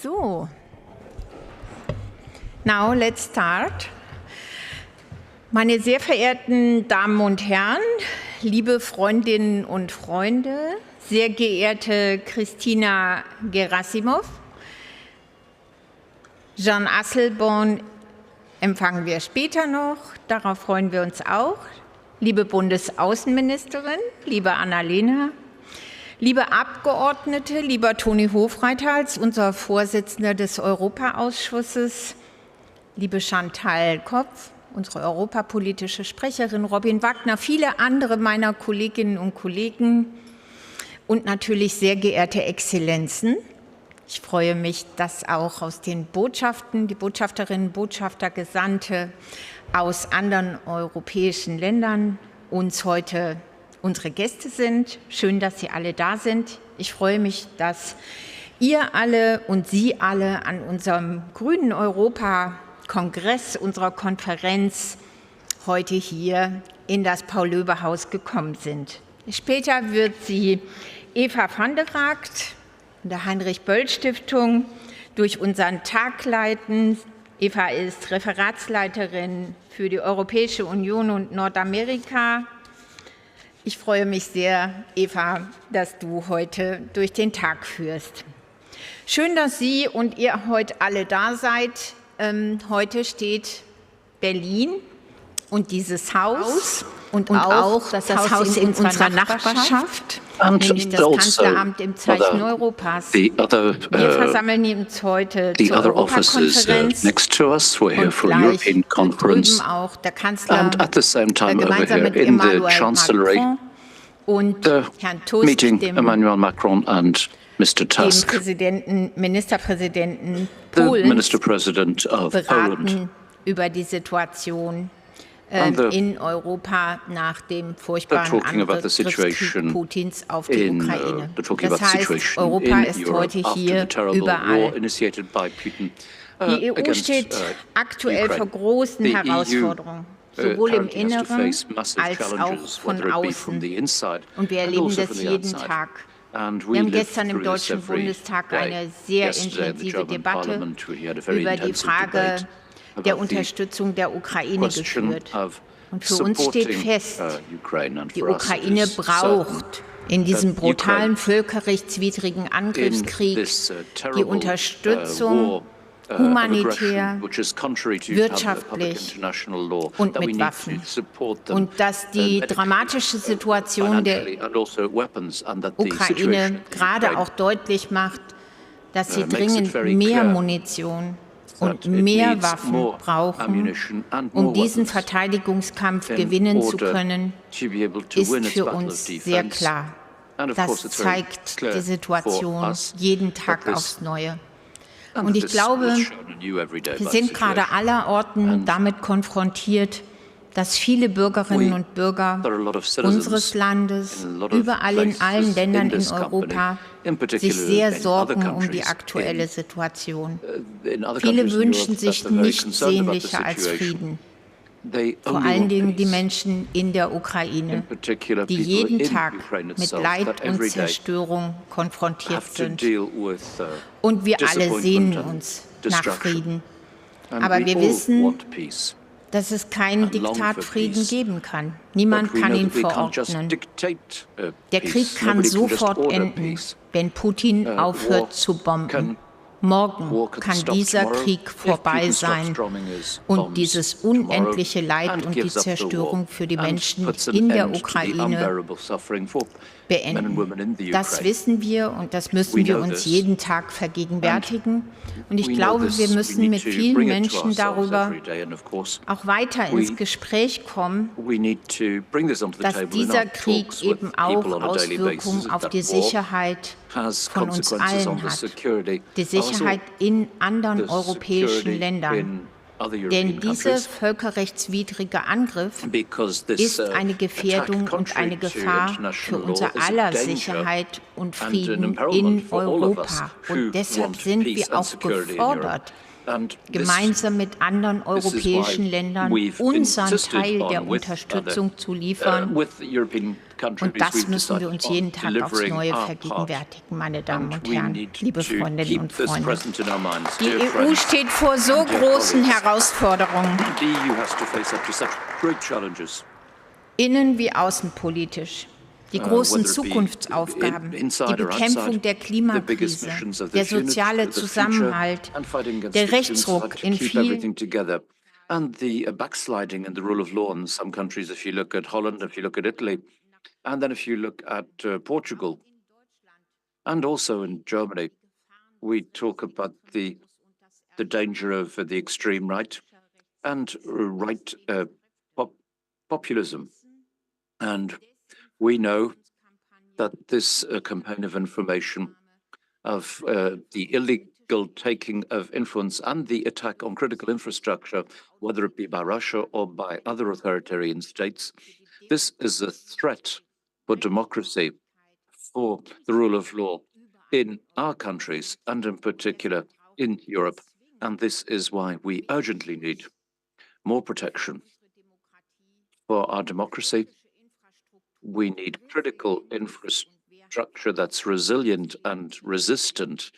So, now let's start. Meine sehr verehrten Damen und Herren, liebe Freundinnen und Freunde, sehr geehrte Christina Gerasimov, Jean Asselborn empfangen wir später noch, darauf freuen wir uns auch. Liebe Bundesaußenministerin, liebe Annalena, liebe Abgeordnete, lieber Toni Hofreiter als unser Vorsitzender des Europaausschusses, liebe Chantal Kopf, unsere europapolitische Sprecherin, Robin Wagner, viele andere meiner Kolleginnen und Kollegen und natürlich sehr geehrte Exzellenzen. Ich freue mich, dass auch aus den Botschaften, die Botschafterinnen, Botschafter, Gesandte aus anderen europäischen Ländern uns heute unsere Gäste sind. Schön, dass Sie alle da sind. Ich freue mich, dass ihr alle und Sie alle an unserem Grünen Europa-Kongress, unserer Konferenz, heute hier in das Paul-Löbe-Haus gekommen sind. Später wird sie Eva van der Ragt von der Heinrich-Böll-Stiftung durch unseren Tag leiten. Eva ist Referatsleiterin für die Europäische Union und Nordamerika. Ich freue mich sehr, Eva, dass du heute durch den Tag führst. Schön, dass Sie und ihr heute alle da seid. Heute steht Berlin und dieses Haus und auch das Haus in unserer Nachbarschaft, nämlich das Kanzleramt im Zeichen Europas. Wir versammeln uns heute zur Europakonferenz und gleich drüben auch der Kanzler gemeinsam mit Emmanuel Macron und Herrn Tusk, dem Ministerpräsidenten Polens, beraten über die Situation in Europa nach dem furchtbaren Angriffskrieg Putins auf die Ukraine. Das heißt, Europa ist heute hier überall. Die EU steht aktuell vor großen Herausforderungen, sowohl im Inneren als auch von außen. Und wir erleben das jeden Tag. Wir haben gestern im Deutschen Bundestag eine sehr intensive Debatte über die Frage der Unterstützung der Ukraine geführt. Und für uns steht fest, die Ukraine braucht in diesem brutalen, völkerrechtswidrigen Angriffskrieg die Unterstützung humanitär, wirtschaftlich und mit Waffen. Und dass die dramatische Situation der Ukraine gerade auch deutlich macht, dass sie dringend mehr Munition und mehr Waffen brauchen, um diesen Verteidigungskampf gewinnen zu können, ist für uns sehr klar. Das zeigt die Situation jeden Tag aufs Neue. Und ich glaube, wir sind gerade allerorten damit konfrontiert, dass viele Bürgerinnen und Bürger unseres Landes, überall in allen Ländern in Europa, sich sehr sorgen um die aktuelle Situation. Viele wünschen sich nichts sehnlicher als Frieden. Vor allen Dingen die Menschen in der Ukraine, die jeden Tag mit Leid und Zerstörung konfrontiert sind. Und wir alle sehnen uns nach Frieden. Aber wir wissen, dass es keinen Diktatfrieden geben kann. Niemand kann ihn verordnen. Der Krieg kann sofort enden, wenn Putin aufhört zu bomben. Morgen kann dieser Krieg vorbei sein und dieses unendliche Leid und die Zerstörung für die Menschen in der Ukraine beenden. Das wissen wir und das müssen wir uns jeden Tag vergegenwärtigen. Und ich glaube, wir müssen mit vielen Menschen darüber auch weiter ins Gespräch kommen, dass dieser Krieg eben auch Auswirkungen auf die Sicherheit von uns allen hat, die Sicherheit in anderen europäischen Ländern. Denn dieser völkerrechtswidrige Angriff ist eine Gefährdung und eine Gefahr für unser aller Sicherheit und Frieden in Europa. Und deshalb sind wir auch gefordert, gemeinsam mit anderen europäischen Ländern unseren Teil der Unterstützung zu liefern. Und das müssen wir uns jeden Tag aufs Neue vergegenwärtigen, meine Damen und Herren, liebe Freundinnen und Freunde. Die EU steht vor so großen Herausforderungen, innen- wie außenpolitisch. Die großen Zukunftsaufgaben, die Bekämpfung der Klimakrise, der soziale Zusammenhalt, der Rechtsruck in vielen and the backsliding in the rule of law in some countries, if you look at Holland, if you look at Italy, and then if you look at Portugal, and also in Germany, we talk about the danger of the extreme right and right populism. And we know that this campaign of information of the illegal taking of influence and the attack on critical infrastructure, whether it be by Russia or by other authoritarian states, this is a threat for democracy, for the rule of law in our countries and in particular in Europe. And this is why we urgently need more protection for our democracy. We need critical infrastructure that's resilient and resistant,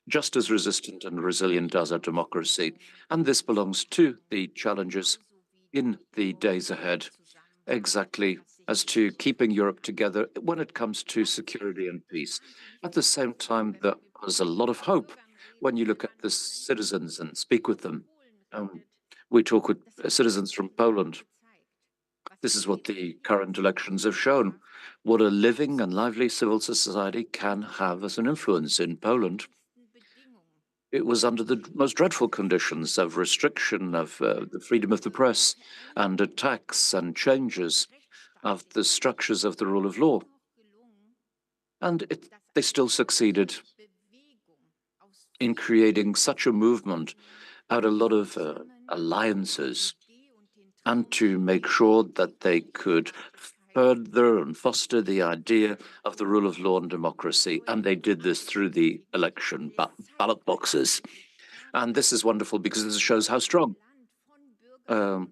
just as resistant and resilient as our democracy. And this belongs to the challenges in the days ahead, exactly as to keeping Europe together when it comes to security and peace. At the same time, there's a lot of hope when you look at the citizens and speak with them. We talk with citizens from Poland. This is what the current elections have shown, what a living and lively civil society can have as an influence in Poland. It was under the most dreadful conditions of restriction of the freedom of the press and attacks and changes of the structures of the rule of law. And they still succeeded in creating such a movement out of a lot of alliances and to make sure that they could further and foster the idea of the rule of law and democracy. And they did this through the election ballot boxes. And this is wonderful because this shows how strong, how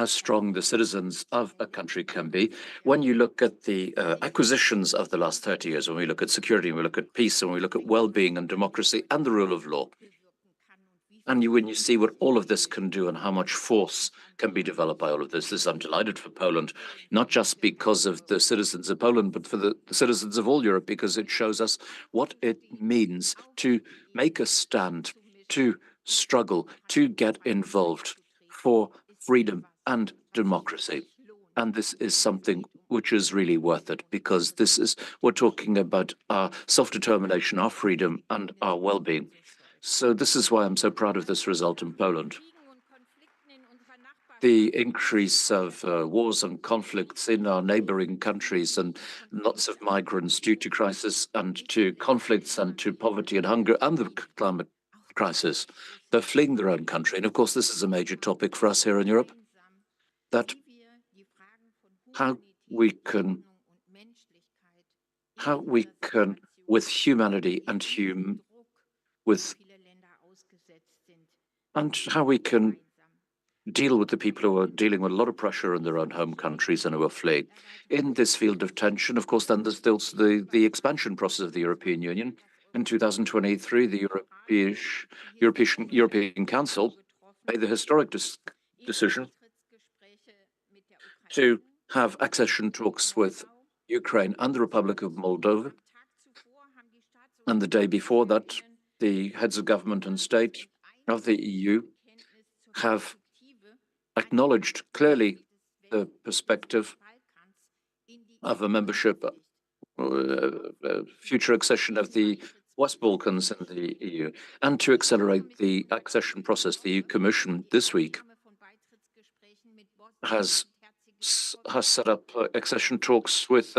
strong the citizens of a country can be. When you look at the acquisitions of the last 30 years, when we look at security, when we look at peace, and we look at well-being and democracy and the rule of law, and when you see what all of this can do and how much force can be developed by all of this, I'm delighted for Poland, not just because of the citizens of Poland, but for the citizens of all Europe, because it shows us what it means to make a stand, to struggle, to get involved for freedom and democracy. And this is something which is really worth it, because we're talking about our self-determination, our freedom, and our well-being. So this is why I'm so proud of this result in Poland. The increase of wars and conflicts in our neighboring countries and lots of migrants due to crisis and to conflicts and to poverty and hunger and the climate crisis. They're fleeing their own country. And of course, this is a major topic for us here in Europe, that how we can, with humanity and how we can deal with the people who are dealing with a lot of pressure in their own home countries and who are fleeing. In this field of tension, of course, then there's still the expansion process of the European Union. In 2023, the European Council made the historic decision to have accession talks with Ukraine and the Republic of Moldova. And the day before that, the heads of government and state of the EU have acknowledged clearly the perspective of a membership, future accession of the West Balkans in the EU, and to accelerate the accession process. The EU Commission this week has set up accession talks with,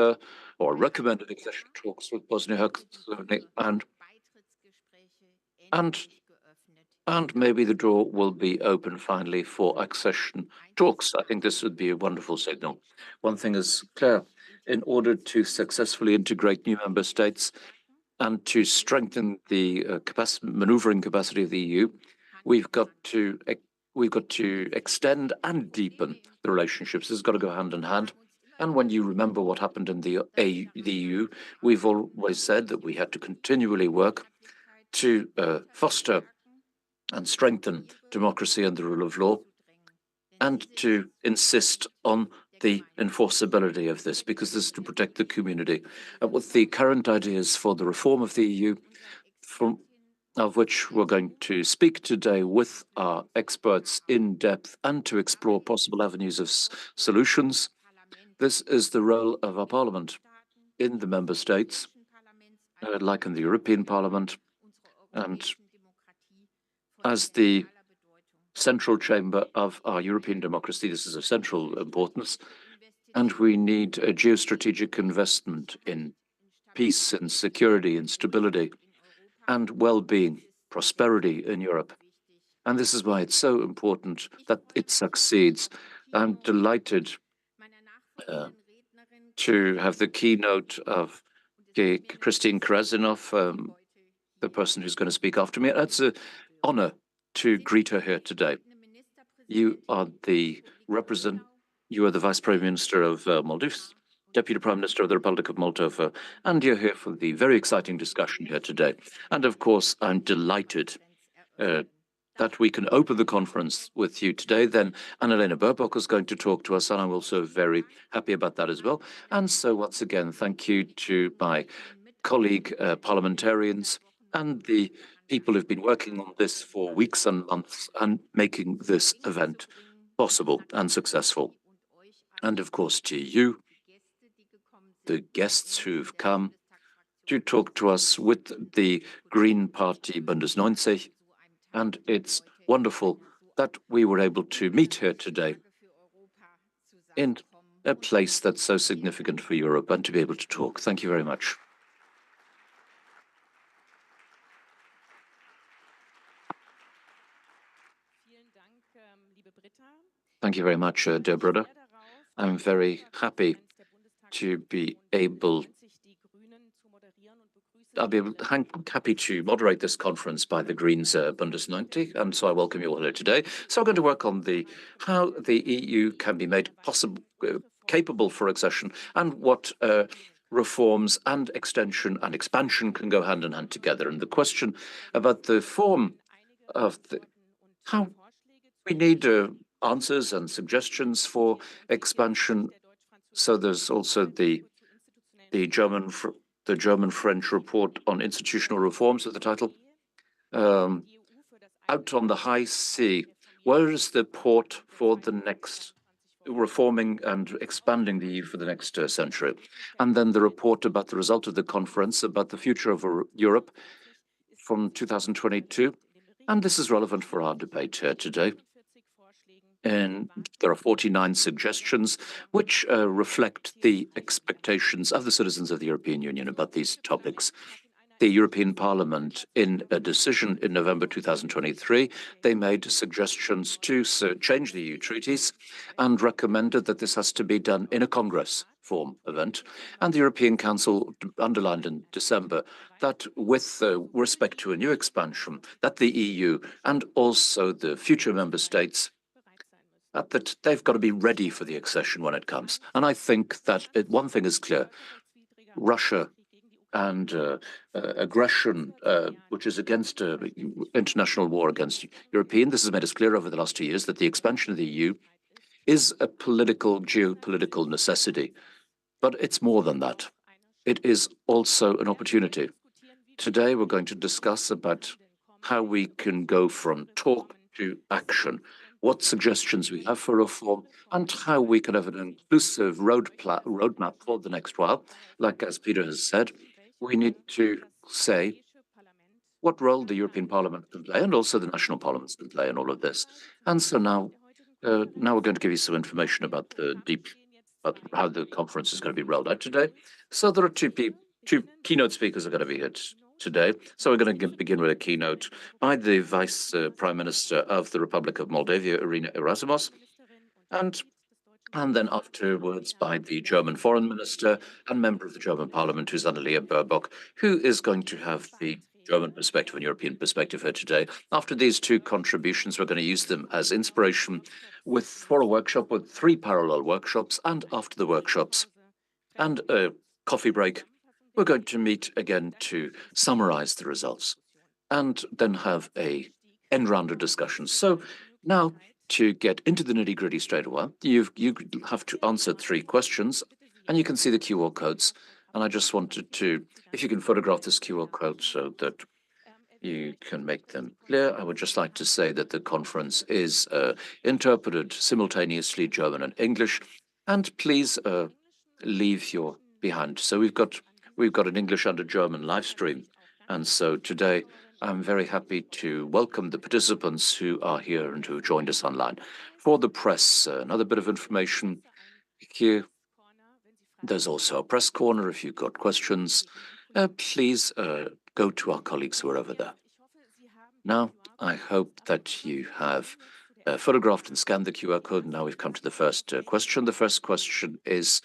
or recommended accession talks with Bosnia-Herzegovina, and maybe the door will be open finally for accession talks. I think this would be a wonderful signal. One thing is clear: in order to successfully integrate new member states, and to strengthen the maneuvering capacity of the EU, we've got to extend and deepen the relationships. This has got to go hand in hand. And when you remember what happened in the EU, we've always said that we had to continually work to foster and strengthen democracy and the rule of law, and to insist on the enforceability of this, because this is to protect the community. With the current ideas for the reform of the EU, of which we're going to speak today with our experts in depth and to explore possible avenues of solutions, this is the role of our Parliament in the member states, like in the European Parliament, and as the central chamber of our European democracy. This is of central importance, and we need a geostrategic investment in peace and security and stability and well-being, prosperity in Europe. And this is why it's so important that it succeeds. I'm delighted to have the keynote of Christine Krasinov, the person who's going to speak after me. It's an honor to greet her here today. You are the Vice Prime Minister of Maldives, Deputy Prime Minister of the Republic of Moldova, and you're here for the very exciting discussion here today. And of course, I'm delighted that we can open the conference with you today. Then Annalena Baerbock is going to talk to us, and I'm also very happy about that as well. And so once again, thank you to my colleague parliamentarians and the people who've been working on this for weeks and months and making this event possible and successful. And of course to you, the guests who've come to talk to us with the Green Party Bundes 90. And it's wonderful that we were able to meet here today in a place that's so significant for Europe and to be able to talk. Thank you very much. Thank you very much, dear Britta. I'm very happy to be able happy to moderate this conference by the Greens Bundes 90, and so I welcome you all here today. So I'm going to work on how the EU can be made capable for accession, and what reforms and extension and expansion can go hand in hand together. And the question about the form of how we need answers and suggestions for expansion. So there's also the German-French report on institutional reforms with the title Out on the High Sea. Where is the port for the next reforming and expanding the EU for the next century? And then the report about the result of the conference about the future of Europe from 2022. And this is relevant for our debate here today. And there are 49 suggestions which reflect the expectations of the citizens of the European Union about these topics. The European Parliament, in a decision in November 2023, they made suggestions to change the EU treaties and recommended that this has to be done in a Congress form event. And the European Council underlined in December that with respect to a new expansion, that the EU and also the future member states that they've got to be ready for the accession when it comes. And I think that one thing is clear. Russia and aggression, which is against international war against European, this has made us clear over the last 2 years that the expansion of the EU is a geopolitical necessity. But it's more than that. It is also an opportunity. Today, we're going to discuss about how we can go from talk to action, what suggestions we have for reform, and how we can have an inclusive roadmap for the next while. Like as Peter has said, we need to say what role the European Parliament can play and also the national parliaments can play in all of this. And so now we're going to give you some information about about how the conference is going to be rolled out today. So there are two keynote speakers are going to be here today. So we're going to begin with a keynote by the Vice Prime Minister of the Republic of Moldova, Irina Gerasimos. And and then afterwards by the German foreign minister and member of the German parliament, who's Annalena Baerbock, who is going to have the German perspective and European perspective here today. After these two contributions, we're going to use them as inspiration for a workshop with 3 parallel workshops, and after the workshops and a coffee break, we're going to meet again to summarize the results and then have a end round of discussion. So now, to get into the nitty-gritty straight away, you have to answer 3 questions, and you can see the QR codes. And I just wanted to, if you can photograph this QR code so that you can make them clear. I would just like to say that the conference is interpreted simultaneously German and English, and please leave your behind. So we've got an English and a German live stream, and so today I'm very happy to welcome the participants who are here and who joined us online. For the press, another bit of information here. There's also a press corner. If you've got questions, please go to our colleagues who are over there. Now, I hope that you have photographed and scanned the QR code. Now we've come to the first question. The first question is,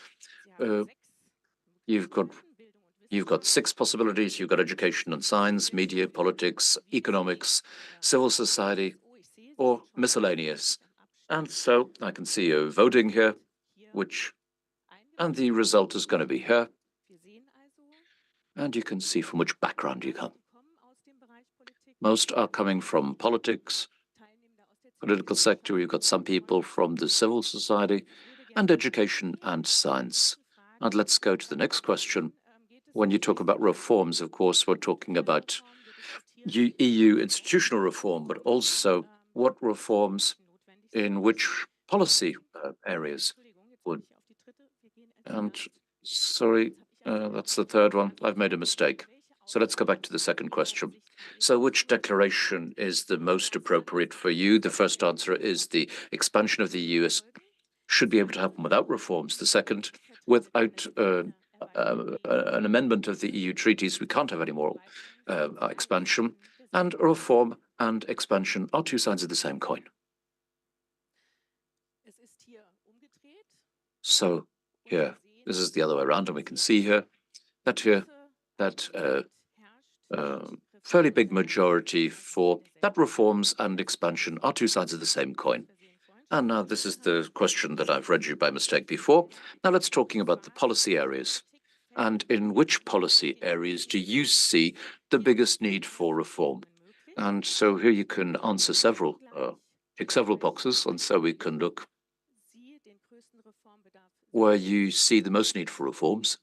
you've got 6 possibilities. You've got education and science, media, politics, economics, civil society, or miscellaneous. And so I can see you voting here, and the result is going to be here. And you can see from which background you come. Most are coming from politics, political sector. You've got some people from the civil society, and education and science. And let's go to the next question. When you talk about reforms, of course, we're talking about EU institutional reform, but also what reforms in which policy areas would. And sorry, that's the third one. I've made a mistake. So let's go back to the second question. So which declaration is the most appropriate for you? The first answer is the expansion of the EU should be able to happen without reforms. The second, without an amendment of the EU treaties, we can't have any more expansion. And reform and expansion are 2 sides of the same coin. So here, this is the other way around, and we can see here that fairly big majority for that reforms and expansion are 2 sides of the same coin. And now this is the question that I've read you by mistake before. Now let's talking about the policy areas. And in which policy areas do you see the biggest need for reform? And so here you can answer tick several boxes, and so we can look where you see the most need for reforms.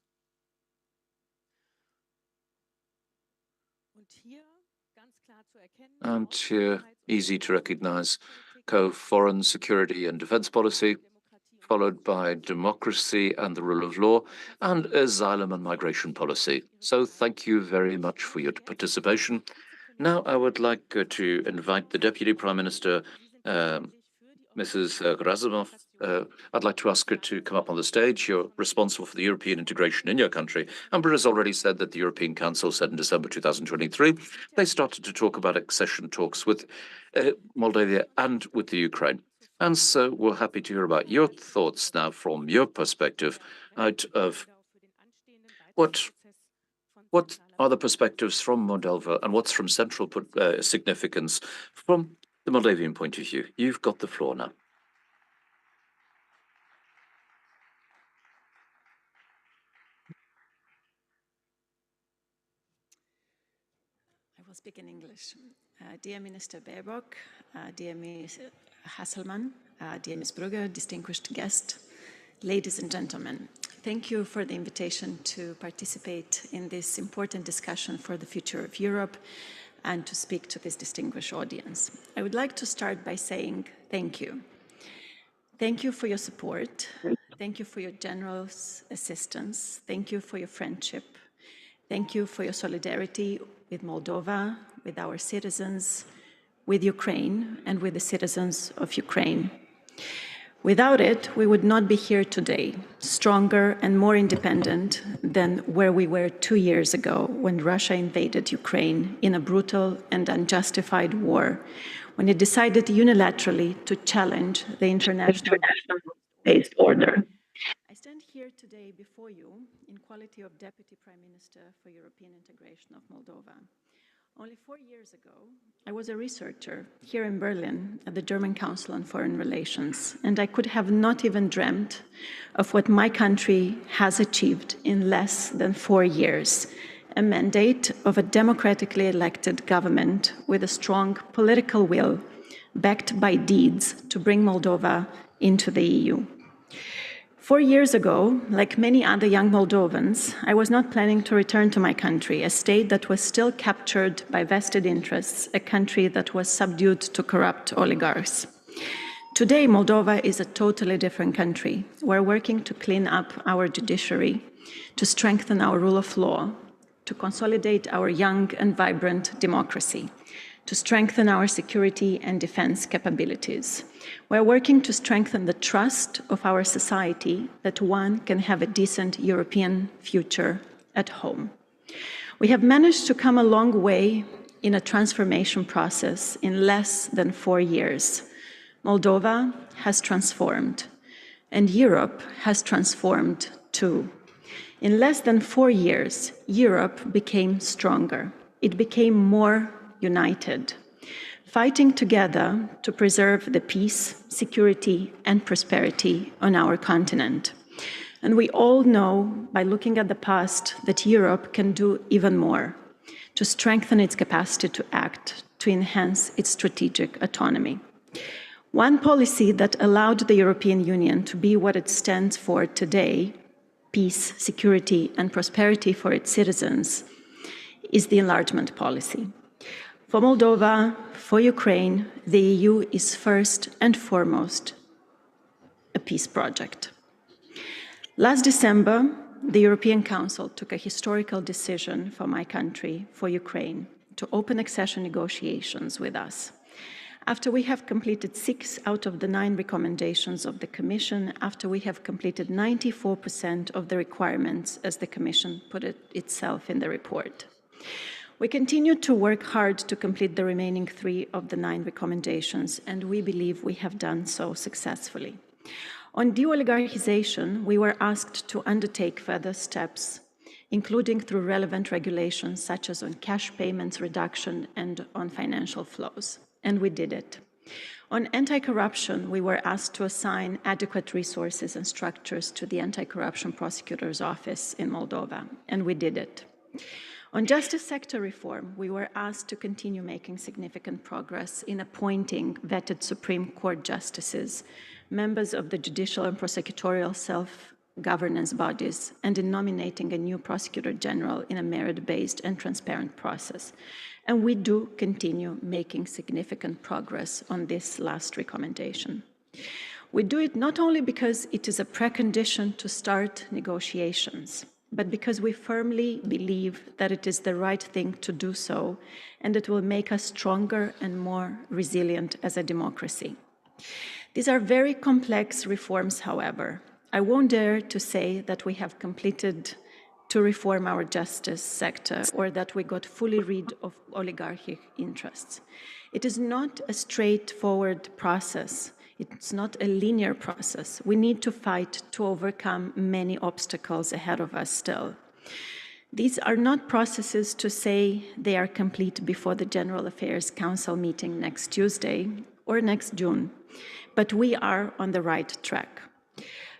And here, easy to recognize, foreign security and defense policy, followed by democracy and the rule of law, and asylum and migration policy. So thank you very much for your participation. Now I would like to invite the Deputy Prime Minister, Mrs. Gerasimov. I'd like to ask her to come up on the stage. You're responsible for the European integration in your country. Amber has already said that the European Council said in December 2023, they started to talk about accession talks with Moldavia and with the Ukraine. And so we're happy to hear about your thoughts now from your perspective out of what are the perspectives from Moldova and what's from central significance from the Moldavian point of view. You've got the floor now. I will speak in English. Dear Minister Baerbock, dear Ms. Hasselmann, dear Ms. Brugger, distinguished guest, ladies and gentlemen, thank you for the invitation to participate in this important discussion for the future of Europe and to speak to this distinguished audience. I would like to start by saying thank you. Thank you for your support. Thank you for your generous assistance. Thank you for your friendship. Thank you for your solidarity with Moldova, with our citizens, with Ukraine, and with the citizens of Ukraine. Without it, we would not be here today, stronger and more independent than where we were 2 years ago when Russia invaded Ukraine in a brutal and unjustified war, when it decided unilaterally to challenge the international based order. I stand here today before you in quality of Deputy Prime Minister for European Integration of Moldova. Only 4 years ago, I was a researcher here in Berlin at the German Council on Foreign Relations, and I could have not even dreamt of what my country has achieved in less than 4 years, a mandate of a democratically elected government with a strong political will, backed by deeds, to bring Moldova into the EU. 4 years ago, like many other young Moldovans, I was not planning to return to my country, a state that was still captured by vested interests, a country that was subdued to corrupt oligarchs. Today, Moldova is a totally different country. We're working to clean up our judiciary, to strengthen our rule of law, to consolidate our young and vibrant democracy, to strengthen our security and defense capabilities. We're working to strengthen the trust of our society that one can have a decent European future at home. We have managed to come a long way in a transformation process in less than 4 years. Moldova has transformed, and Europe has transformed too. In less than 4 years, Europe became stronger. It became more united, fighting together to preserve the peace, security, and prosperity on our continent. And we all know, by looking at the past, that Europe can do even more to strengthen its capacity to act, to enhance its strategic autonomy. One policy that allowed the European Union to be what it stands for today, peace, security, and prosperity for its citizens, is the enlargement policy. For Moldova, for Ukraine, the EU is first and foremost a peace project. Last December, the European Council took a historical decision for my country, for Ukraine, to open accession negotiations with us. After we have completed 6 out of the 9 recommendations of the Commission, after we have completed 94% of the requirements, as the Commission put it itself in the report. We continue to work hard to complete the remaining 3 of the 9 recommendations, and we believe we have done so successfully. On de-oligarchization, we were asked to undertake further steps, including through relevant regulations such as on cash payments reduction and on financial flows, and we did it. On anti-corruption, we were asked to assign adequate resources and structures to the Anti-Corruption Prosecutor's Office in Moldova, and we did it. On justice sector reform, we were asked to continue making significant progress in appointing vetted Supreme Court justices, members of the judicial and prosecutorial self-governance bodies, and in nominating a new prosecutor general in a merit-based and transparent process. And we do continue making significant progress on this last recommendation. We do it not only because it is a precondition to start negotiations, but because we firmly believe that it is the right thing to do so, and it will make us stronger and more resilient as a democracy. These are very complex reforms, however. I won't dare to say that we have completed to reform our justice sector or that we got fully rid of oligarchic interests. It is not a straightforward process. It's not a linear process. We need to fight to overcome many obstacles ahead of us still. These are not processes to say they are complete before the General Affairs Council meeting next Tuesday or next June, but we are on the right track.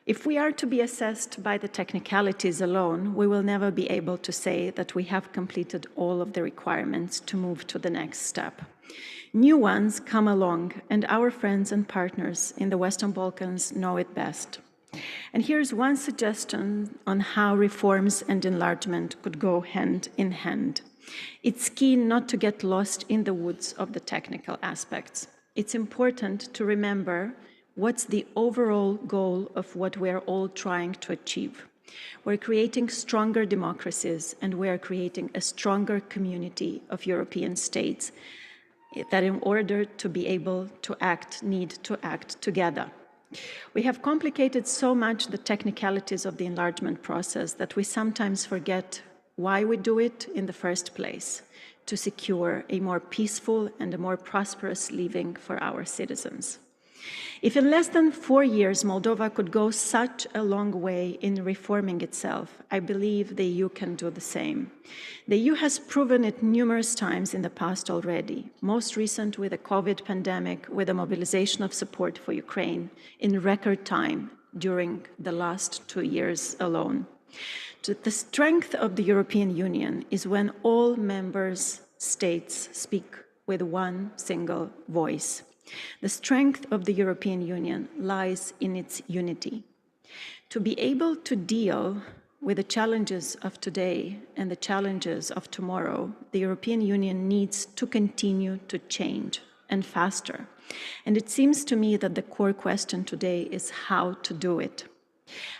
If we are to be assessed by the technicalities alone, we will never be able to say that we have completed all of the requirements to move to the next step. New ones come along, and our friends and partners in the Western Balkans know it best. And here's one suggestion on how reforms and enlargement could go hand in hand. It's key not to get lost in the woods of the technical aspects. It's important to remember what's the overall goal of what we're all trying to achieve. We're creating stronger democracies, and we are creating a stronger community of European states that in order to be able to act, need to act together. We have complicated so much the technicalities of the enlargement process that we sometimes forget why we do it in the first place, to secure a more peaceful and a more prosperous living for our citizens. If in less than 4 years Moldova could go such a long way in reforming itself, I believe the EU can do the same. The EU has proven it numerous times in the past already, most recent with the COVID pandemic, with the mobilization of support for Ukraine in record time during the last 2 years alone. The strength of the European Union is when all member states speak with one single voice. The strength of the European Union lies in its unity. To be able to deal with the challenges of today and the challenges of tomorrow, the European Union needs to continue to change, and faster. And it seems to me that the core question today is how to do it.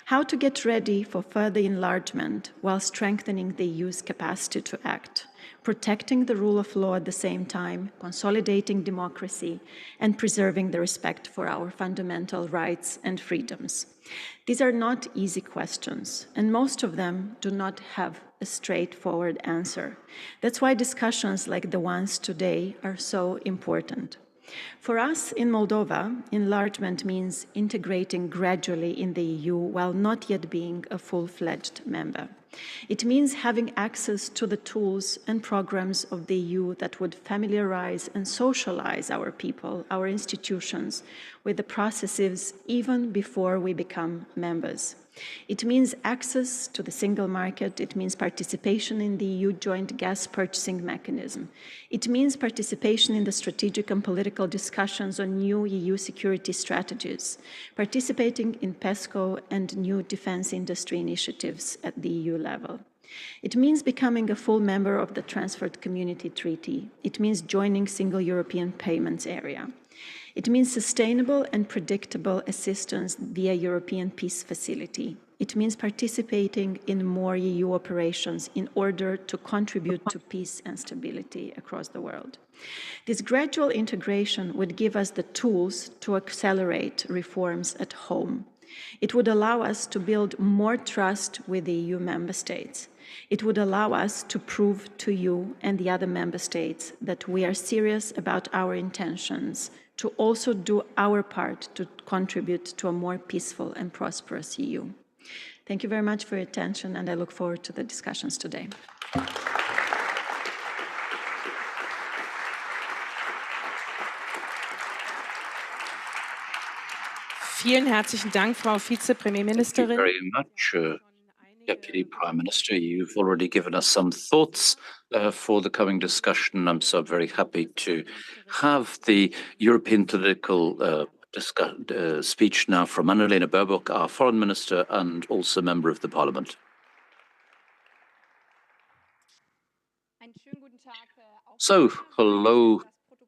How to get ready for further enlargement while strengthening the EU's capacity to act, protecting the rule of law at the same time, consolidating democracy, and preserving the respect for our fundamental rights and freedoms. These are not easy questions, and most of them do not have a straightforward answer. That's why discussions like the ones today are so important. For us in Moldova, enlargement means integrating gradually in the EU while not yet being a full-fledged member. It means having access to the tools and programs of the EU that would familiarize and socialize our people, our institutions, with the processes even before we become members. It means access to the single market. It means participation in the EU joint gas purchasing mechanism. It means participation in the strategic and political discussions on new EU security strategies, participating in PESCO and new defense industry initiatives at the EU level. It means becoming a full member of the Transferred Community Treaty. It means joining Single European Payments Area. It means sustainable and predictable assistance via European Peace Facility. It means participating in more EU operations in order to contribute to peace and stability across the world. This gradual integration would give us the tools to accelerate reforms at home. It would allow us to build more trust with the EU member states. It would allow us to prove to you and the other member states that we are serious about our intentions to also do our part to contribute to a more peaceful and prosperous EU. Thank you very much for your attention, and I look forward to the discussions today. Vielen herzlichen Dank, Frau Vizepremierministerin. Thank you very much, Deputy Prime Minister. You've already given us some thoughts for the coming discussion. I'm so very happy to have the European political speech now from Annalena Baerbock, our Foreign Minister and also Member of the Parliament. So, hello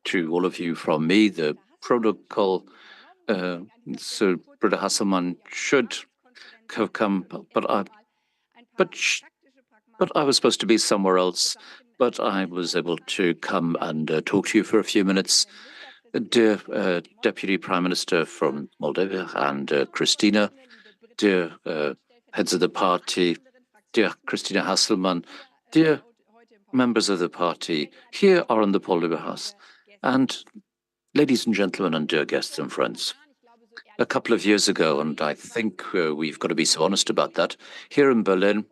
to all of you from me. The protocol, so Brother Hasselmann should have come, but I was supposed to be somewhere else, but I was able to come and talk to you for a few minutes. Dear Deputy Prime Minister from Moldova and Christina, dear heads of the party, dear Christina Hasselmann, dear members of the party here are in the Moldova House, and ladies and gentlemen and dear guests and friends. A couple of years ago, and I think we've got to be so honest about that, here in Berlin,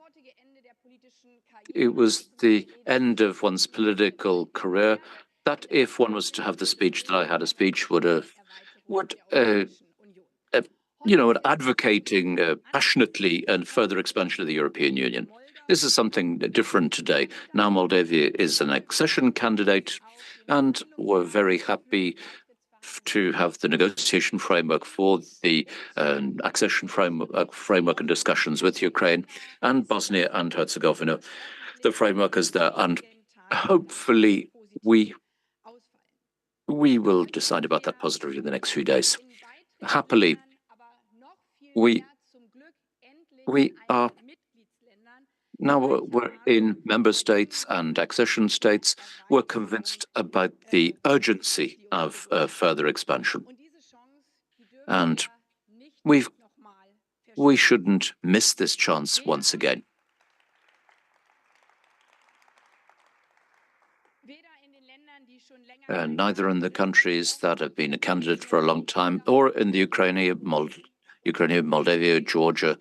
it was the end of one's political career that if one was to have the speech that I had, a speech advocating passionately and further expansion of the European Union. This is something different today. Now Moldova is an accession candidate, and we're very happy to have the negotiation framework for the accession framework and discussions with Ukraine and Bosnia and Herzegovina. The framework is there, and hopefully we will decide about that positively in the next few days. Happily, we're in member states and accession states. We're convinced about the urgency of further expansion. And we shouldn't miss this chance once again. neither in the countries that have been a candidate for a long time, or in the Ukraine, Moldavia, Georgia,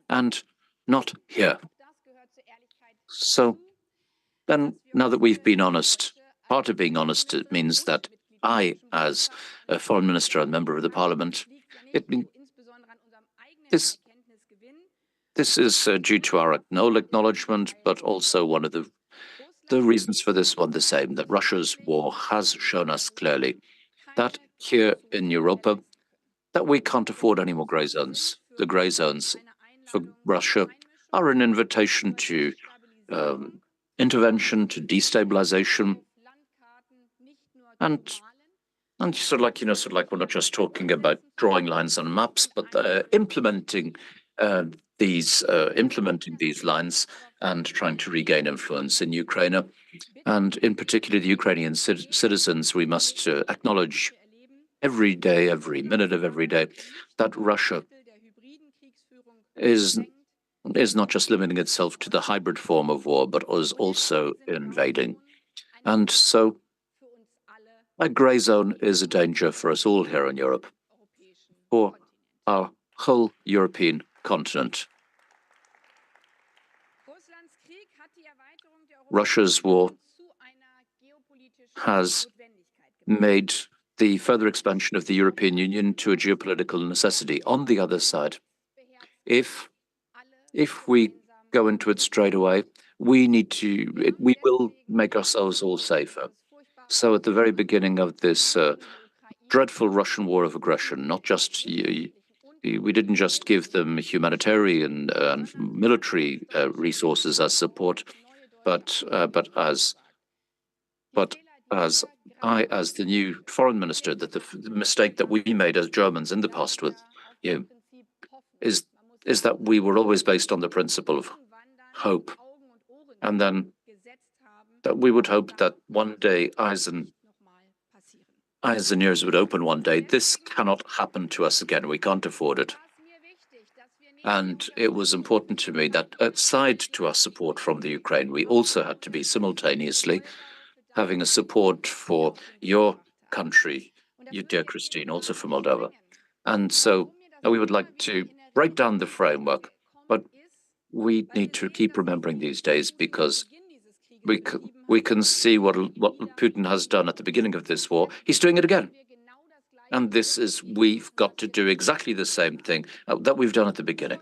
and not here. So then, now that we've been honest, part of being honest, it means that I, as a foreign minister and member of the parliament, this is due to our acknowledgement, but also one of the reasons for this one the same, that Russia's war has shown us clearly that here in Europa, that we can't afford any more grey zones. The grey zones for Russia are an invitation to intervention, to destabilization, and sort of like we're not just talking about drawing lines on maps, but implementing these lines and trying to regain influence in Ukraine, and in particular the Ukrainian citizens. We must acknowledge every day, every minute of every day, that Russia is not just limiting itself to the hybrid form of war, but is also invading. And so a grey zone is a danger for us all here in Europe, for our whole European continent. Russia's war has made the further expansion of the European Union to a geopolitical necessity. On the other side, if we go into it straight away, we will make ourselves all safer. So at the very beginning of this dreadful Russian war of aggression, not just we didn't just give them humanitarian and military resources as support, but as the new foreign minister, that the mistake that we made as Germans in the past with you is that we were always based on the principle of hope, and then that we would hope that one day eyes and ears would open one day. This cannot happen to us again. We can't afford it. And it was important to me that aside to our support from the Ukraine, we also had to be simultaneously having a support for your country, you dear Christine, also for Moldova. And so we would like to break down the framework, but we need to keep remembering these days, because we can see what Putin has done at the beginning of this war. He's doing it again. And we've got to do exactly the same thing that we've done at the beginning.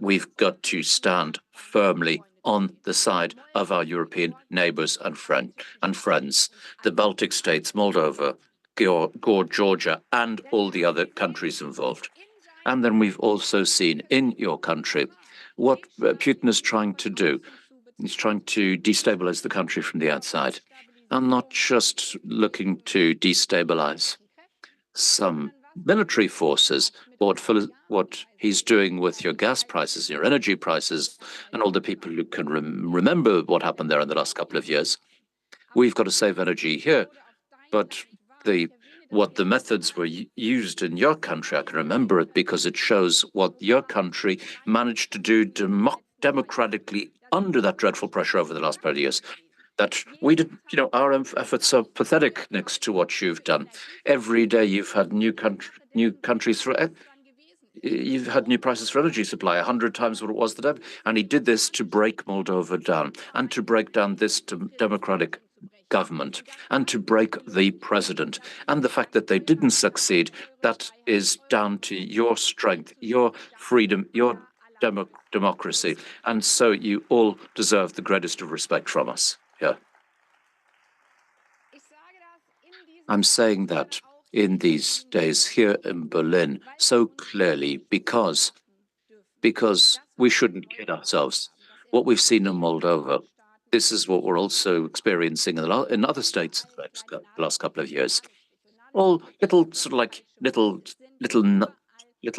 We've got to stand firmly on the side of our European neighbors and friends, the Baltic states, Moldova, Georgia, and all the other countries involved. And then we've also seen in your country what Putin is trying to do. He's trying to destabilize the country from the outside, and not just looking to destabilize some military forces, but what he's doing with your gas prices, your energy prices, and all the people who can remember what happened there in the last couple of years. We've got to save energy here, but what the methods were used in your country, I can remember it because it shows what your country managed to do democratically under that dreadful pressure over the last 30 years. That we did, our efforts are pathetic next to what you've done. Every day you've had new countries you've had new prices for energy supply, 100 times what it was today. And he did this to break Moldova down, and to break down this democratic government, and to break the president. And the fact that they didn't succeed, that is down to your strength, your freedom, your democracy. And so you all deserve the greatest of respect from us. Yeah. I'm saying that in these days here in Berlin so clearly because we shouldn't kid ourselves. What we've seen in Moldova, this is what we're also experiencing in other states the last couple of years. All little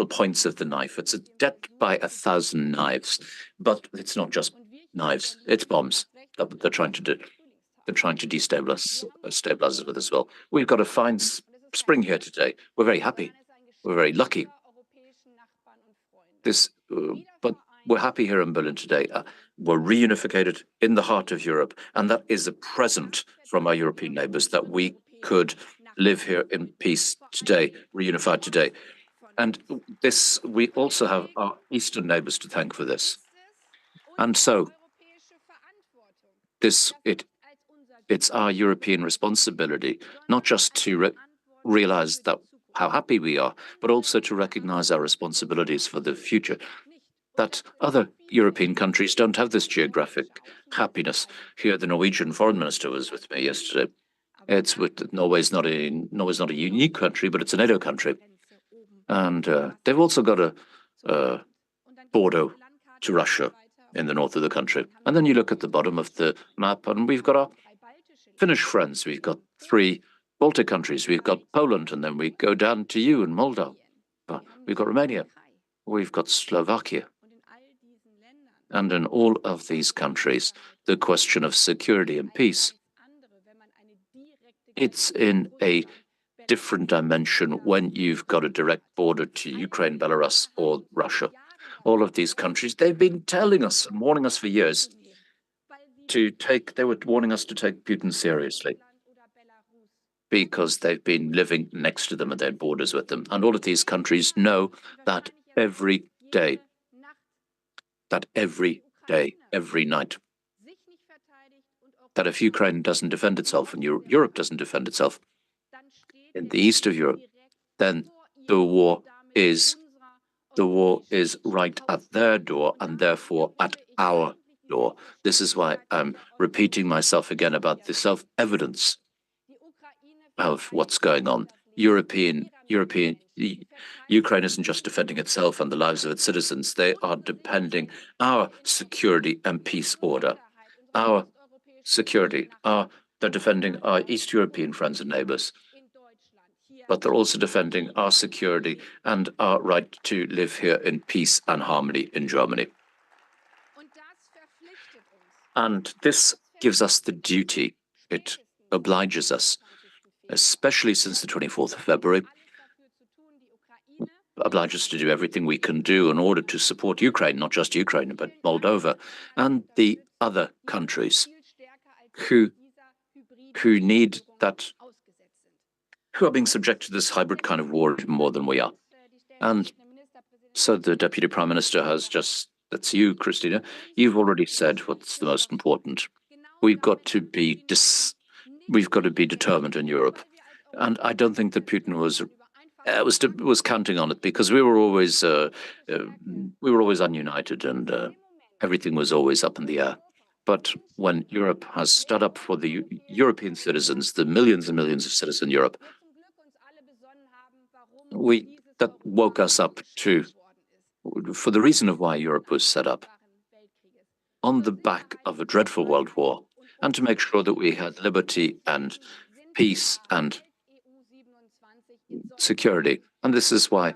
points of the knife. It's a death by 1,000 knives, but it's not just knives; it's bombs that they're trying to do. They're trying to destabilize us with as well. We've got a fine spring here today. We're very happy. We're very lucky. But we're happy here in Berlin today. We're reunificated in the heart of Europe, and that is a present from our European neighbors that we could live here in peace today, reunified today. And this, we also have our Eastern neighbors to thank for this. And so it's our European responsibility, not just to realize that how happy we are, but also to recognize our responsibilities for the future, that other European countries don't have this geographic happiness. Here, the Norwegian foreign minister was with me yesterday. Norway's not a unique country, but it's a NATO country. And they've also got a border to Russia in the north of the country. And then you look at the bottom of the map, and we've got our Finnish friends. We've got 3 Baltic countries. We've got Poland, and then we go down to you in Moldova. We've got Romania. We've got Slovakia. And in all of these countries, the question of security and peace, it's in a different dimension when you've got a direct border to Ukraine, Belarus, or Russia. All of these countries, they've been telling us and warning us for years they were warning us to take Putin seriously because they've been living next to them and their borders with them. And all of these countries know that every day, every night, that if Ukraine doesn't defend itself and Europe doesn't defend itself in the east of Europe, then the war is right at their door and therefore at our door. This is why I'm repeating myself again about the self-evidence of what's going on. Ukraine isn't just defending itself and the lives of its citizens. They are defending our security and peace order, our security. They're defending our East European friends and neighbors, but they're also defending our security and our right to live here in peace and harmony in Germany. And this gives us the duty. It obliges us, especially since the 24th of February, obliges us to do everything we can do in order to support Ukraine, not just Ukraine, but Moldova and the other countries who need that, who are being subject to this hybrid kind of war more than we are. And so the Deputy Prime Minister has just, that's you, Christina, you've already said what's the most important. We've got to be determined in Europe. And I don't think that Putin was counting on it, because we were always ununited and everything was always up in the air. But when Europe has stood up for the European citizens, the millions and millions of citizens in Europe, that woke us up for the reason of why Europe was set up, on the back of a dreadful world war, and to make sure that we had liberty and peace and security. And this is why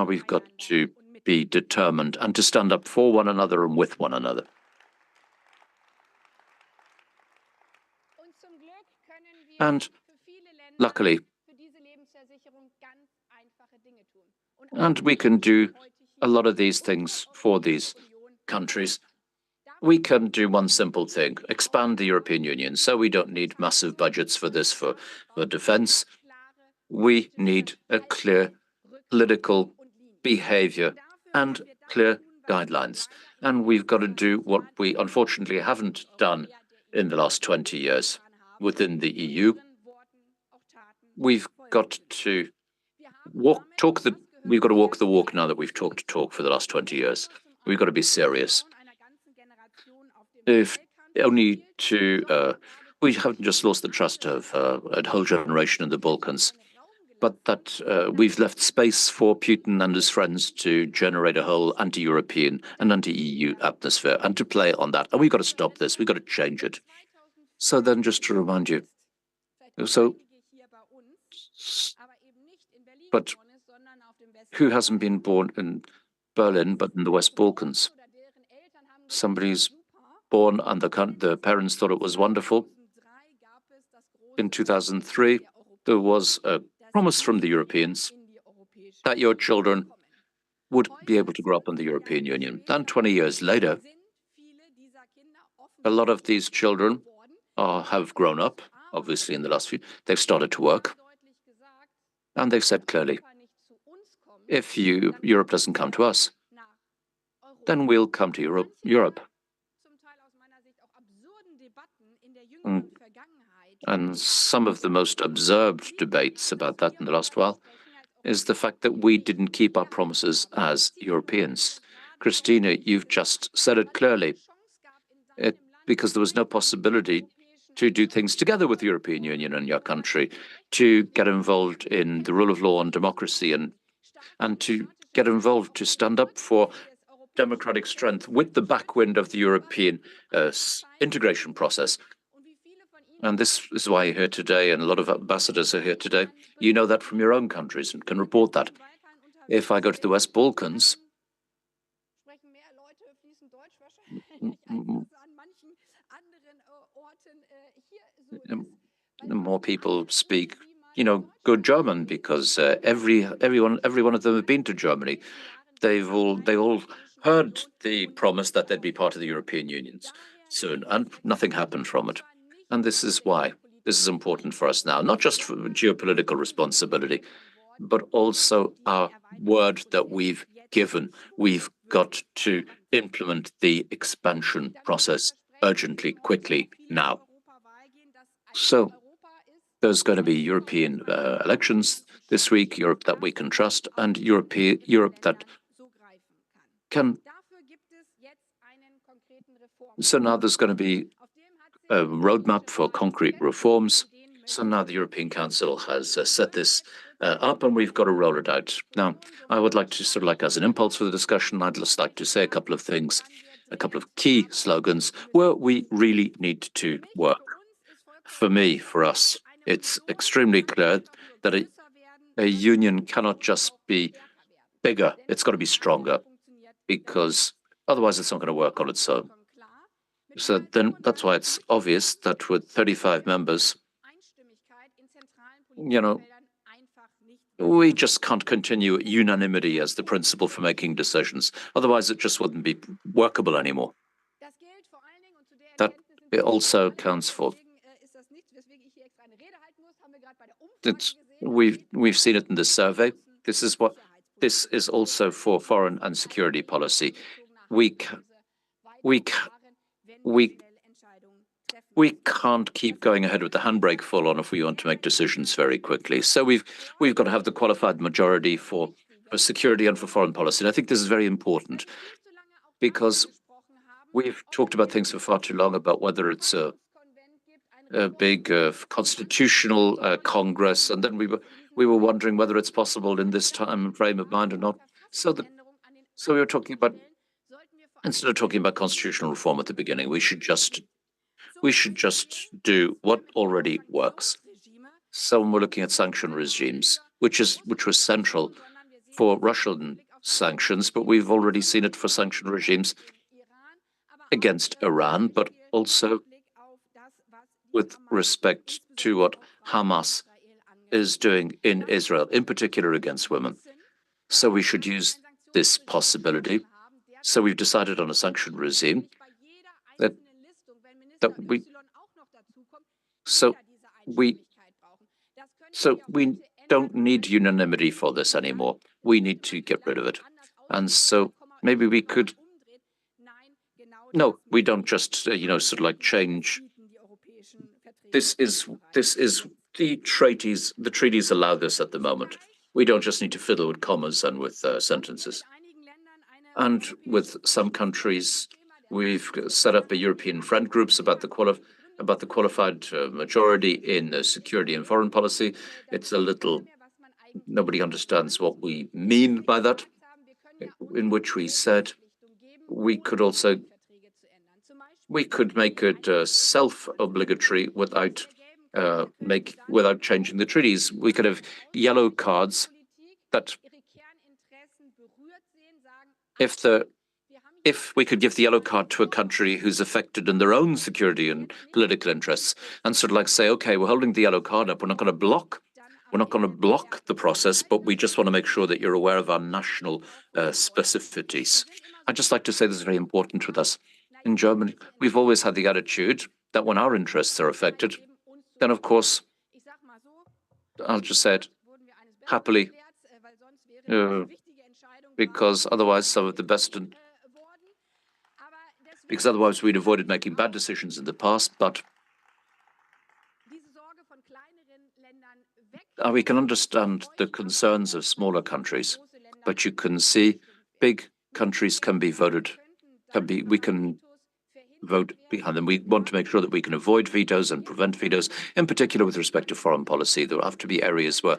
we've got to be determined and to stand up for one another and with one another. And luckily, and we can do a lot of these things for these countries. We can do one simple thing: expand the European Union. So we don't need massive budgets for this, for defense. We need a clear political behavior and clear guidelines. And we've got to do what we unfortunately haven't done in the last 20 years within the EU. We've got to walk the walk now that we've talked the talk for the last 20 years. We've got to be serious. If only we haven't just lost the trust of a whole generation in the Balkans, but that we've left space for Putin and his friends to generate a whole anti-European and anti-EU atmosphere and to play on that. And we've got to stop this. We've got to change it. So then, just to remind you, but who hasn't been born in Berlin but in the West Balkans? Somebody's born and the parents thought it was wonderful. In 2003, there was a promise from the Europeans that your children would be able to grow up in the European Union. Then 20 years later, a lot of these children have grown up, obviously, in the last few. They've started to work, and they've said clearly, if Europe doesn't come to us, then we'll come to Europe. And some of the most observed debates about that in the last while is the fact that we didn't keep our promises as Europeans. Christina, you've just said it clearly. Because there was no possibility to do things together with the European Union and your country, to get involved in the rule of law and democracy, and to get involved to stand up for democratic strength with the backwind of the European integration process. And this is why you're here today, and a lot of ambassadors are here today. You know that from your own countries and can report that. If I go to the West Balkans, more people speak, good German, because every one of them have been to Germany. They all heard the promise that they'd be part of the European Union soon, and nothing happened from it. And this is why this is important for us now, not just for geopolitical responsibility, but also our word that we've given. We've got to implement the expansion process urgently, quickly, now. So there's going to be European elections this week, Europe that we can trust, and Europe that can. So now there's going to be a roadmap for concrete reforms. So now the European Council has set this up, and we've got to roll it out. Now, I would like to, as an impulse for the discussion, I'd just like to say a couple of things, a couple of key slogans where we really need to work. For me, for us, it's extremely clear that a union cannot just be bigger, it's got to be stronger, because otherwise it's not going to work on its own. So then that's why it's obvious that with 35 members, we just can't continue unanimity as the principle for making decisions. Otherwise, it just wouldn't be workable anymore. That it also counts for. We've seen it in the survey. This is also for foreign and security policy. We can't keep going ahead with the handbrake full on if we want to make decisions very quickly. So we've got to have the qualified majority for security and for foreign policy. And I think this is very important, because we've talked about things for far too long about whether it's a big constitutional Congress, and then we were wondering whether it's possible in this time frame of mind or not. So we were talking about, instead of talking about constitutional reform at the beginning, we should just do what already works. So when we're looking at sanction regimes, which was central for Russian sanctions, but we've already seen it for sanction regimes against Iran, but also with respect to what Hamas is doing in Israel, in particular against women. So we should use this possibility. So we've decided on a sanction regime that we don't need unanimity for this anymore. We need to get rid of it. And so maybe we could. No, we don't just change. This is the treaties. The treaties allow this at the moment. We don't just need to fiddle with commas and with sentences. And with some countries, we've set up a European friend groups about the qualified majority in security and foreign policy. It's a little, nobody understands what we mean by that, in which we said we could make it self-obligatory without changing the treaties. We could have yellow cards that if we could give the yellow card to a country who's affected in their own security and political interests, and say, okay, we're holding the yellow card up, we're not going to block We're not going to block the process, but we just want to make sure that you're aware of our national specificities. I'd just like to say this is very important with us. In Germany, we've always had the attitude that when our interests are affected, then of course, I'll just say it happily, because otherwise some of the best, because otherwise we'd avoided making bad decisions in the past, but we can understand the concerns of smaller countries, but you can see big countries can be voted, we can vote behind them. We want to make sure that we can avoid vetoes and prevent vetoes, in particular with respect to foreign policy. There have to be areas where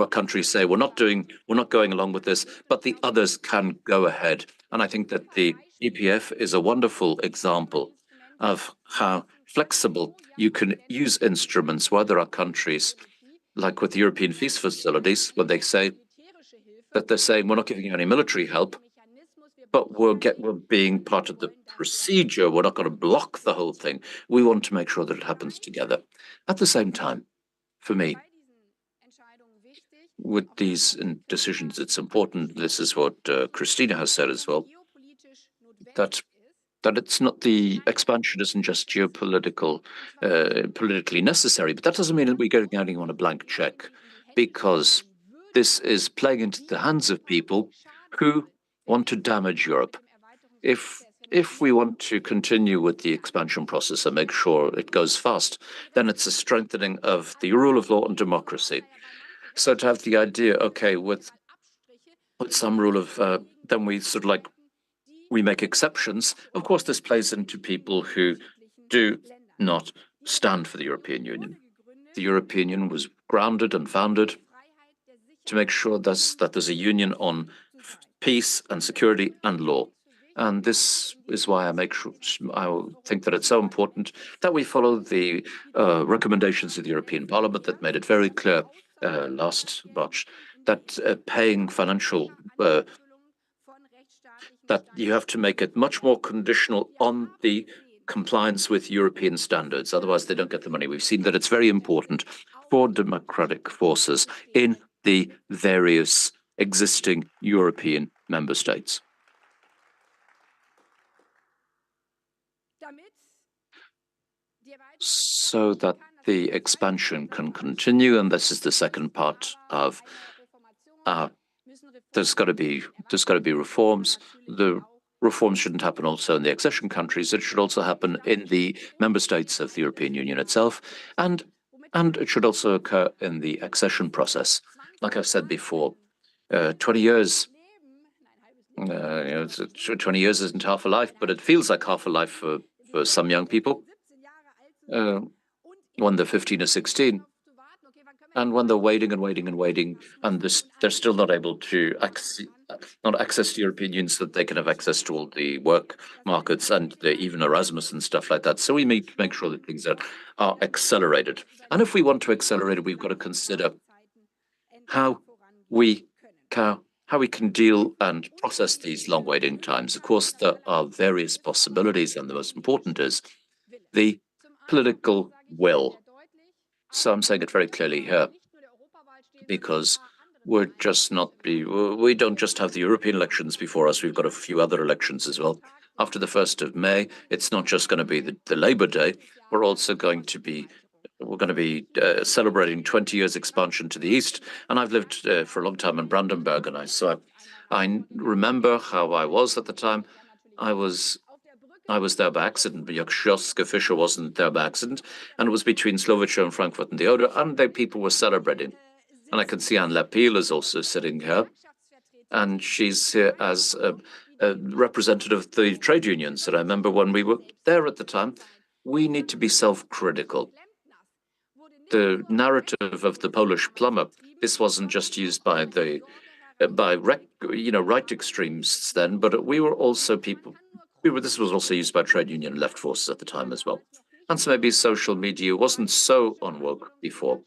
countries say, we're not going along with this, but the others can go ahead. And I think that the EPF is a wonderful example of how flexible you can use instruments where there are countries, like with the European peace facilities, when they say that they're saying, we're not giving you any military help, but we're being part of the procedure. We're not going to block the whole thing. We want to make sure that it happens together. At the same time, for me, with these decisions, it's important, this is what Christina has said as well, that it's not, the expansion isn't just geopolitical, politically necessary, but that doesn't mean that we're going on a blank check, because this is playing into the hands of people who want to damage Europe. If we want to continue with the expansion process and make sure it goes fast, then it's a strengthening of the rule of law and democracy. So to have the idea, okay, with some rule of, then we sort of like, we make exceptions. Of course, this plays into people who do not stand for the European Union. The European Union was grounded and founded to make sure that there's a union on peace and security and law. And this is why I think that it's so important that we follow the recommendations of the European Parliament that made it very clear last March that paying financial, that you have to make it much more conditional on the compliance with European standards. Otherwise, they don't get the money. We've seen that it's very important for democratic forces in the various existing European member states. So that the expansion can continue, and this is the second part of there's got to be reforms. The reforms shouldn't happen also in the accession countries. It should also happen in the member states of the European Union itself, and it should also occur in the accession process. Like I've said before, 20 years. 20 years isn't half a life, but it feels like half a life for some young people when they're 15 or 16. And when they're waiting and waiting and waiting, and they're still not able to access the European Union so that they can have access to all the work markets and even Erasmus and stuff like that. So we make sure that things are accelerated. And if we want to accelerate it, we've got to consider how we can deal and process these long waiting times. Of course, there are various possibilities, and the most important is the political will. So I'm saying it very clearly here, because we don't just have the European elections before us, we've got a few other elections as well. After the 1st of May, it's not just going to be the Labour Day, we're also going to be celebrating 20 years expansion to the east. And I've lived for a long time in Brandenburg, and I remember how I was at the time. I was there by accident, but Joschka Fischer wasn't there by accident, and it was between Slovakia and Frankfurt and the Oder, and people were celebrating. And I can see Anne Lapille is also sitting here, and she's here as a representative of the trade unions. And I remember when we were there at the time, we need to be self-critical. The narrative of the Polish plumber, this wasn't just used by right extremists then, but we were also this was also used by trade union left forces at the time as well. And so maybe social media wasn't so on woke before.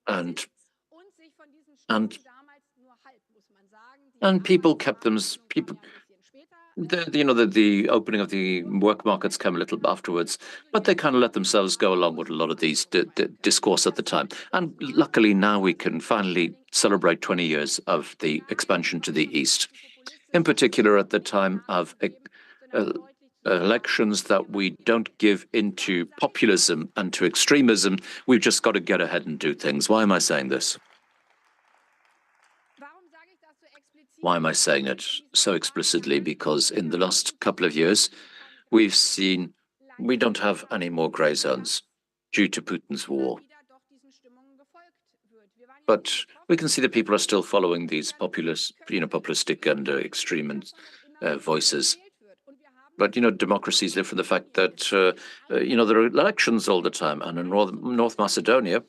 And people kept them, the opening of the work markets came a little afterwards, but they kind of let themselves go along with a lot of these discourse at the time. And luckily now we can finally celebrate 20 years of the expansion to the east, in particular at the time of elections, that we don't give into populism and to extremism. We've just got to get ahead and do things. Why am I saying this? Why am I saying it so explicitly? Because in the last couple of years, we've seen we don't have any more grey zones due to Putin's war. But we can see that people are still following these populistic and extreme voices. But, democracies live from the fact that, there are elections all the time. And in North Macedonia,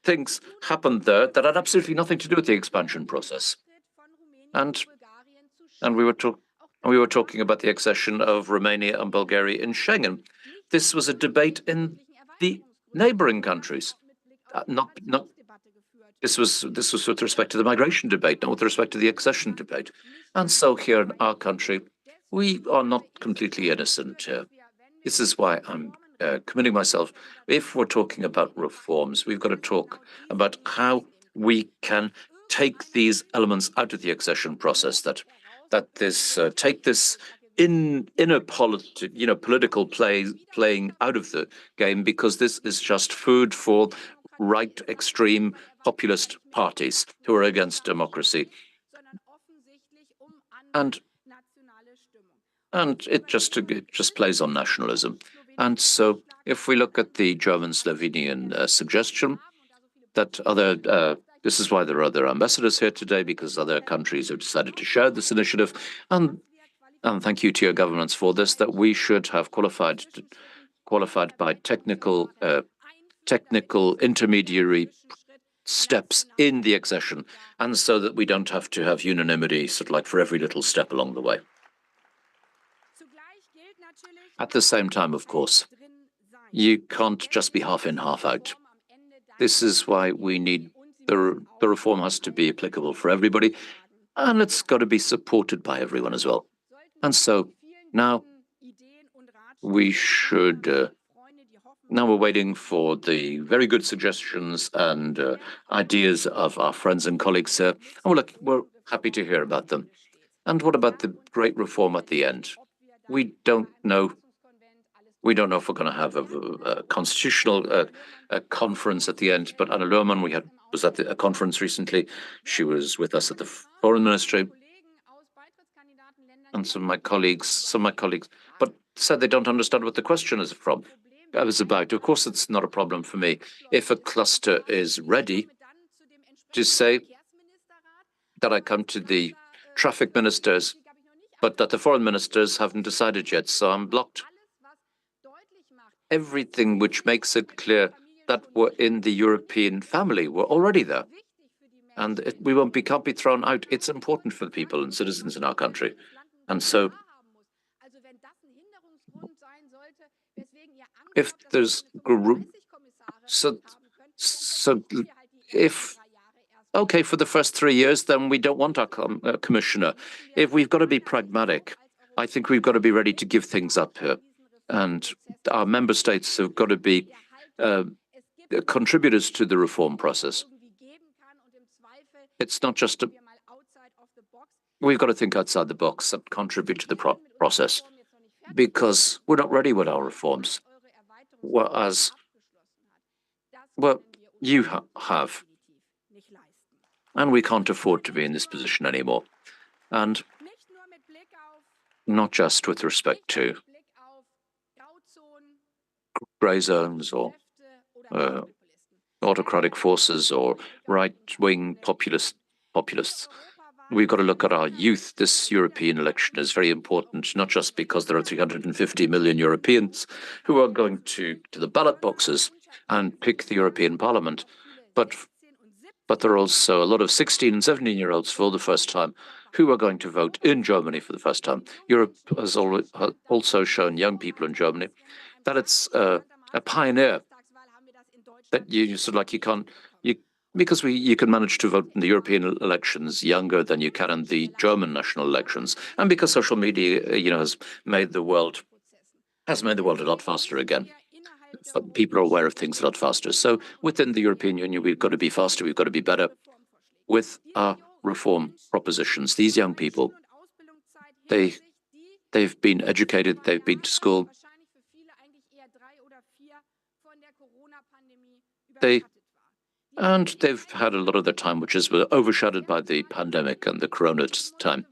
things happened there that had absolutely nothing to do with the expansion process. And we were talking about the accession of Romania and Bulgaria in Schengen. This was a debate in the neighboring countries. This was with respect to the migration debate, not with respect to the accession debate. And so here in our country, we are not completely innocent here. This is why I'm committing myself. If we're talking about reforms, we've got to talk about how we can take these elements out of the accession process, take this inner political playing out of the game, because this is just food for right extreme populist parties who are against democracy. And it just plays on nationalism. And so if we look at the German-Slovenian suggestion, this is why there are other ambassadors here today, because other countries have decided to share this initiative. And thank you to your governments for this, that we should have qualified by technical intermediary steps in the accession, and so that we don't have to have unanimity sort of like for every little step along the way. At the same time, of course, you can't just be half in, half out. This is why we need the reform has to be applicable for everybody, and it's got to be supported by everyone as well. And so now we should. Now we're waiting for the very good suggestions and ideas of our friends and colleagues here, and we're happy to hear about them. And what about the great reform at the end? We don't know. We don't know if we're going to have a constitutional conference at the end. But Anna Lohmann, was at a conference recently. She was with us at the foreign ministry, and some of my colleagues, but said they don't understand what the question is from. I was about. Of course, it's not a problem for me if a cluster is ready to say that I come to the traffic ministers, but that the foreign ministers haven't decided yet, so I'm blocked. Everything which makes it clear that we're in the European family, we're already there. And can't be thrown out. It's important for the people and citizens in our country. And so if there's for the first 3 years, then we don't want our commissioner. If we've got to be pragmatic, I think we've got to be ready to give things up here. And our member states have got to be contributors to the reform process. It's not just we've got to think outside the box and contribute to the process, because we're not ready with our reforms. Whereas, you have. And we can't afford to be in this position anymore. And not just with respect to grey zones or autocratic forces or right-wing populists. We've got to look at our youth. This European election is very important, not just because there are 350 million Europeans who are going to the ballot boxes and pick the European Parliament, but there are also a lot of 16 and 17-year-olds for the first time who are going to vote in Germany for the first time. Europe has also shown young people in Germany that it's a pioneer, that you because you can manage to vote in the European elections younger than you can in the German national elections, and because social media, has made the world a lot faster again. People are aware of things a lot faster. So within the European Union, we've got to be faster, we've got to be better with our reform propositions. These young people, they've been educated, they've been to school. They've had a lot of their time, which is overshadowed by the pandemic and the corona time.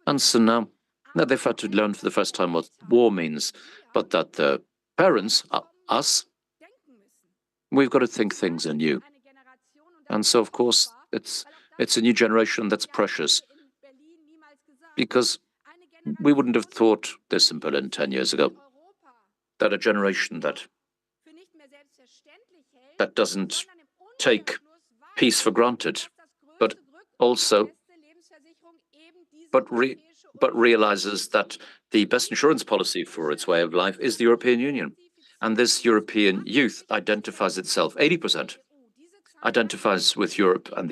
And so now they've had to learn for the first time what war means, but that the parents, us, we've got to think things anew. And so, of course, it's a new generation that's precious, because we wouldn't have thought this in Berlin 10 years ago, that a generation that doesn't take peace for granted, but realizes that the best insurance policy for its way of life is the European Union. And this European youth identifies itself, 80% identifies with Europe, and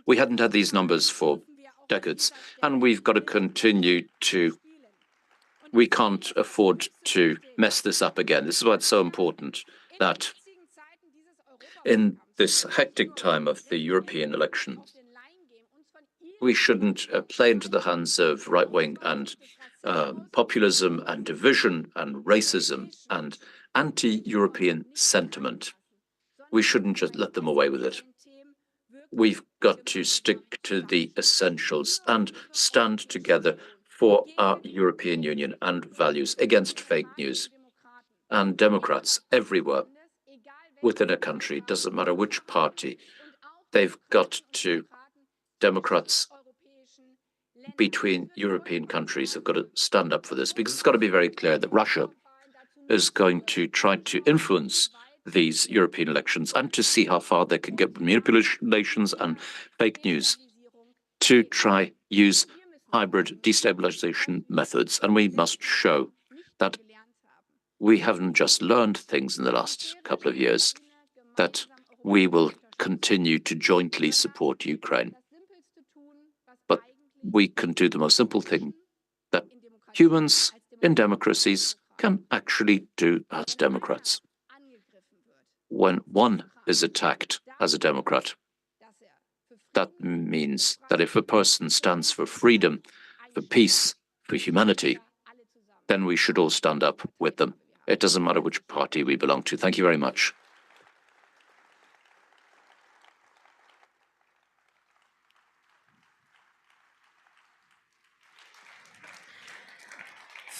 we hadn't had these numbers for decades, and we've got to continue to. We can't afford to mess this up again. This is why it's so important that in this hectic time of the European elections, we shouldn't play into the hands of right-wing and populism and division and racism and anti-European sentiment. We shouldn't just let them away with it. We've got to stick to the essentials and stand together for our European Union and values against fake news. And Democrats everywhere within a country, doesn't matter which party, Democrats between European countries have got to stand up for this, because it's got to be very clear that Russia is going to try to influence these European elections and to see how far they can get with manipulations and fake news to try use hybrid destabilization methods. And we must show that we haven't just learned things in the last couple of years, that we will continue to jointly support Ukraine. But we can do the most simple thing that humans in democracies can actually do as Democrats. When one is attacked as a Democrat, that means that if a person stands for freedom, for peace, for humanity, then we should all stand up with them. It doesn't matter which party we belong to. Thank you very much.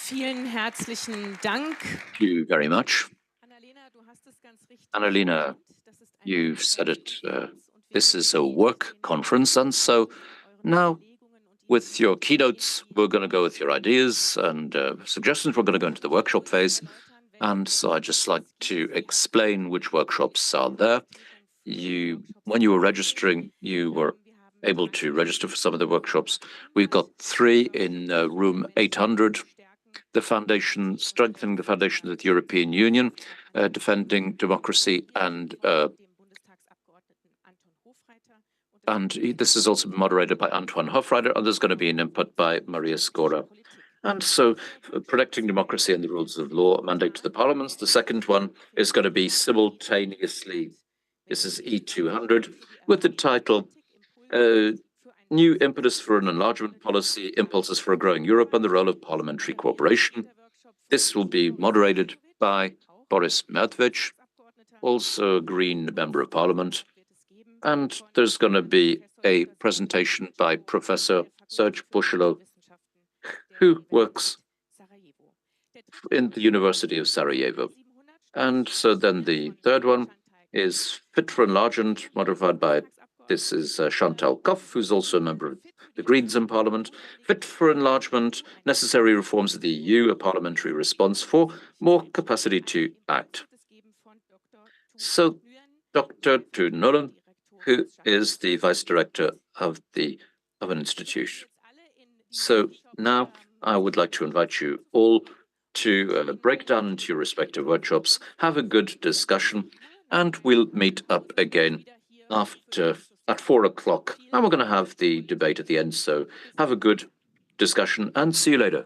Vielen herzlichen Dank. Thank you very much. Annalena, you've said it. This is a work conference, and so now with your keynotes, we're going to go with your ideas and suggestions. We're going to go into the workshop phase. And so I'd just like to explain which workshops are there. When you were registering, you were able to register for some of the workshops. We've got 3 in room 800. The foundation, strengthening the foundations of the European Union, defending democracy, and this is also moderated by Antoine Hofreiter, and there's going to be an input by Maria Skora. And so, protecting democracy and the rules of law, a mandate to the parliaments. The second one is going to be simultaneously, this is E200, with the title, New Impetus for an Enlargement Policy, Impulses for a Growing Europe and the Role of Parliamentary Cooperation. This will be moderated by Boris Mertwich, also a Green Member of Parliament. And there's going to be a presentation by Professor Serge Bushelo, who works in the University of Sarajevo. And so then the third one is Fit for Enlargement, moderated by, this is Chantal Koff, who's also a member of the Greens in Parliament. Fit for Enlargement, Necessary Reforms of the EU, a parliamentary response for more capacity to act. So Dr. Toon Nullen, who is the Vice Director of an institute. So now I would like to invite you all to break down into your respective workshops, have a good discussion, and we'll meet up again at 4 o'clock, and we're going to have the debate at the end. So have a good discussion and see you later.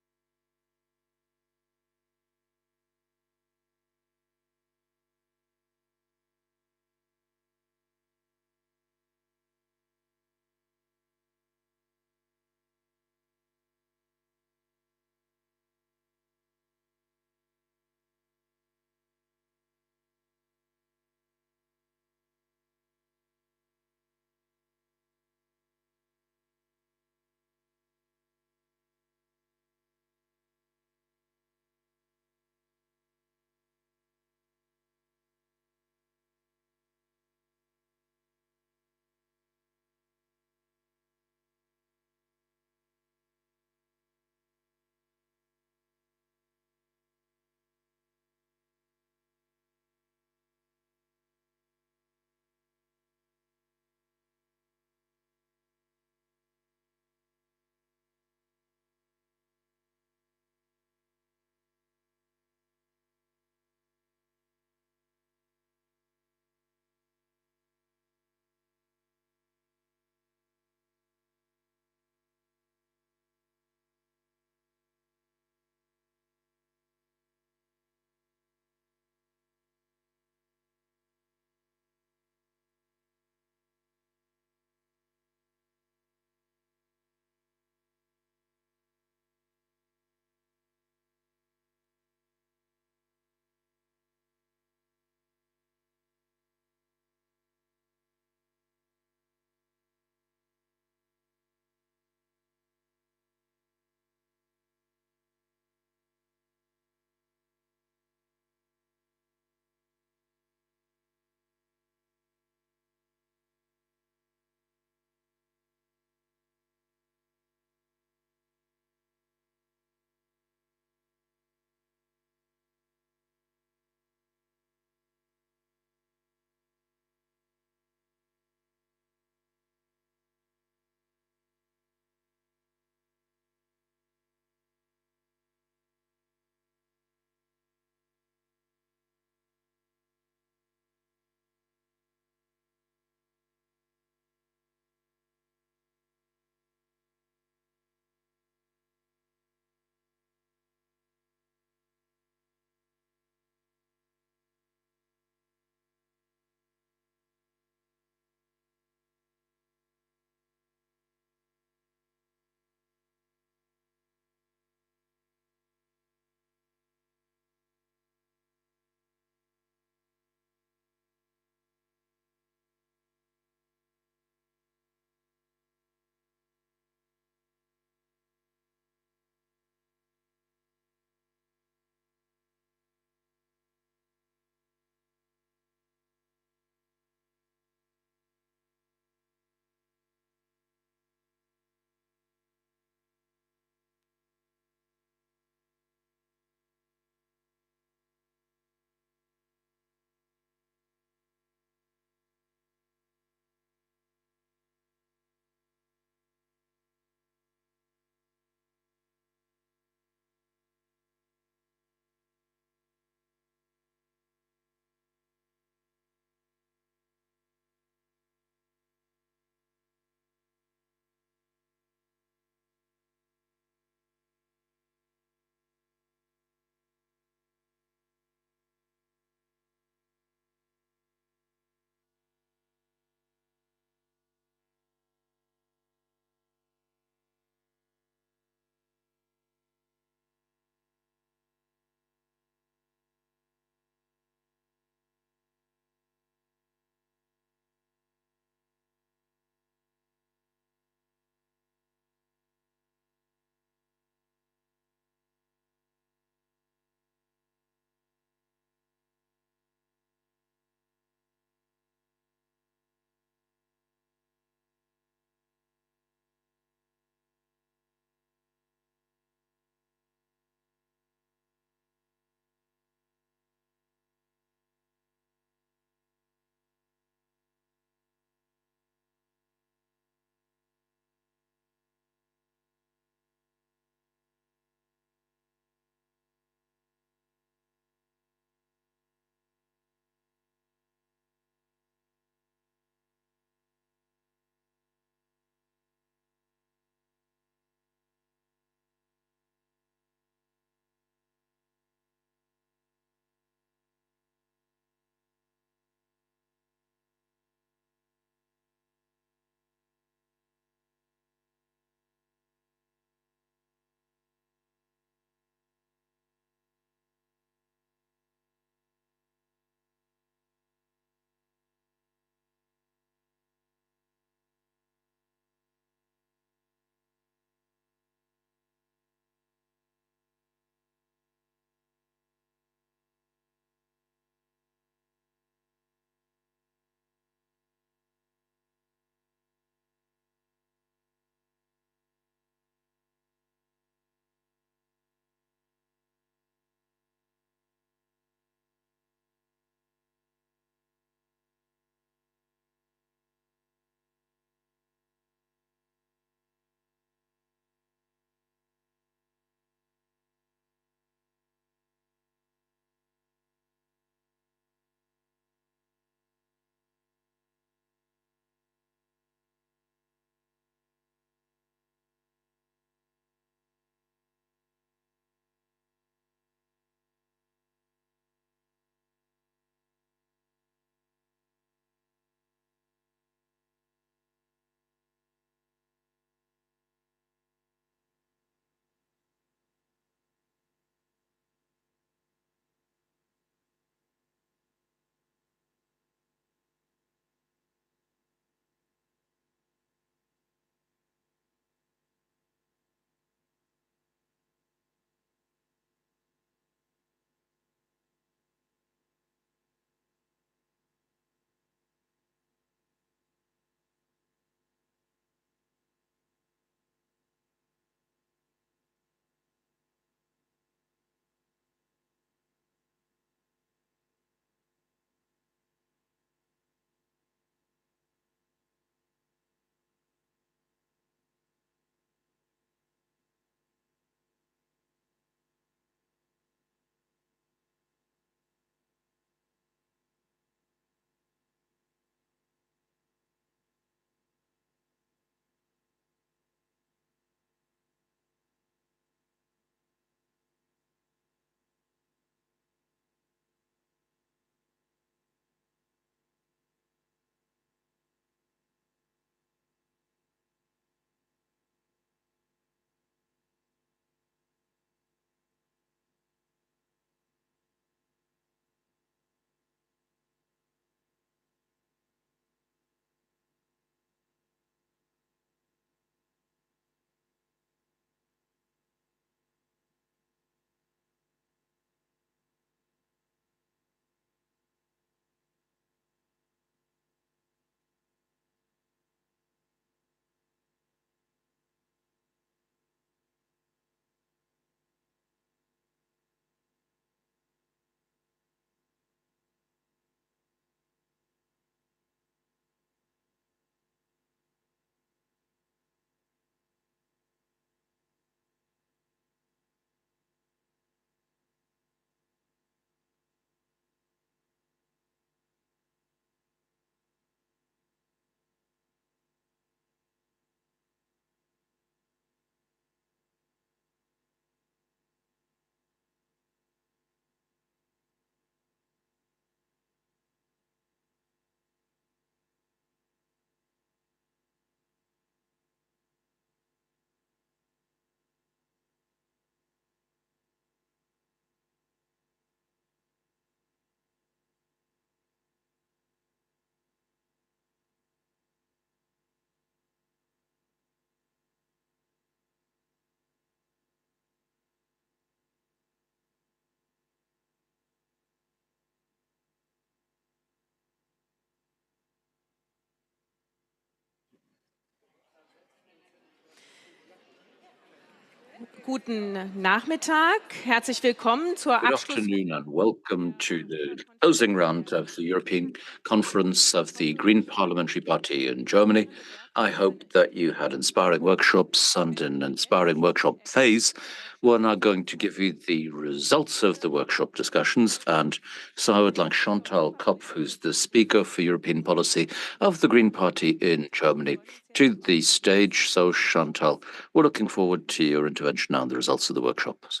Guten Nachmittag. Herzlich willkommen zur Good Abschluss. afternoon and welcome to the closing round of the European Conference of the Green Parliamentary Party in Germany. I hope that you had inspiring workshops, and in an inspiring workshop phase, we're now going to give you the results of the workshop discussions. And so I would like Chantal Kopf, who's the Speaker for European Policy of the Green Party in Germany, to the stage. So Chantal, we're looking forward to your intervention now on the results of the workshops.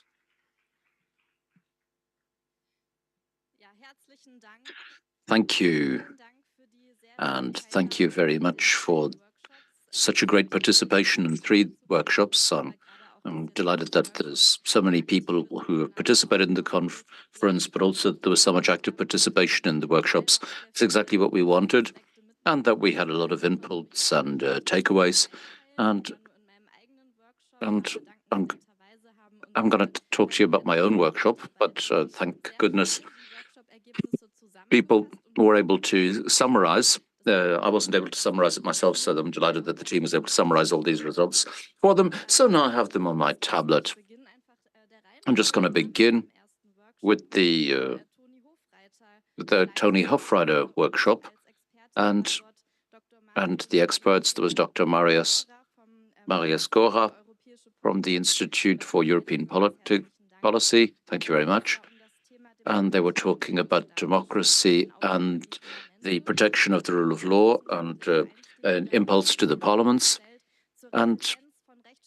Thank you. And thank you very much for such a great participation in 3 workshops. I'm delighted that there's so many people who have participated in the conference, but also there was so much active participation in the workshops. It's exactly what we wanted, and that we had a lot of inputs and takeaways. And I'm going to talk to you about my own workshop, but thank goodness people were able to summarize. I wasn't able to summarize it myself, so I'm delighted that the team was able to summarize all these results for them. So now I have them on my tablet. I'm just going to begin with the Tony Hofreiter workshop, and the experts. There was Dr. Marius Gora from the Institute for European Policy. Thank you very much. And they were talking about democracy and the protection of the rule of law and an impulse to the parliaments, and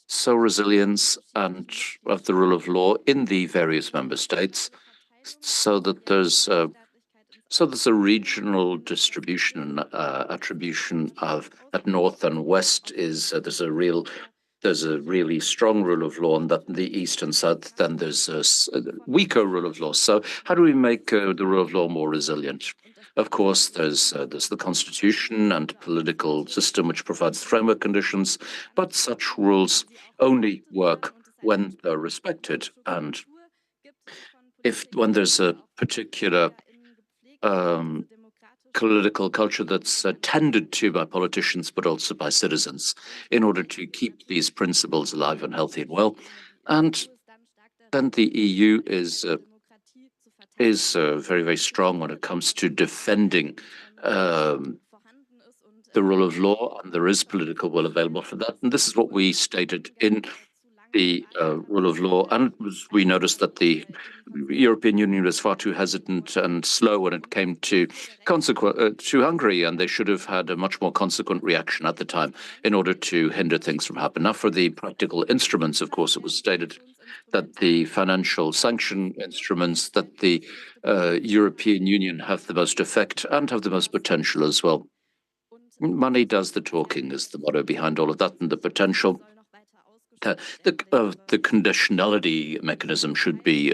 so resilience and of the rule of law in the various member states, so that there's a regional distribution and attribution of that north and west is there's a really strong rule of law, and that in the east and south, then there's a weaker rule of law. So how do we make the rule of law more resilient? Of course, there's the constitution and political system which provides framework conditions, but such rules only work when they're respected. And when there's a particular political culture that's tended to by politicians, but also by citizens, in order to keep these principles alive and healthy and well. And then the EU is very, very strong when it comes to defending the rule of law, and there is political will available for that. And this is what we stated in the rule of law. And we noticed that the European Union was far too hesitant and slow when it came to Hungary, and they should have had a much more consequent reaction at the time in order to hinder things from happening. Now, for the practical instruments, of course, it was stated that the financial sanction instruments, that the European Union have the most effect and have the most potential as well. Money does the talking is the motto behind all of that, and the potential. The conditionality mechanism should be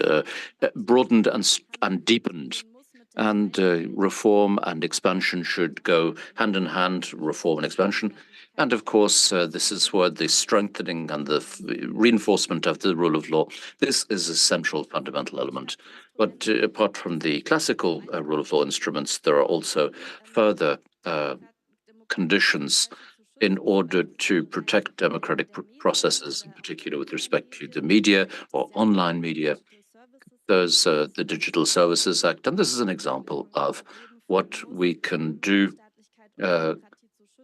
broadened and deepened, and reform and expansion should go hand in hand, reform and expansion. And of course, this is where the strengthening and the reinforcement of the rule of law, this is a central fundamental element. But apart from the classical rule of law instruments, there are also further conditions in order to protect democratic processes, in particular with respect to the media or online media. There's the Digital Services Act, and this is an example of what we can do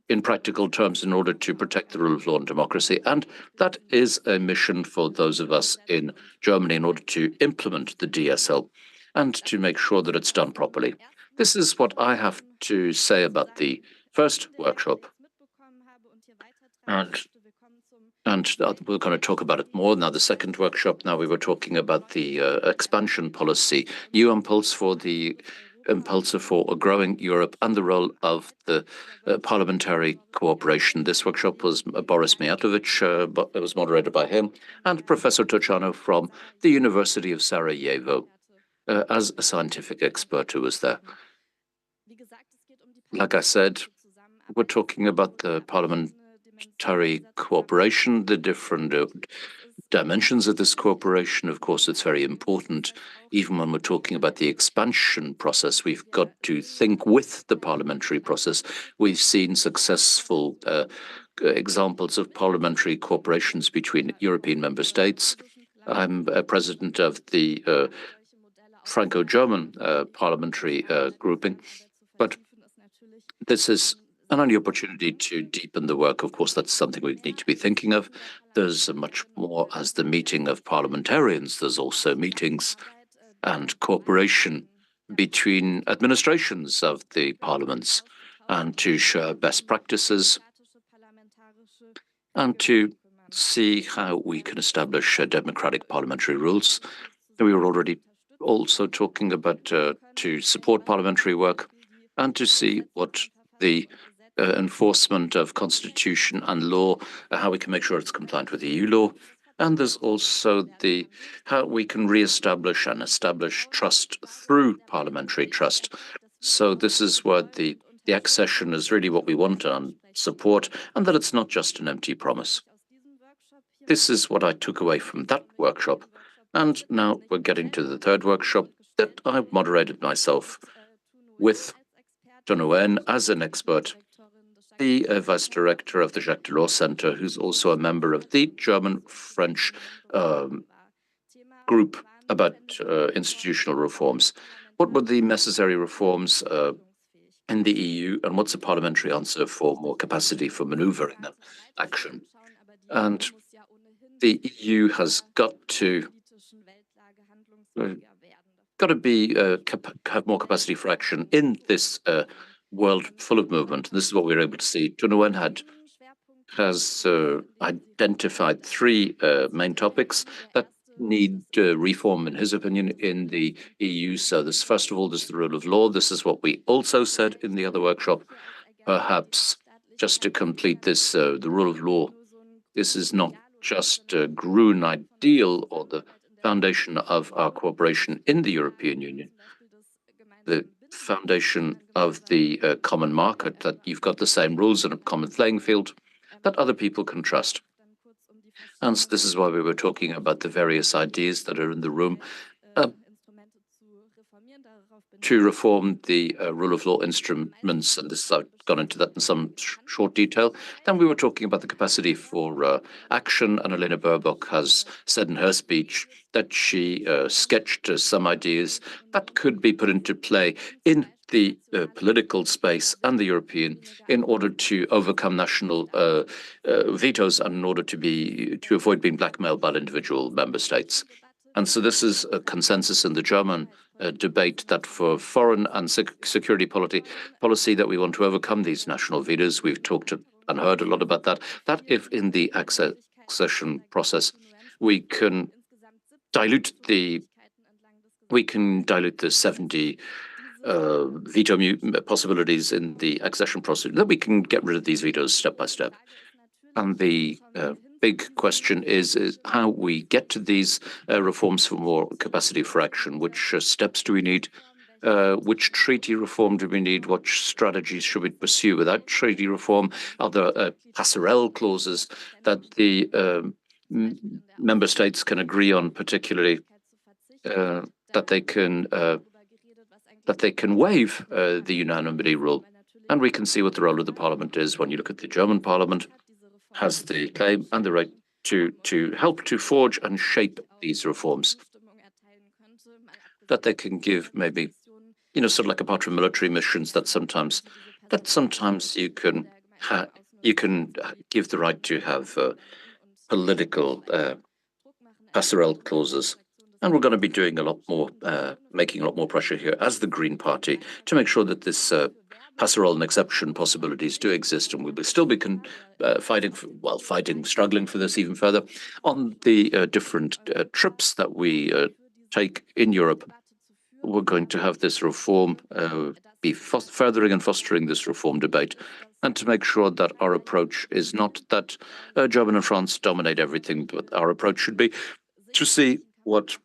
in practical terms in order to protect the rule of law and democracy. And that is a mission for those of us in Germany in order to implement the DSL and to make sure that it's done properly. This is what I have to say about the first workshop. And we're going to talk about it more. Now, the second workshop, now we were talking about the expansion policy, new impulse for a growing Europe and the role of the parliamentary cooperation. This workshop was Boris Mijatovic, but it was moderated by him, and Professor Tociano from the University of Sarajevo as a scientific expert who was there. Like I said, we're talking about the parliamentary cooperation, the different dimensions of this cooperation. Of course, it's very important. Even when we're talking about the expansion process, we've got to think with the parliamentary process. We've seen successful examples of parliamentary cooperations between European member states. I'm president of the Franco-German parliamentary grouping, but this is an only opportunity to deepen the work. Of course, that's something we need to be thinking of. There's much more as the meeting of parliamentarians. There's also meetings and cooperation between administrations of the parliaments, and to share best practices and to see how we can establish democratic parliamentary rules. We were already also talking about to support parliamentary work and to see what the enforcement of constitution and law, how we can make sure it's compliant with EU law. And there's also how we can reestablish and establish trust through parliamentary trust. So this is where the accession is really what we want and support, and that it's not just an empty promise. This is what I took away from that workshop. And now we're getting to the third workshop that I've moderated myself with John Owen as an expert, the vice director of the Jacques Delors Center, who's also a member of the German-French group about institutional reforms. What were the necessary reforms in the EU, and what's a parliamentary answer for more capacity for maneuvering and action? And the EU has got to have more capacity for action in this world full of movement. This is what we were able to see. John Owen has identified three main topics that need reform, in his opinion, in the EU. So this, first of all, there's the rule of law. This is what we also said in the other workshop. Perhaps just to complete this, the rule of law, this is not just a Grüne ideal or the foundation of our cooperation in the European Union, the foundation of the common market, that you've got the same rules and a common playing field that other people can trust. And so this is why we were talking about the various ideas that are in the room to reform the rule of law instruments, and this I've gone into that in some short detail. Then we were talking about the capacity for action, and Elena Baerbock has said in her speech that she sketched some ideas that could be put into play in the political space and the European, in order to overcome national vetoes and in order to avoid being blackmailed by individual member states. And so this is a consensus in the German debate that for foreign and security policy that we want to overcome these national vetoes. We've talked and heard a lot about that. That if in the accession process we can dilute the 70 veto possibilities in the accession process, that we can get rid of these vetoes step by step. And the big question is how we get to these reforms for more capacity for action. Which steps do we need? Which treaty reform do we need? What strategies should we pursue without treaty reform? Are there passerelle clauses that the member states can agree on, particularly that they can waive the unanimity rule? And we can see what the role of the parliament is. When you look at the German parliament, has the claim and the right to help to forge and shape these reforms, that they can give maybe, sort of like apart from military missions, that sometimes you can give the right to have political passerelle clauses. And we're going to be doing a lot more, making a lot more pressure here as the Green Party to make sure that this passerelle and exception possibilities do exist, and we will still be struggling for this even further on the different trips that we take in Europe. We're going to have this reform, be furthering and fostering this reform debate, and to make sure that our approach is not that Germany and France dominate everything, but our approach should be to see what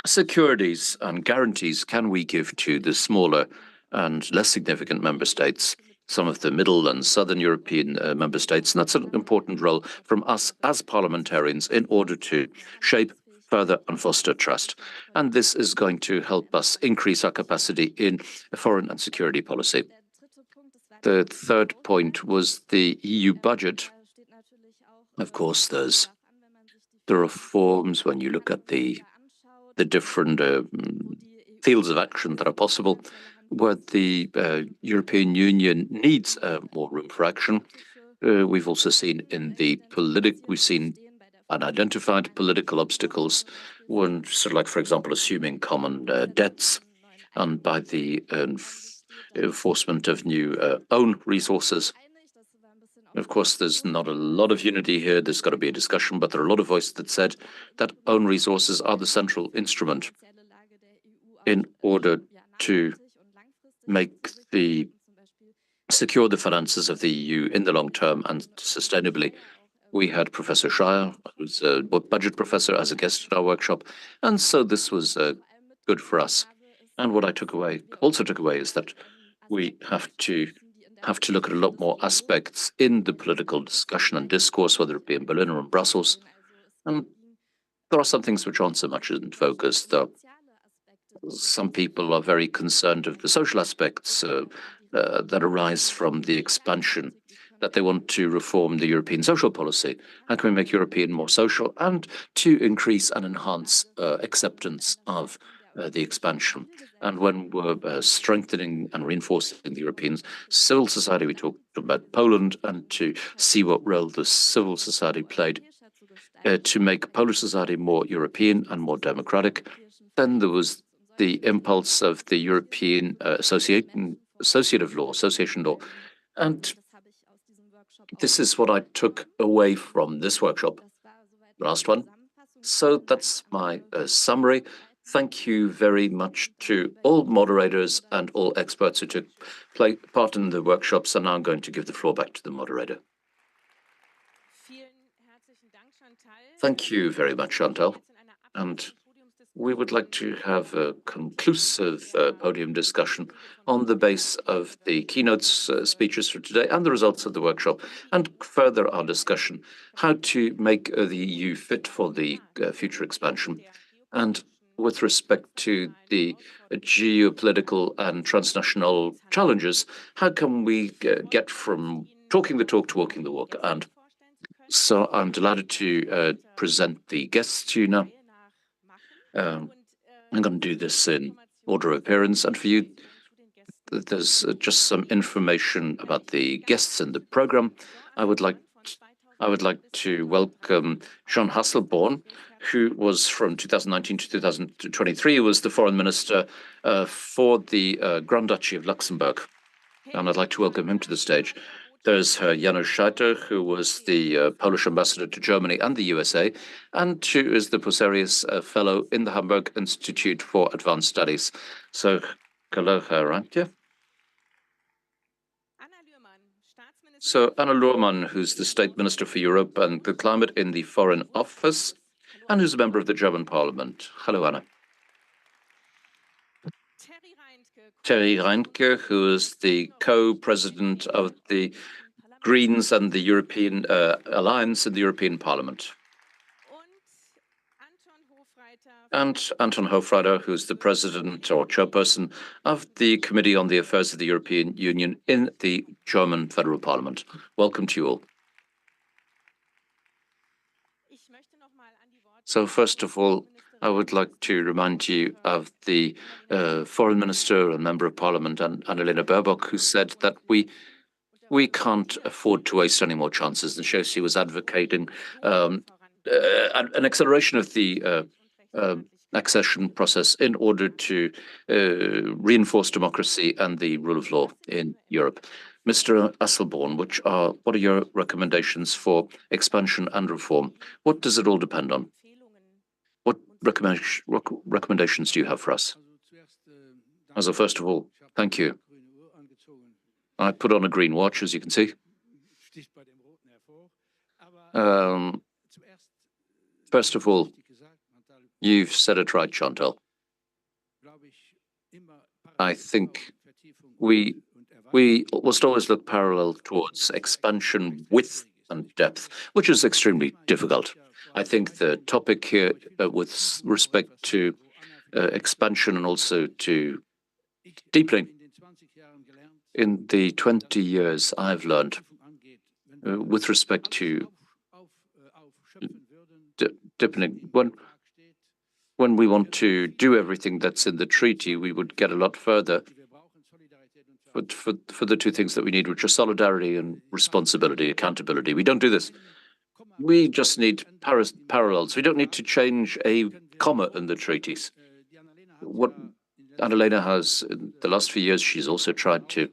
securities and guarantees can we give to the smaller and less significant member states, some of the middle and southern European member states. And that's an important role from us as parliamentarians in order to shape, further and foster trust. And this is going to help us increase our capacity in foreign and security policy. The third point was the EU budget. Of course, there's the reforms when you look at the different fields of action that are possible, where the European Union needs more room for action. We've also seen in the we've seen and identified political obstacles, one sort of like, for example, assuming common debts, and by the enforcement of new own resources. Of course, there's not a lot of unity here. There's got to be a discussion, but there are a lot of voices that said that own resources are the central instrument in order to secure the finances of the EU in the long term and sustainably. We had Professor Schreier, who's a budget professor, as a guest at our workshop, and so this was good for us. And what I also took away, is that we have to look at a lot more aspects in the political discussion and discourse, whether it be in Berlin or in Brussels. And there are some things which aren't so much in focus, though. Some people are very concerned of the social aspects that arise from the expansion, that they want to reform the European social policy. How can we make European more social, and to increase and enhance acceptance of the expansion? And when we're strengthening and reinforcing the European civil society, we talked about Poland, and to see what role the civil society played to make Polish society more European and more democratic. Then there was the impulse of the European association law. And this is what I took away from this workshop, last one. So that's my summary. Thank you very much to all moderators and all experts who took part in the workshops. And now I'm going to give the floor back to the moderator. Thank you very much, Chantal. And we would like to have a conclusive podium discussion on the base of the keynotes speeches for today and the results of the workshop, and further our discussion how to make the EU fit for the future expansion. And with respect to the geopolitical and transnational challenges, how can we get from talking the talk to walking the walk? And so I'm delighted to present the guests to you now. I'm going to do this in order of appearance, and for you, there's just some information about the guests in the program. I would like to welcome Jean Hasselborn, who was from 2019 to 2023, who was the foreign minister for the Grand Duchy of Luxembourg, and I'd like to welcome him to the stage. There's Janusz Scheiter, who was the Polish ambassador to Germany and the USA, and who is the Poserius Fellow in the Hamburg Institute for Advanced Studies. So, hello, Rantje. So, Anna Luhrmann, who's the State Minister for Europe and the Climate in the Foreign Office, and who's a member of the German Parliament. Hello, Anna. Terry Reinke, who is the co-president of the Greens and the European Alliance in the European Parliament. And Anton Hofreiter, who's the president or chairperson of the Committee on the Affairs of the European Union in the German Federal Parliament. Welcome to you all. So first of all, I would like to remind you of the Foreign Minister and Member of Parliament, Annalena Baerbock, who said that we can't afford to waste any more chances. And she was advocating an acceleration of the accession process in order to reinforce democracy and the rule of law in Europe. Mr. Hasselborn, what are your recommendations for expansion and reform? What does it all depend on? What recommendations do you have for us? So first of all, thank you. I put on a green watch, as you can see. First of all, you've said it right, Chantal. I think we must always look parallel towards expansion, width and depth, which is extremely difficult. I think the topic here with respect to expansion and also to deepening In the 20 years I've learned with respect to deepening, when we want to do everything that's in the treaty, we would get a lot further. But for the two things that we need, which are solidarity and responsibility, accountability, we don't do this. We just need parallels. We don't need to change a comma in the treaties. What Annalena has in the last few years, she's also tried to,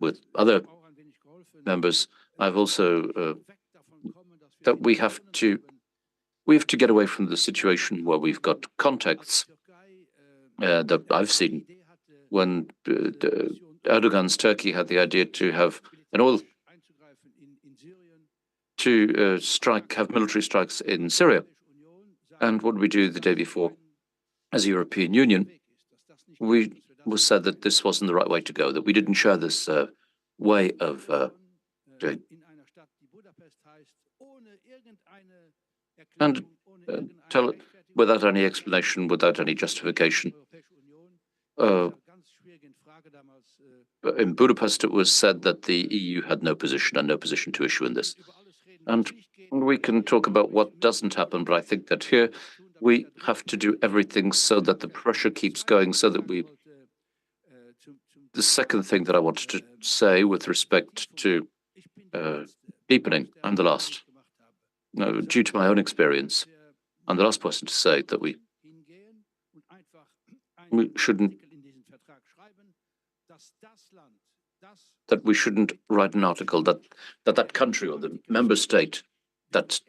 with other members, I've also that we have to get away from the situation where we've got contacts that I've seen when Erdogan's Turkey had the idea to have an oil to have military strikes in Syria. And what did we do the day before? As a European Union, we said that this wasn't the right way to go, that we didn't share this way of doing. And tell it without any explanation, without any justification. In Budapest, it was said that the EU had no position and no position to issue in this. And we can talk about what doesn't happen, but I think that here we have to do everything so that the pressure keeps going, so that we... The second thing that I wanted to say with respect to deepening, I'm the last. No, due to my own experience, I'm the last person to say that we shouldn't write an article that country or the member state that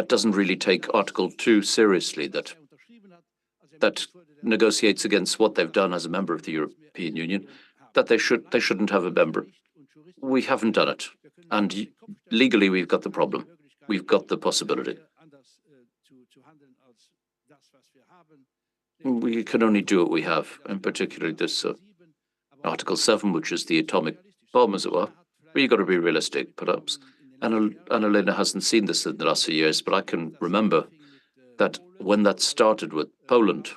doesn't really take Article 2 seriously, that negotiates against what they've done as a member of the European Union, that they shouldn't have a member. We haven't done it, and legally we've got the problem. We've got the possibility. We can only do what we have, and particularly this Article 7, which is the atomic bomb, as it were. But you've got to be realistic, perhaps. Annalena hasn't seen this in the last few years, but I can remember that when that started with Poland,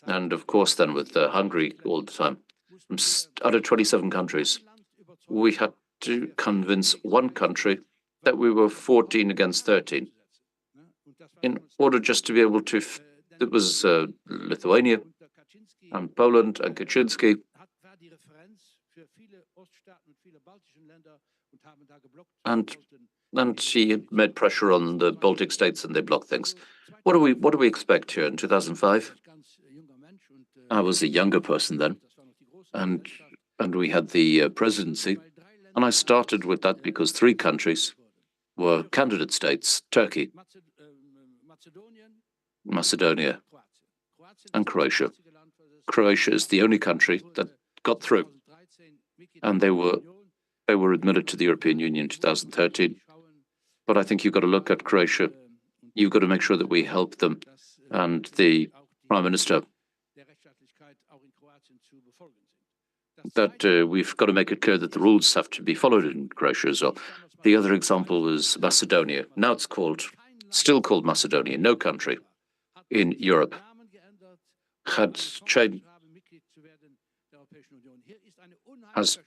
and of course then with Hungary all the time, from out of 27 countries, we had to convince one country that we were 14 against 13. In order just to be able to, it was Lithuania and Poland and Kaczynski. And she made pressure on the Baltic states and they blocked things. What do we expect here in 2005? I was a younger person then, and we had the presidency. And I started with that because 3 countries were candidate states: Turkey, Macedonia, and Croatia. Croatia is the only country that got through, and they were admitted to the European Union in 2013. But I think you've got to look at Croatia. You've got to make sure that we help them, and the Prime Minister, that we've got to make it clear that the rules have to be followed in Croatia as well. The other example is Macedonia. Now it's still called Macedonia. No country in Europe has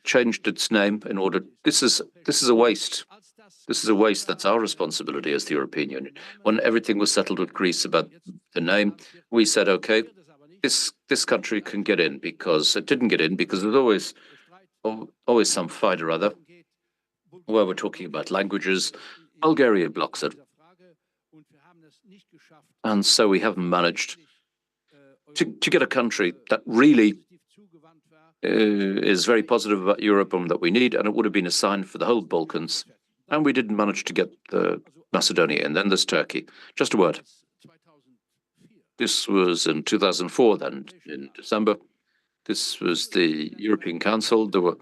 changed its name in order. This is a waste. This is a waste. That's our responsibility as the European Union. When everything was settled with Greece about the name, we said, okay, this country can get in, because it didn't get in because there's always some fight or other where we're talking about languages. Bulgaria blocks it. And so we haven't managed to get a country that really is very positive about Europe and that we need, and it would have been a sign for the whole Balkans. And we didn't manage to get Macedonia, and then there's Turkey. Just a word. This was in 2004, then in December. This was the European Council. There were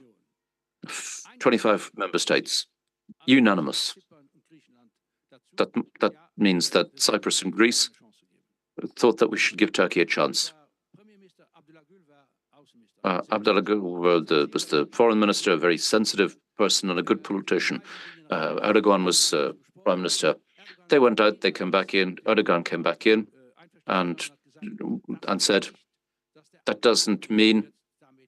25 member states, unanimous. That means that Cyprus and Greece thought that we should give Turkey a chance. Abdullah Gül was the foreign minister, a very sensitive person and a good politician. Erdogan was prime minister. They went out, they came back in. Erdogan came back in and said, that doesn't mean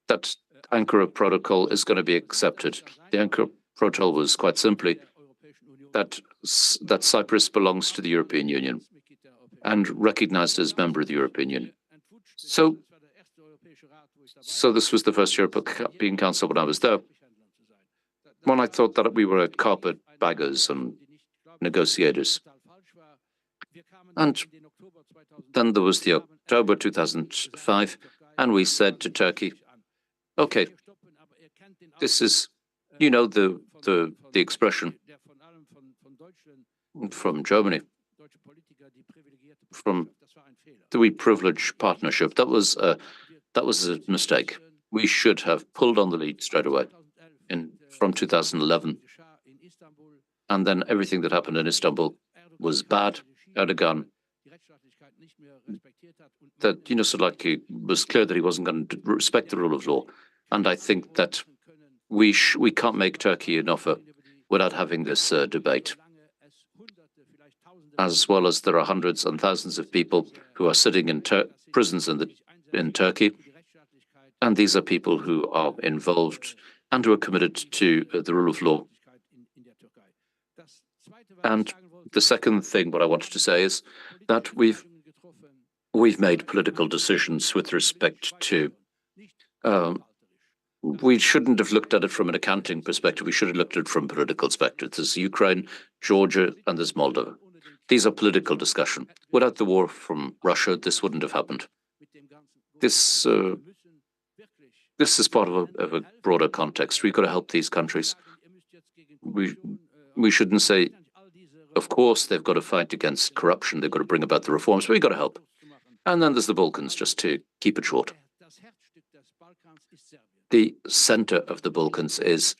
that Ankara Protocol is going to be accepted. The Ankara Protocol was quite simply that Cyprus belongs to the European Union and recognized as member of the European Union. So this was the first European Council when I was there, when I thought that we were carpetbaggers and negotiators. And then there was the October 2005, and we said to Turkey, okay, this is, you know, the expression from Germany, from the privileged partnership. That was a mistake. We should have pulled on the lead straight away from 2011. And then everything that happened in Istanbul was bad. Erdogan, that, you know, sort of like it was clear that he wasn't going to respect the rule of law. And I think that we can't make Turkey an offer without having this debate. As well as there are hundreds and thousands of people who are sitting in prisons in Turkey. And these are people who are involved and who are committed to the rule of law. And the second thing what I wanted to say is that we've made political decisions with respect to we shouldn't have looked at it from an accounting perspective. We should have looked at it from a political perspective. There's Ukraine, Georgia, and there's Moldova. These are political discussion. Without the war from Russia, this wouldn't have happened. This is part of a broader context. We've got to help these countries. We shouldn't say, of course, they've got to fight against corruption. They've got to bring about the reforms. But we've got to help. And then there's the Balkans, just to keep it short. The center of the Balkans is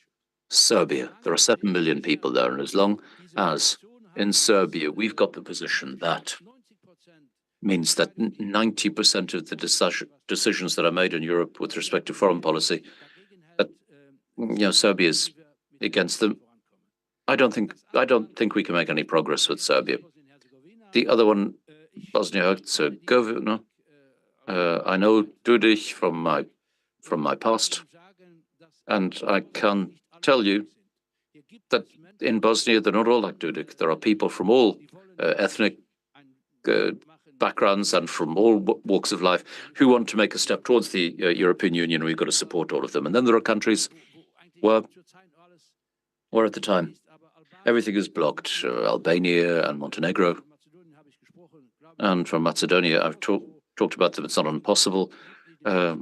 Serbia. There are 7 million people there. And as long as in Serbia, we've got the position that means that 90% of the decisions that are made in Europe with respect to foreign policy, that, you know, Serbia is against them. I don't think we can make any progress with Serbia. The other one, Bosnia-Herzegovina, I know Dudic from my past, and I can tell you that in Bosnia, they're not all like Dudic. There are people from all ethnic backgrounds and from all walks of life who want to make a step towards the European Union. We've got to support all of them. And then there are countries where at the time, everything is blocked. Albania and Montenegro. And from Macedonia, I've talked about them. It's not impossible. The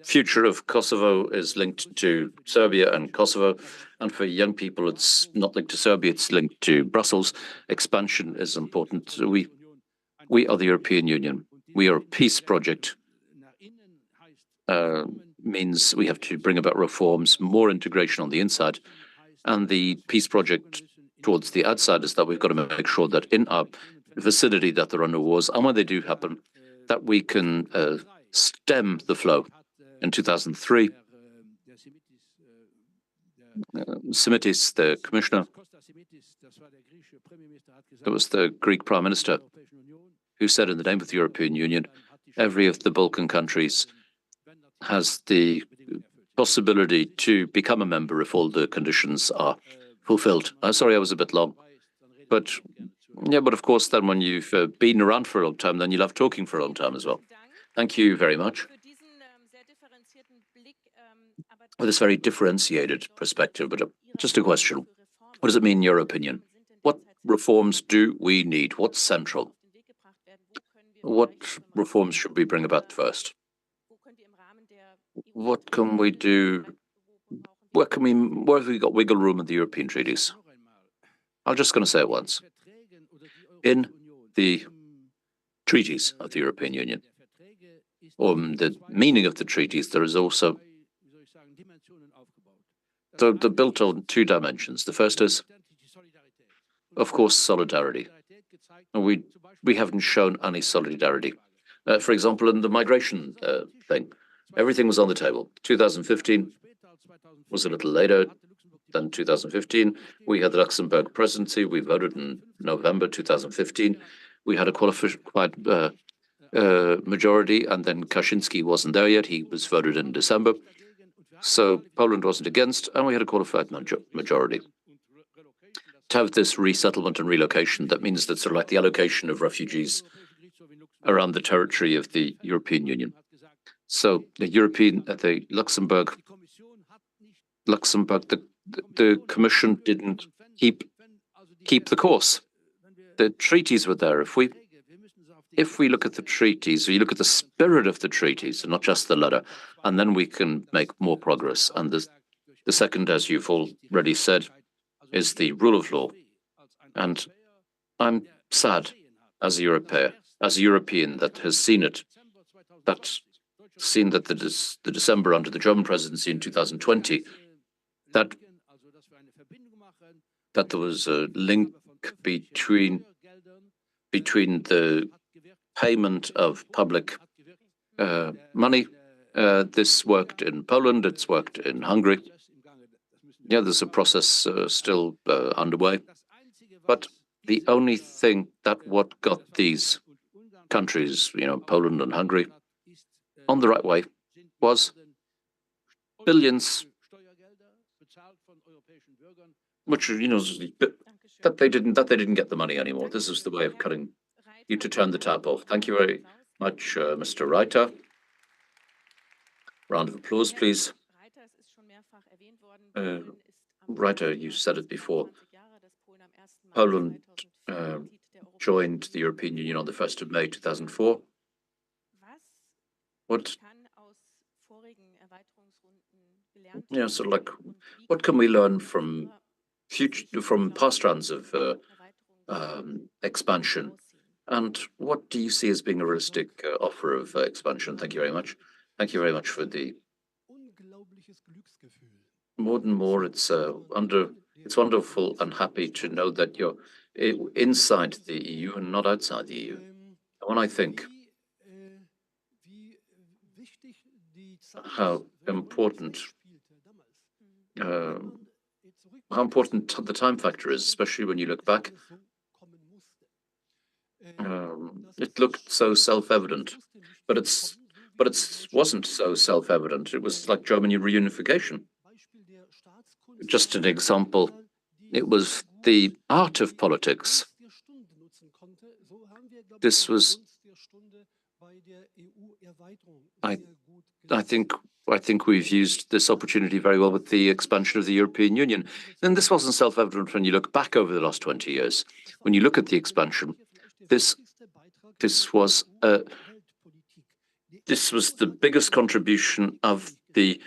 future of Kosovo is linked to Serbia and Kosovo. And for young people, it's not linked to Serbia, it's linked to Brussels. Expansion is important. We are the European Union. We are a peace project. Means we have to bring about reforms, more integration on the inside. And the peace project towards the outside is that we've got to make sure that in our vicinity that there are no wars. And when they do happen, that we can stem the flow. In 2003, Simitis, the commissioner, it was the Greek prime minister who said in the name of the European Union, every of the Balkan countries has the possibility to become a member if all the conditions are fulfilled. I'm sorry I was a bit long, but yeah, but of course then when you've been around for a long time, then you'll have talking for a long time as well. Thank you very much. With this very differentiated perspective, but just a question. What does it mean in your opinion? What reforms do we need? What's central? What reforms should we bring about first? What can we do? Where have we got wiggle room in the European treaties? I'm just going to say it once. In the treaties of the European Union, or the meaning of the treaties, there is also they're built on 2 dimensions. The first is, of course, solidarity. We haven't shown any solidarity. For example, in the migration thing, everything was on the table. 2015 was a little later than 2015. We had the Luxembourg presidency. We voted in November 2015. We had a qualified majority, and then Kaczynski wasn't there yet. He was voted in December. So Poland wasn't against, and we had a qualified majority. To have this resettlement and relocation, that means that sort of like the allocation of refugees around the territory of the European Union. So the Luxembourg, the Commission didn't keep the course. The treaties were there. If we look at the treaties, we look at the spirit of the treaties, and not just the letter, and then we can make more progress. And the second, as you've already said, is the rule of law. And I'm sad as a European that has seen it, that the December under the German presidency in 2020, that there was a link between the payment of public money. This worked in Poland, it's worked in Hungary. Yeah, there's a process still underway. But the only thing that what got these countries, Poland and Hungary, on the right way was billions, which that they didn't get the money anymore. This is the way of cutting you to turn the tap off. Thank you very much, Mr. Reiter. Round of applause, please. Reiter, you said it before. Poland joined the European Union on the 1st of May 2004. What can we learn from past rounds of expansion, and what do you see as being a realistic offer of expansion? Thank you very much. Thank you very much for the more and more. It's wonderful and happy to know that you're inside the EU and not outside the EU. And when I think how important the time factor is, especially when you look back, it looked so self-evident, but it wasn't so self-evident. It was like German reunification. Just an example, it was the art of politics. This was, I think we've used this opportunity very well with the expansion of the European Union. And this wasn't self-evident when you look back over the last 20 years. When you look at the expansion, this was the biggest contribution of the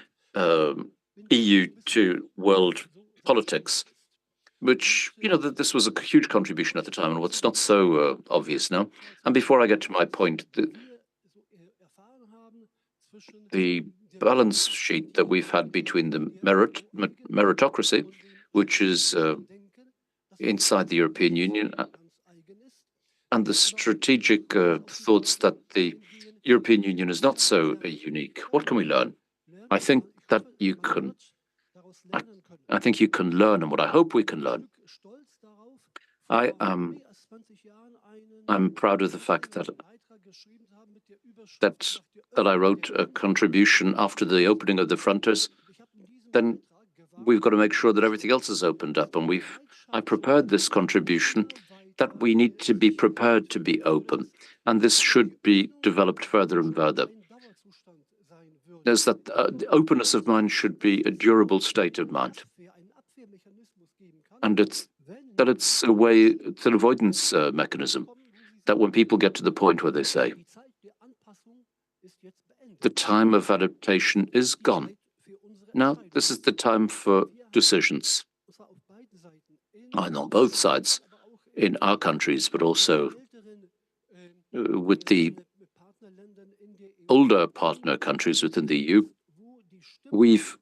EU to world politics, which, this was a huge contribution at the time, and what's not so obvious now. And before I get to my point, the balance sheet that we've had between the meritocracy, which is inside the European Union, and the strategic thoughts that the European Union is not so unique. What can we learn? I think that you can learn, and what I hope we can learn. I'm proud of the fact that I wrote a contribution after the opening of the frontiers. Then we've got to make sure that everything else is opened up, and I prepared this contribution that we need to be prepared to be open, and this should be developed further and further. There's that the openness of mind should be a durable state of mind, and it's an avoidance mechanism, that when people get to the point where they say the time of adaptation is gone, now this is the time for decisions, and on both sides, in our countries, but also with the older partner countries within the EU. We've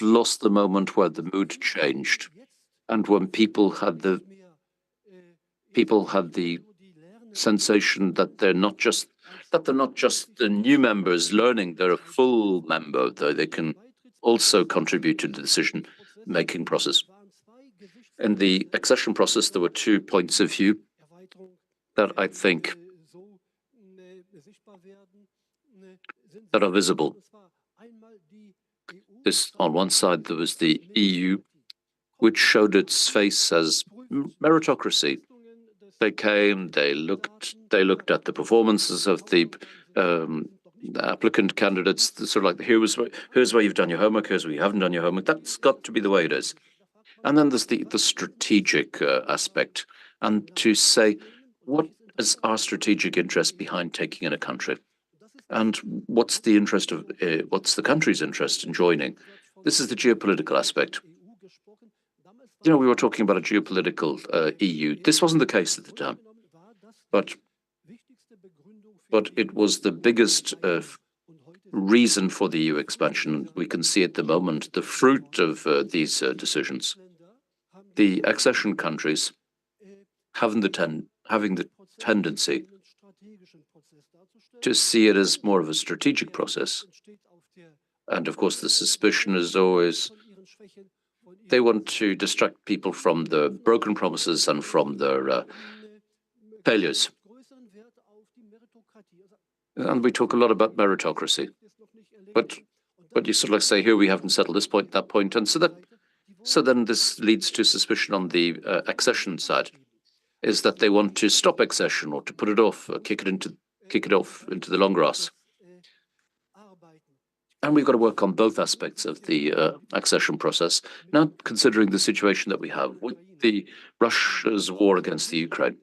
lost the moment where the mood changed, and when people had the sensation that they're not just the new members learning, they're a full member, though they can also contribute to the decision-making process. In the accession process, there were 2 points of view that I think that are visible. This, on one side, there was the EU, which showed its face as meritocracy. They came, they looked at the performances of the applicant candidates, sort of like, here's where you've done your homework, here's where you haven't done your homework. That's got to be the way it is. And then there's the strategic aspect, and to say, what is our strategic interest behind taking in a country? And what's the country's interest in joining? This is the geopolitical aspect. We were talking about a geopolitical EU. This wasn't the case at the time, but it was the biggest reason for the EU expansion. We can see at the moment the fruit of these decisions. The accession countries having the tendency to see it as more of a strategic process. And of course, the suspicion is always they want to distract people from the broken promises and from their failures. And we talk a lot about meritocracy. But you sort of like say, here we haven't settled this point, that point. And so then this leads to suspicion on the accession side, is that they want to stop accession or to put it off, kick it off into the long grass. And we've got to work on both aspects of the accession process. Now, considering the situation that we have with the Russia's war against the Ukraine,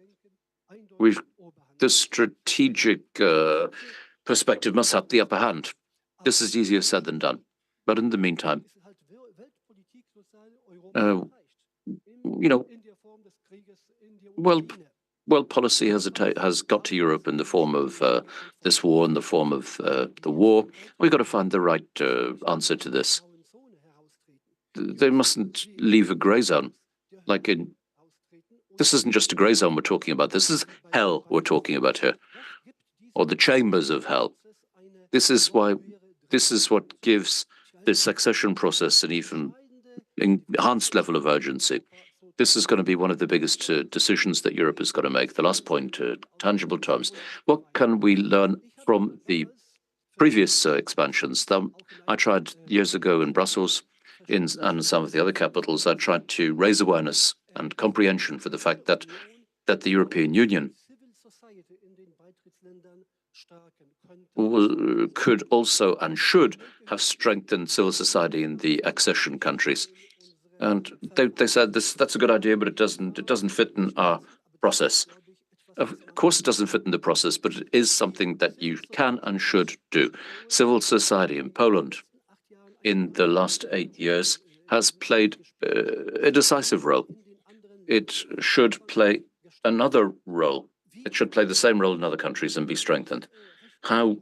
the strategic perspective must have the upper hand. This is easier said than done. But in the meantime, world policy has got to Europe in the form of this war, in the form of the war. We've got to find the right answer to this. They mustn't leave a grey zone. This isn't just a grey zone we're talking about. This is hell we're talking about here, or the chambers of hell. This is what gives this accession process an even enhanced level of urgency. This is going to be one of the biggest decisions that Europe is going to make. The last point, tangible terms. What can we learn from the previous expansions? I tried years ago in Brussels and some of the other capitals. I tried to raise awareness and comprehension for the fact that the European Union could also and should have strengthened civil society in the accession countries. And they said that's a good idea, but it doesn't fit in our process. Of course, it doesn't fit in the process, but it is something that you can and should do. Civil society in Poland in the last 8 years has played a decisive role. It should play another role. It should play the same role in other countries and be strengthened. How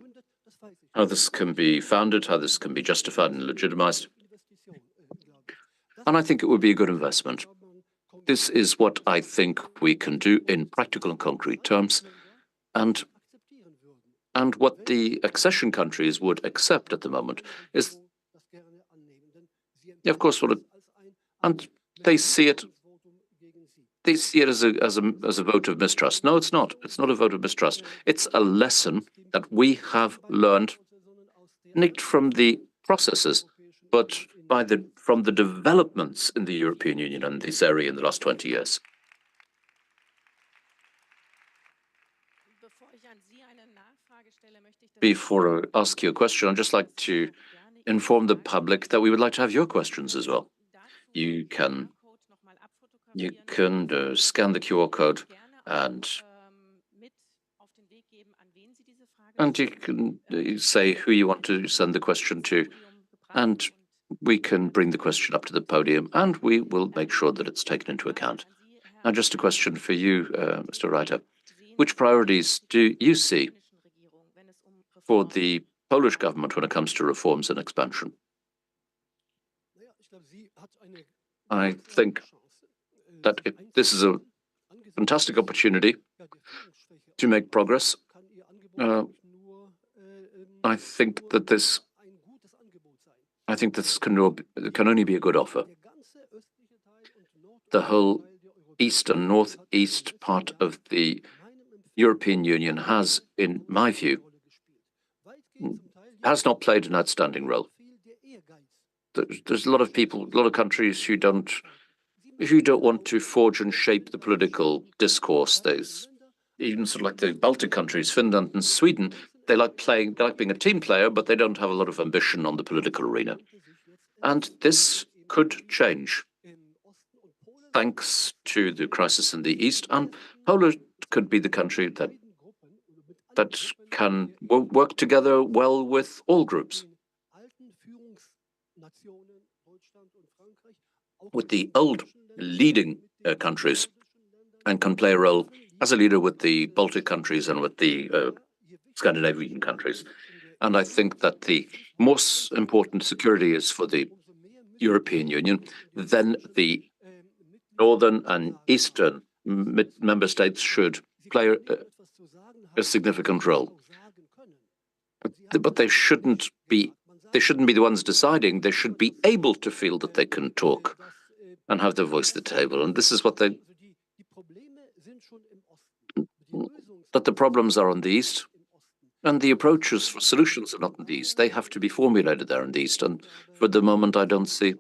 this can be founded, how this can be justified and legitimized. And I think it would be a good investment. This is what I think we can do in practical and concrete terms, and what the accession countries would accept at the moment is, of course, and they see it as a vote of mistrust. No, it's not. It's not a vote of mistrust. It's a lesson that we have learned, not from the processes, but from the developments in the European Union and this area in the last 20 years. Before I ask you a question, I'd just like to inform the public that we would like to have your questions as well. You can scan the QR code and you can say who you want to send the question to, and we can bring the question up to the podium, and we will make sure that it's taken into account. Now, just a question for you, Mr. Reiter. Which priorities do you see for the Polish government when it comes to reforms and expansion? I think that this is a fantastic opportunity to make progress. I think this can only be a good offer. The whole east and northeast part of the European Union has, in my view, has not played an outstanding role. There's a lot of people, a lot of countries who don't want to forge and shape the political discourse. There's even sort of like the Baltic countries, Finland and Sweden, they like being a team player, but they don't have a lot of ambition on the political arena. And this could change thanks to the crisis in the East, and Poland could be the country that can work together well with all groups, with the old leading countries, and can play a role as a leader with the Baltic countries and with the Scandinavian countries. And I think that the most important security is for the European Union, then the northern and eastern member states should play a significant role. But they shouldn't be the ones deciding. They should be able to feel that they can talk and have their voice at the table. And this is that the problems are on the East, and the approaches for solutions are not in the East. They have to be formulated there in the East. And for the moment, I don't see.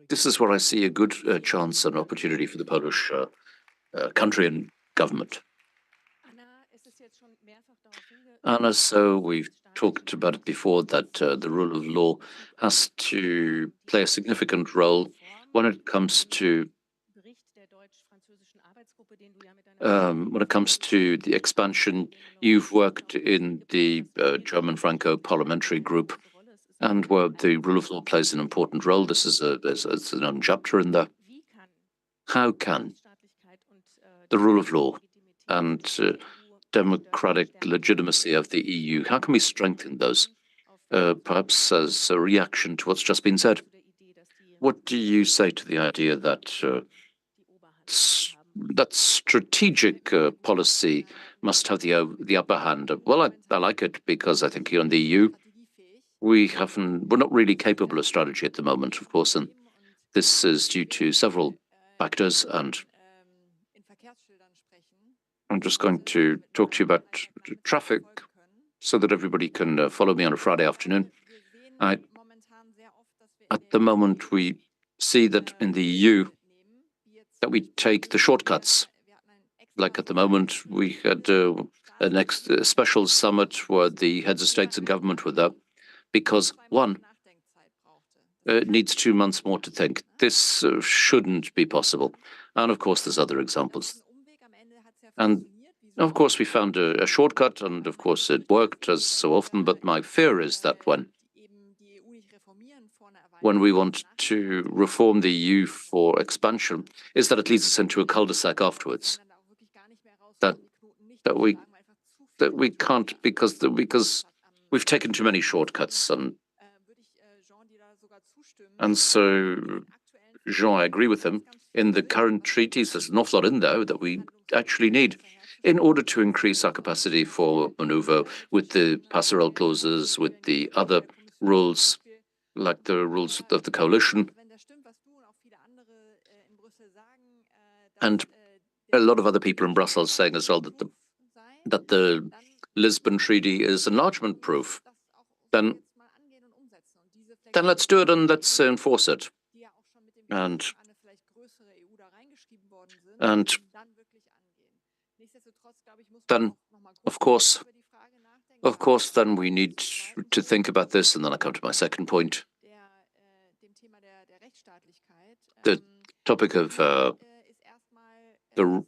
This is where I see a good chance and opportunity for the Polish country and government. Anna, so we've talked about it before, that the rule of law has to play a significant role when it comes to the expansion. You've worked in the German Franco parliamentary group, and where the rule of law plays an important role. This is there's an own chapter in there. How can the rule of law and democratic legitimacy of the EU, how can we strengthen those? Perhaps as a reaction to what's just been said. What do you say to the idea that strategic policy must have the upper hand? Well, I like it because I think here in the EU, we're not really capable of strategy at the moment, of course, and this is due to several factors. And I'm just going to talk to you about traffic so that everybody can follow me on a Friday afternoon. At the moment, we see that in the EU that we take the shortcuts. Like at the moment, we had a next special summit where the heads of states and government were there, because one needs 2 months more to think. This shouldn't be possible. And of course, there's other examples. And of course, we found a shortcut, and of course, it worked as so often. But my fear is that when we want to reform the EU for expansion, is that it leads us into a cul-de-sac afterwards. That we can't, because we've taken too many shortcuts, and so Jean, I agree with him. In the current treaties, there's an awful lot in there that we actually need in order to increase our capacity for maneuver with the passerelle clauses, with the other rules, like the rules of the coalition. And a lot of other people in Brussels saying as well that the Lisbon Treaty is enlargement proof. Then let's do it and let's enforce it. And then, of course, then we need to think about this, and then I come to my second point. The topic of the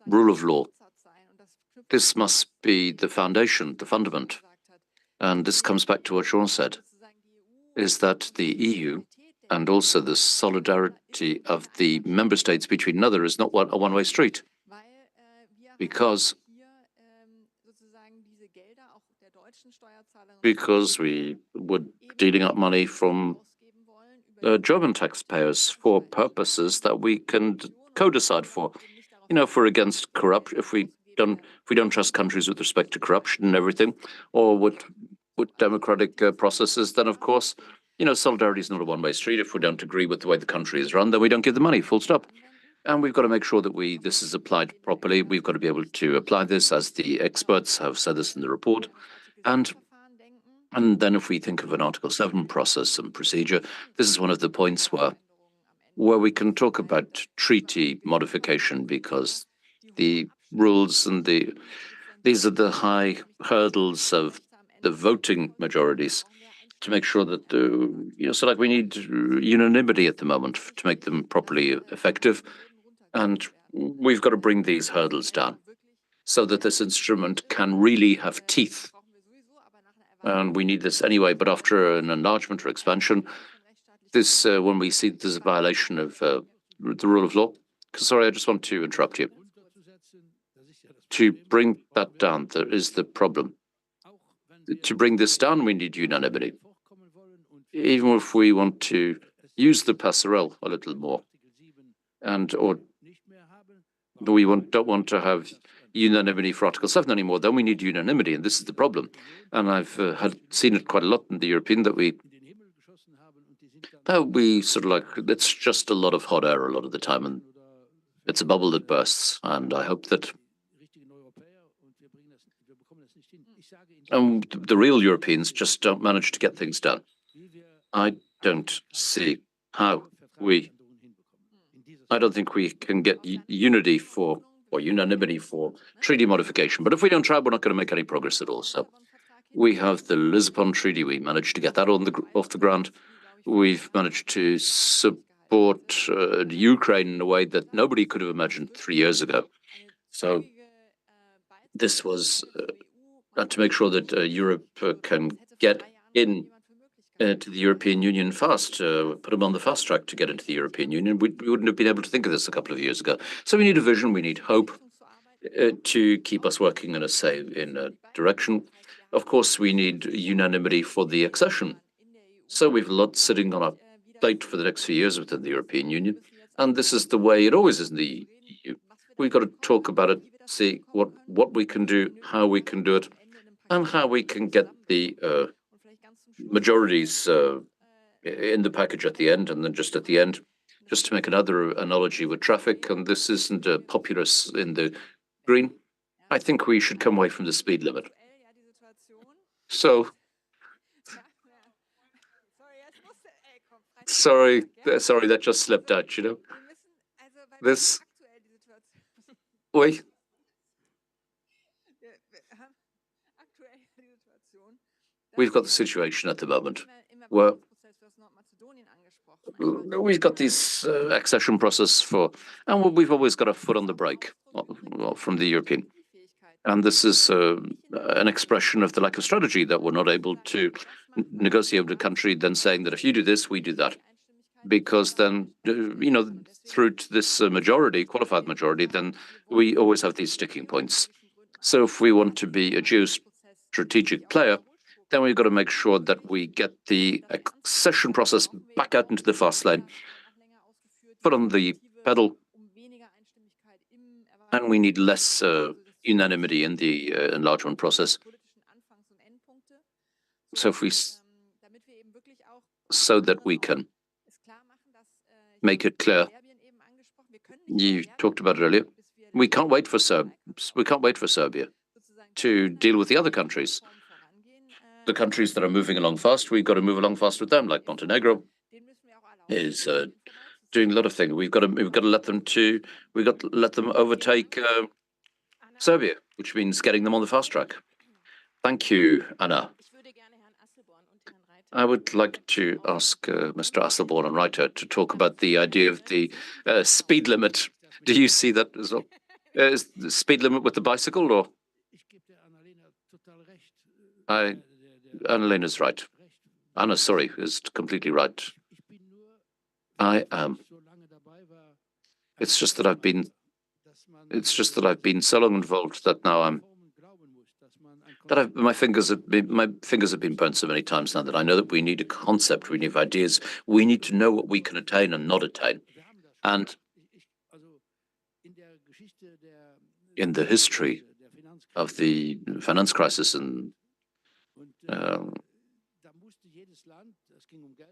rule of law. This must be the foundation, the fundament. And this comes back to what Jean said, is that the EU and also the solidarity of the member states between another is not a one-way street. Because we were dealing up money from German taxpayers for purposes that we can co-decide for. If we're against corruption, if we don't trust countries with respect to corruption and everything, or with democratic processes, then of course, solidarity is not a one-way street. If we don't agree with the way the country is run, then we don't give the money, full stop. And we've got to make sure that this is applied properly. We've got to be able to apply this, as the experts have said this in the report. And And then if we think of an Article 7 process and procedure, this is one of the points where we can talk about treaty modification, because the rules and these are the high hurdles of the voting majorities to make sure that, so like we need unanimity at the moment to make them properly effective. And we've got to bring these hurdles down so that this instrument can really have teeth. And we need this anyway, but after an enlargement or expansion, this, when we see there's a violation of the rule of law, sorry, I just want to interrupt you. To bring that down, there is the problem. To bring this down, we need unanimity. Even if we want to use the passerelle a little more, or we don't want to have unanimity for Article 7 anymore, then we need unanimity, and this is the problem. And I've seen it quite a lot in the European that we sort of like, it's just a lot of hot air a lot of the time, and it's a bubble that bursts. And I hope that the real Europeans just don't manage to get things done. I don't see how I don't think we can get unanimity for treaty modification. But if we don't try, we're not going to make any progress at all. So we have the Lisbon Treaty. We managed to get that off the ground. We've managed to support Ukraine in a way that nobody could have imagined 3 years ago. So this was to make sure that Europe can get in to the European Union fast, put them on the fast track to get into the European Union. We wouldn't have been able to think of this a couple of years ago. So we need a vision, we need hope to keep us working in a direction. Of course, we need unanimity for the accession. So we've a lot sitting on our plate for the next few years within the European Union. And this is the way it always is in the EU. We've got to talk about it, see what we can do, how we can do it, and how we can get the majorities in the package at the end. And then just at the end, just to make another analogy with traffic, and this isn't populous in the green, I think we should come away from the speed limit. So, sorry, that just slipped out, This, wait. We've got the situation at the moment where we've got this accession process and we've always got a foot on the brake from the European. And this is an expression of the lack of strategy, that we're not able to negotiate with a country then saying that if you do this, we do that. Because then, through to this qualified majority, then we always have these sticking points. So if we want to be a geostrategic player, then we've got to make sure that we get the accession process back out into the fast lane, put on the pedal, and we need less unanimity in the enlargement process. So so that we can make it clear. You talked about it earlier. We can't wait for Serbia to deal with the other countries. The countries that are moving along fast, we've got to move along fast with them. Like Montenegro is doing a lot of things. We've got to let them overtake Serbia, which means getting them on the fast track. Thank you, Anna. I would like to ask Mr. Asselborn and Reiter to talk about the idea of the speed limit. Do you see that as well? Is the speed limit with the bicycle, or? Annalena's right. Anna, sorry, is completely right. I am. It's just that I've been so long involved that now my fingers have been burnt so many times now that I know that we need a concept, we need ideas, we need to know what we can attain and not attain. And in the history of the finance crisis and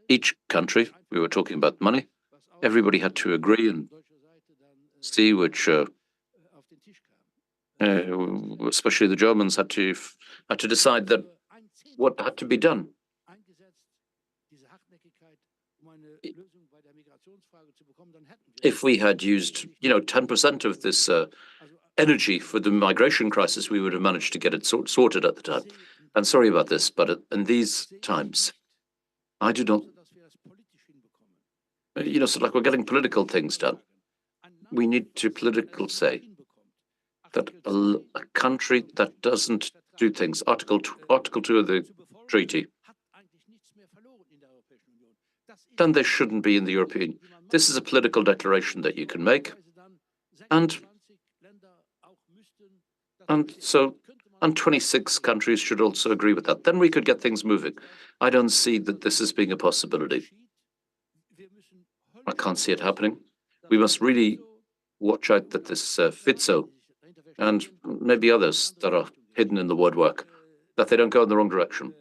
each country, we were talking about money, everybody had to agree and see which, especially the Germans had to decide that what had to be done. If we had used, 10% of this energy for the migration crisis, we would have managed to get it sorted at the time. And sorry about this, but in these times, I do not, so like we're getting political things done. We need to politically say that a country that doesn't do things, Article 2 of the treaty, then they shouldn't be in the European. This is a political declaration that you can make, and 26 countries should also agree with that. Then we could get things moving. I don't see that this as being a possibility. I can't see it happening. We must really watch out that this Fitzo and maybe others that are hidden in the woodwork, that they don't go in the wrong direction.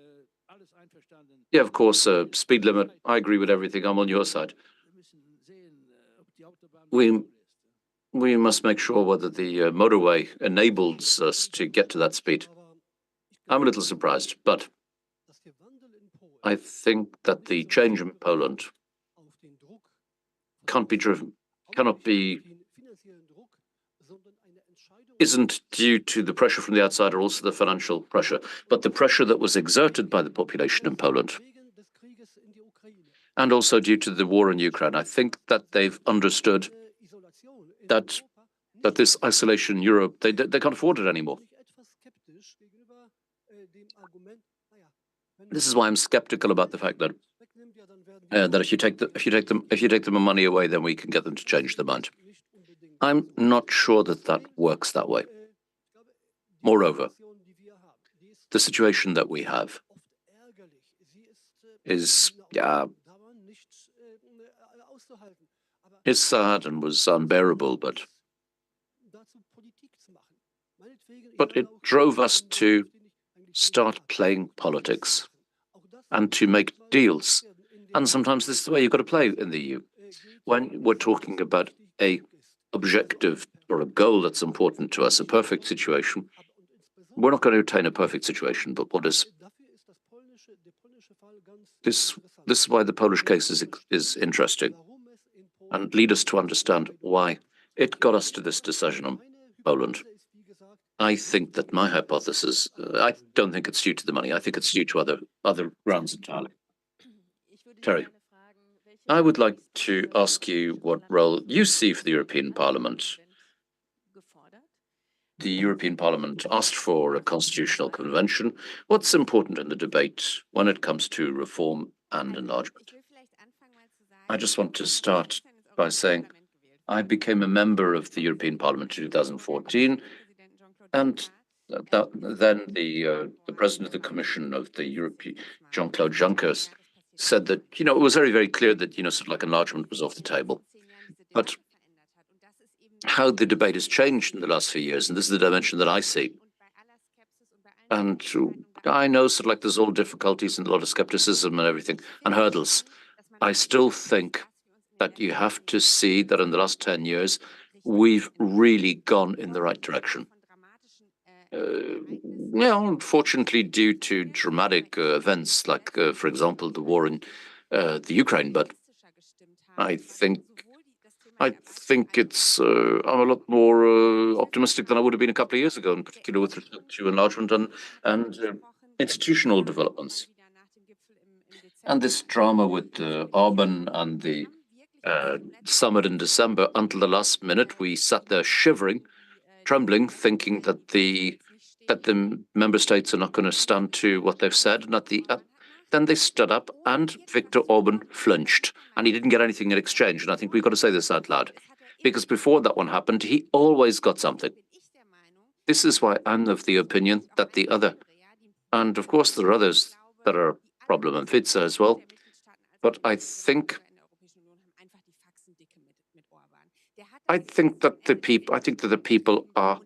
Yeah, of course, speed limit, I agree with everything. I'm on your side. We must make sure whether the motorway enables us to get to that speed. I'm a little surprised, but I think that the change in Poland isn't due to the pressure from the outside or also the financial pressure, but the pressure that was exerted by the population in Poland, and also due to the war in Ukraine. I think that they've understood that this isolation in Europe, they can't afford it anymore. This is why I'm skeptical about the fact that if you take them money away, then we can get them to change their mind. I'm not sure that works that way. Moreover, the situation that we have is sad and was unbearable, but it drove us to start playing politics and to make deals. And sometimes this is the way you've got to play in the EU. When we're talking about a objective or a goal that's important to us, a perfect situation, we're not going to attain a perfect situation, but what is this is why the Polish case is interesting and lead us to understand why it got us to this decision on Poland. I think that my hypothesis, I don't think it's due to the money. I think it's due to other grounds entirely. Terry, I would like to ask you what role you see for the European Parliament. The European Parliament asked for a constitutional convention. What's important in the debate when it comes to reform and enlargement? I just want to start by saying I became a member of the European Parliament in 2014, and then the President of the Commission of the European, Jean-Claude Juncker, said that, it was very, very clear that, sort of like enlargement was off the table. But how the debate has changed in the last few years, and this is the dimension that I see. And I know sort of like there's all difficulties and a lot of skepticism and everything and hurdles. I still think that you have to see that in the last 10 years, we've really gone in the right direction. Unfortunately, due to dramatic events like, for example, the war in the Ukraine, but I think it's I'm a lot more optimistic than I would have been a couple of years ago, in particular with respect to enlargement and institutional developments. And this drama with Orban and the summit in December, until the last minute, we sat there shivering, trembling, thinking that the member states are not going to stand to what they've said. And then they stood up, and Viktor Orban flinched, and he didn't get anything in exchange. And I think we've got to say this out loud, because before that one happened, he always got something. This is why I'm of the opinion that the other, and of course there are others that are a problem, and Fico as well, but I think that the people are,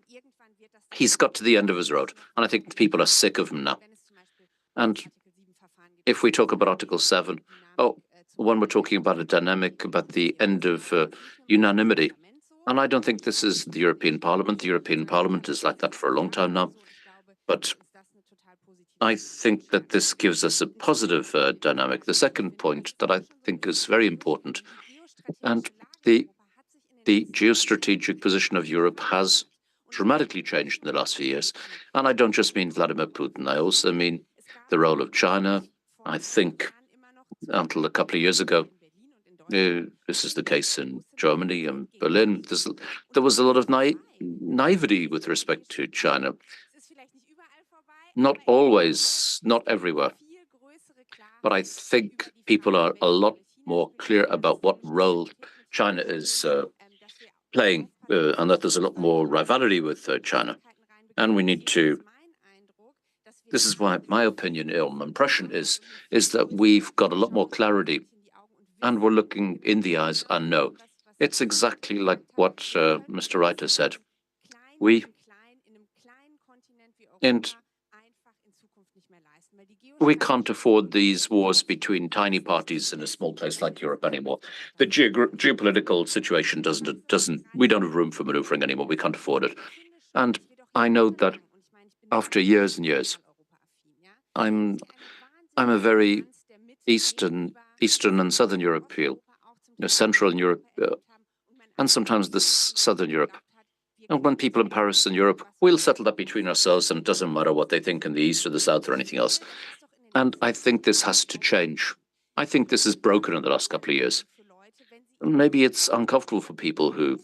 he's got to the end of his road, and I think the people are sick of him now. And if we talk about Article 7, when we're talking about a dynamic, about the end of unanimity, and I don't think this is the European Parliament. The European Parliament is like that for a long time now. But I think that this gives us a positive dynamic. The second point that I think is very important, and the geostrategic position of Europe has dramatically changed in the last few years. And I don't just mean Vladimir Putin, I also mean the role of China. I think until a couple of years ago, this is the case in Germany and Berlin, there was a lot of naivety with respect to China. Not always, not everywhere. But I think people are a lot more clear about what role China is playing, and that there's a lot more rivalry with China. And we need to, this is why my opinion, my impression is that we've got a lot more clarity and we're looking in the eyes and know. It's exactly like what Mr. Reiter said. We can't afford these wars between tiny parties in a small place like Europe anymore. The geopolitical situation we don't have room for maneuvering anymore. We can't afford it. And I know that after years and years, I'm a very Eastern and Southern European, Central Europe, and sometimes this Southern Europe. And when people in Paris and Europe, we'll settle that between ourselves, and it doesn't matter what they think in the East or the South or anything else. And I think this has to change. I think this is broken in the last couple of years. Maybe it's uncomfortable for people who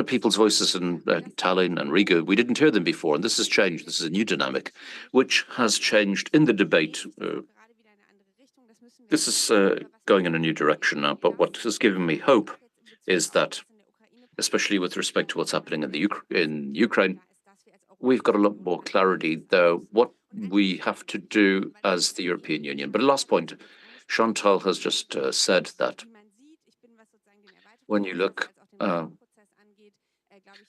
people's voices in Tallinn and Riga, we didn't hear them before, and this has changed. This is a new dynamic, which has changed in the debate. This is going in a new direction now, but what has given me hope is that, especially with respect to what's happening in Ukraine, we've got a lot more clarity there, what we have to do as the European Union. But last point, Chantal has just said that when you look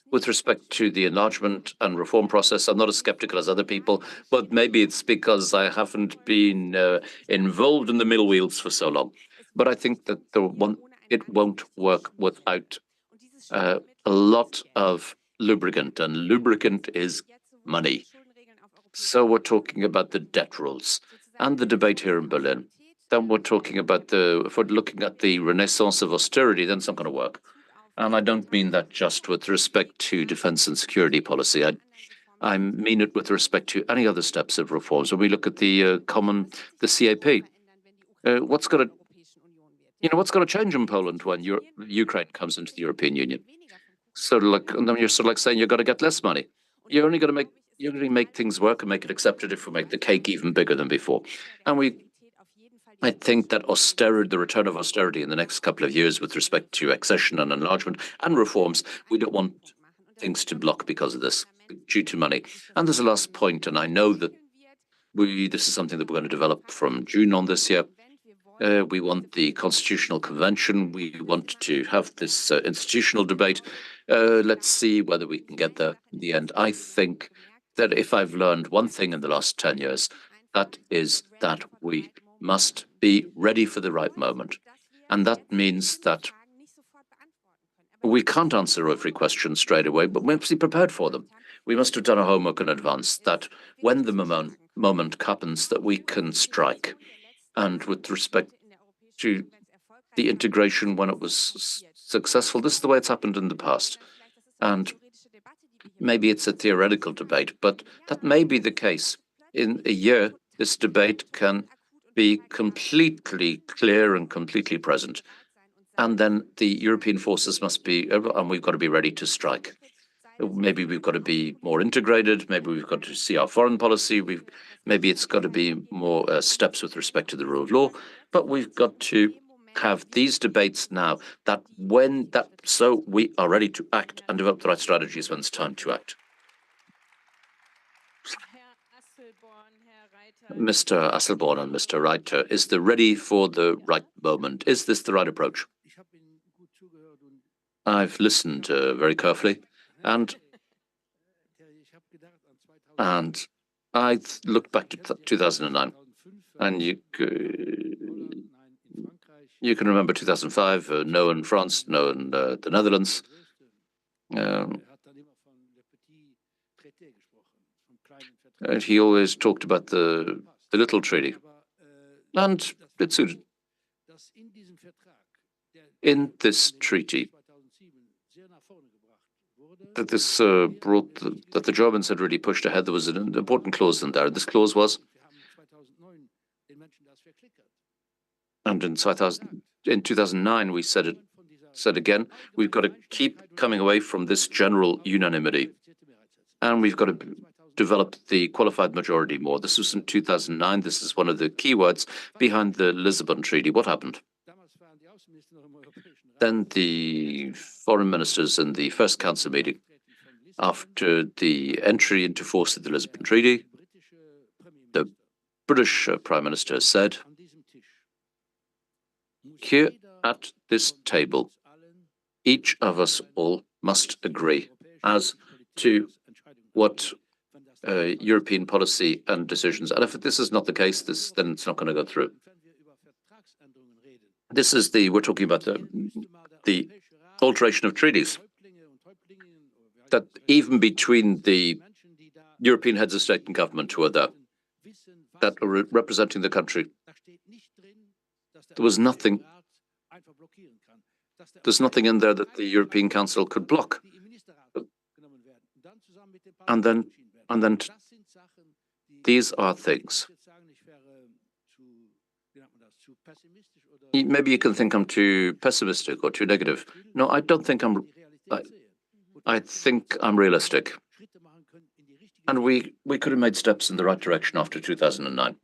with respect to the enlargement and reform process, I'm not as skeptical as other people, but maybe it's because I haven't been involved in the middle wheels for so long. But I think that it won't work without a lot of lubricant, and lubricant is money. So we're talking about the debt rules and the debate here in Berlin. Then we're talking about if we're looking at the renaissance of austerity, then it's not going to work. And I don't mean that just with respect to defense and security policy. I mean it with respect to any other steps of reforms. When we look at the CAP, what's going to change in Poland when Ukraine comes into the European Union? And then you're sort of like saying you've got to get less money. You're only going to make things work and make it accepted if we make the cake even bigger than before. And I think that the return of austerity in the next couple of years with respect to accession and enlargement and reforms, we don't want things to block because of this, due to money. And there's a last point, and I know that this is something that we're going to develop from June on this year. We want the Constitutional Convention. We want to have this institutional debate. Let's see whether we can get there in the end. I think that if I've learned one thing in the last 10 years, that is that we must be ready for the right moment. And that means that we can't answer every question straight away, but we must be prepared for them. We must have done our homework in advance, that when the moment happens, that we can strike. And with respect to the integration when it was successful, this is the way it's happened in the past. And maybe it's a theoretical debate, but that may be the case. In a year, this debate can be completely clear and completely present. And then the European forces must be, and we've got to be ready to strike. Maybe we've got to be more integrated. Maybe we've got to see our foreign policy. Maybe it's got to be more steps with respect to the rule of law. But we've got to have these debates now, so we are ready to act and develop the right strategies when it's time to act. Mr. Asselborn and Mr. Reiter, is the ready for the right moment? Is this the right approach? I've listened very carefully, and I looked back to 2009, and you can remember 2005, no in France, no in the Netherlands. And he always talked about the little treaty. And it suited. In this treaty, that this brought that the Germans had really pushed ahead, there was an important clause in there. This clause was, and in 2009 we said again, we've got to keep coming away from this general unanimity, and we've got to develop the qualified majority more. This was in 2009. This is one of the key words behind the Lisbon Treaty. What happened? Then the foreign ministers in the first council meeting, after the entry into force of the Lisbon Treaty, the British Prime Minister said, here at this table, each of us all must agree as to what European policy and decisions. And if this is not the case, then it's not going to go through. This is we're talking about the alteration of treaties. That even between the European heads of state and government who are there, that are representing the country, there was nothing. There's nothing in there that the European Council could block. And then these are things. Maybe you can think I'm too pessimistic or too negative. No, I don't think I think I'm realistic. And we could have made steps in the right direction after 2009.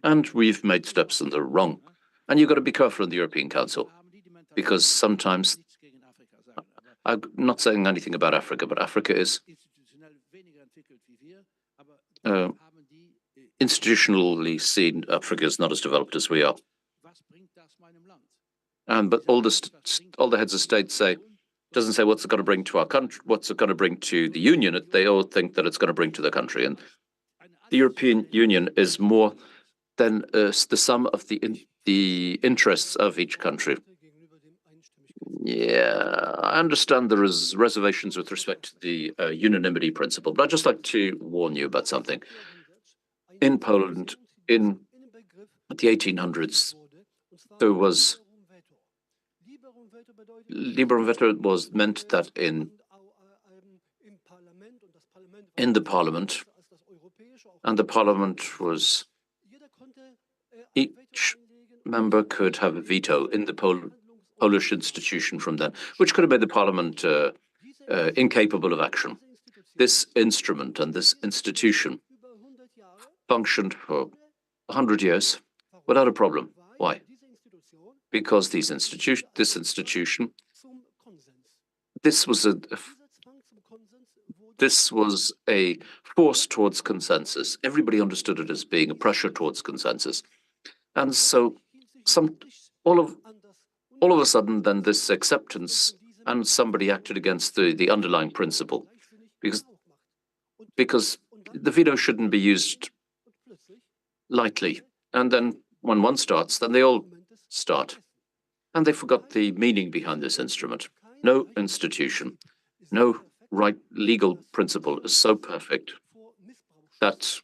And we've made steps in the wrong. And you've got to be careful in the European Council, because sometimes, I'm not saying anything about Africa, but Africa is institutionally seen, Africa is not as developed as we are. But all the heads of state doesn't say what's it going to bring to our country, what's it going to bring to the Union. They all think that it's going to bring to the country. And the European Union is more than the sum of the interests of each country. Yeah, I understand there is reservations with respect to the unanimity principle, but I'd just like to warn you about something. In Poland, in the 1800s, there was liberum veto was meant that in the parliament, and the parliament was, each member could have a veto in the Polish institution from then, which could have made the parliament incapable of action. This instrument and this institution functioned for 100 years without a problem. Why? Because this institution, this was a force towards consensus. Everybody understood it as being a pressure towards consensus. And so all of a sudden, then this acceptance, and somebody acted against the underlying principle, because the veto shouldn't be used lightly. And then when one starts, then they all start. And they forgot the meaning behind this instrument. No institution, no right legal principle is so perfect that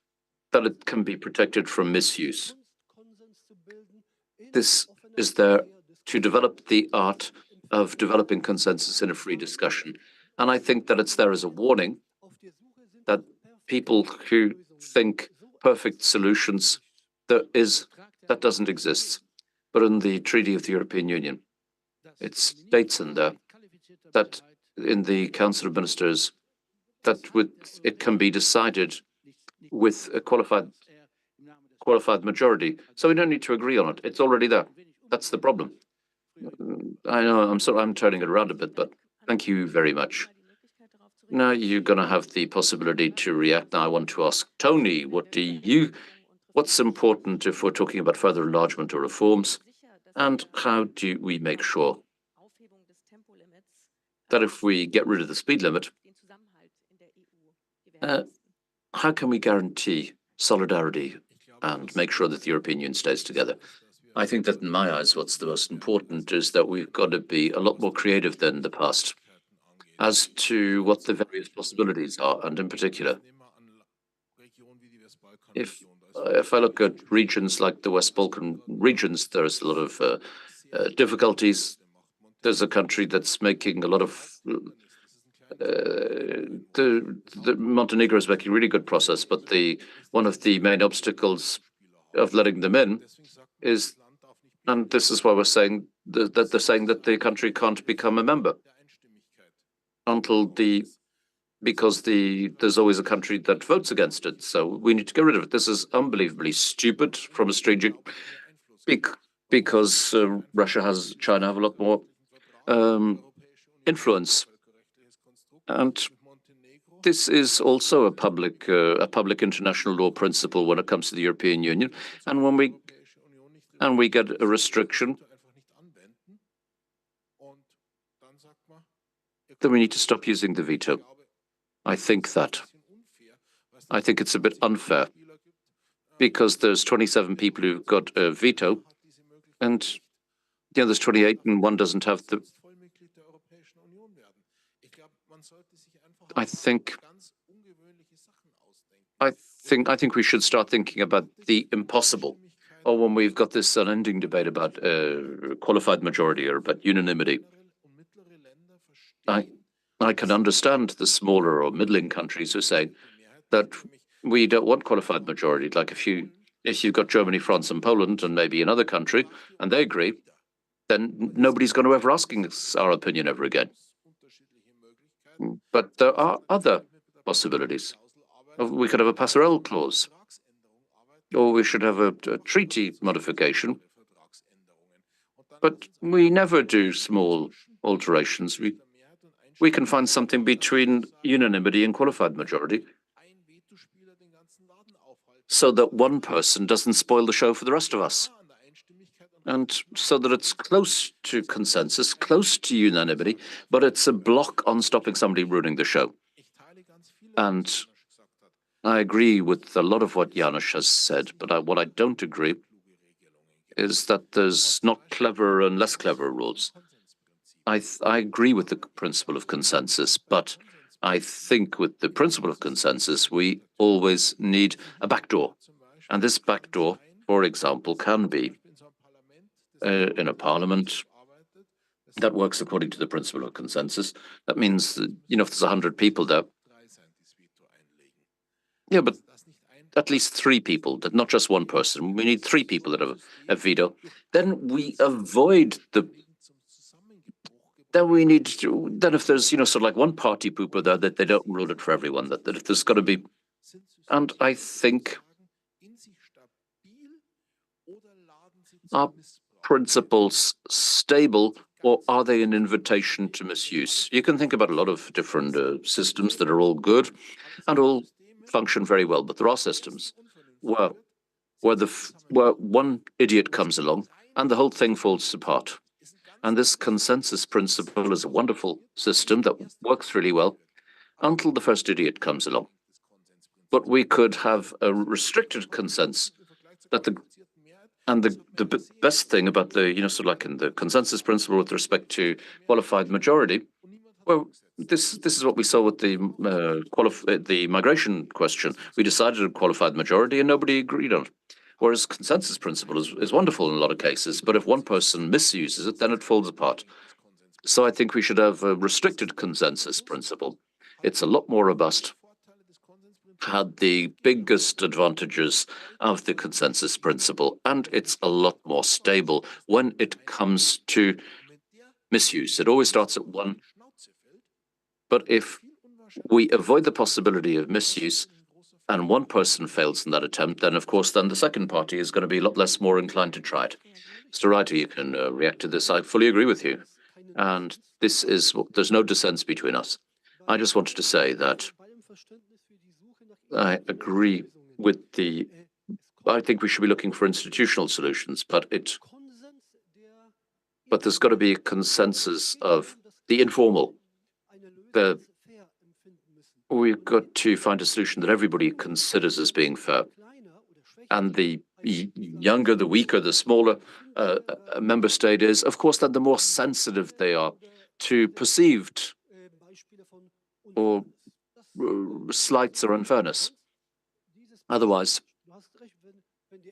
it can be protected from misuse. This is there to develop the art of developing consensus in a free discussion. And I think that it's there as a warning that people who think perfect solutions, that doesn't exist. But in the Treaty of the European Union, it states in there that in the Council of Ministers, that it can be decided with a qualified majority. So we don't need to agree on it. It's already there. That's the problem. I know, I'm turning it around a bit, but thank you very much. Now you're going to have the possibility to react. Now I want to ask Tony, what's important if we're talking about further enlargement or reforms, and how do we make sure that if we get rid of the speed limit, how can we guarantee solidarity and make sure that the European Union stays together? I think that in my eyes, what's the most important is that we've got to be a lot more creative than the past as to what the various possibilities are, and in particular, if I look at regions like the West Balkan regions, there's a lot of difficulties. There's a country that's making a lot of the Montenegro is making really good progress, but one of the main obstacles of letting them in is, and this is why we're saying that they're saying that the country can't become a member because there's always a country that votes against it. So we need to get rid of it. This is unbelievably stupid from a strategic, because China have a lot more influence, and this is also a public international law principle when it comes to the European Union. And when we get a restriction, then we need to stop using the veto. I think it's a bit unfair because there's 27 people who've got a veto, and there's 28 and one doesn't have the. I think we should start thinking about the impossible, or when we've got this unending debate about qualified majority or about unanimity. I can understand the smaller or middling countries who say that we don't want qualified majority. Like if you've got Germany, France, and Poland, and maybe another country, and they agree, then nobody's going to ever ask us our opinion ever again. But there are other possibilities. We could have a passerelle clause, or we should have a treaty modification. But we never do small alterations. We can find something between unanimity and qualified majority so that one person doesn't spoil the show for the rest of us. And so that it's close to consensus, close to unanimity, but it's a block on stopping somebody ruining the show. And I agree with a lot of what Janusz has said, but what I don't agree is that there's not clever and less clever rules. I agree with the principle of consensus, but I think with the principle of consensus, we always need a backdoor. And this backdoor, for example, can be in a parliament that works according to the principle of consensus. That means that, if there's 100 people there, yeah, but at least 3 people, not just one person. We need 3 people that have a veto. Then we avoid then if there's, sort of like one party pooper there, that they don't rule it for everyone, that if there's got to be, and I think are principles stable, or are they an invitation to misuse? You can think about a lot of different systems that are all good and all function very well, but there are systems where one idiot comes along and the whole thing falls apart. And this consensus principle is a wonderful system that works really well until the first idiot comes along. But we could have a restricted consensus the best thing about the, sort of like in the consensus principle with respect to qualified majority, well, this is what we saw with the migration question. We decided a qualified majority and nobody agreed on it. Whereas consensus principle is wonderful in a lot of cases, but if one person misuses it, then it falls apart. So I think we should have a restricted consensus principle. It's a lot more robust, had the biggest advantages of the consensus principle, and it's a lot more stable when it comes to misuse. It always starts at 1. But if we avoid the possibility of misuse, and one person fails in that attempt, then, of course, then the second party is going to be a lot less more inclined to try it. Mr. Reiter, you can react to this. I fully agree with you. And there's no dissent between us. I just wanted to say that I agree with I think we should be looking for institutional solutions, but there's got to be a consensus of the informal. We've got to find a solution that everybody considers as being fair. And the younger, the weaker, the smaller a member state is, of course, then the more sensitive they are to perceived or slights or unfairness. Otherwise,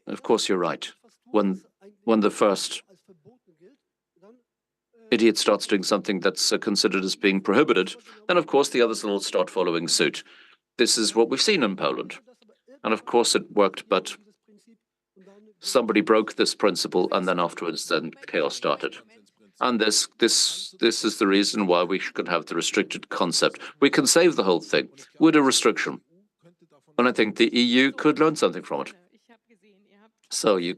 Of course, you're right. When the first idiot starts doing something that's considered as being prohibited, then of course the others will start following suit. This is what we've seen in Poland. And of course it worked, but somebody broke this principle, and then afterwards, then chaos started. And this is the reason why we could have the restricted concept. We can save the whole thing with a restriction. And I think the EU could learn something from it. So you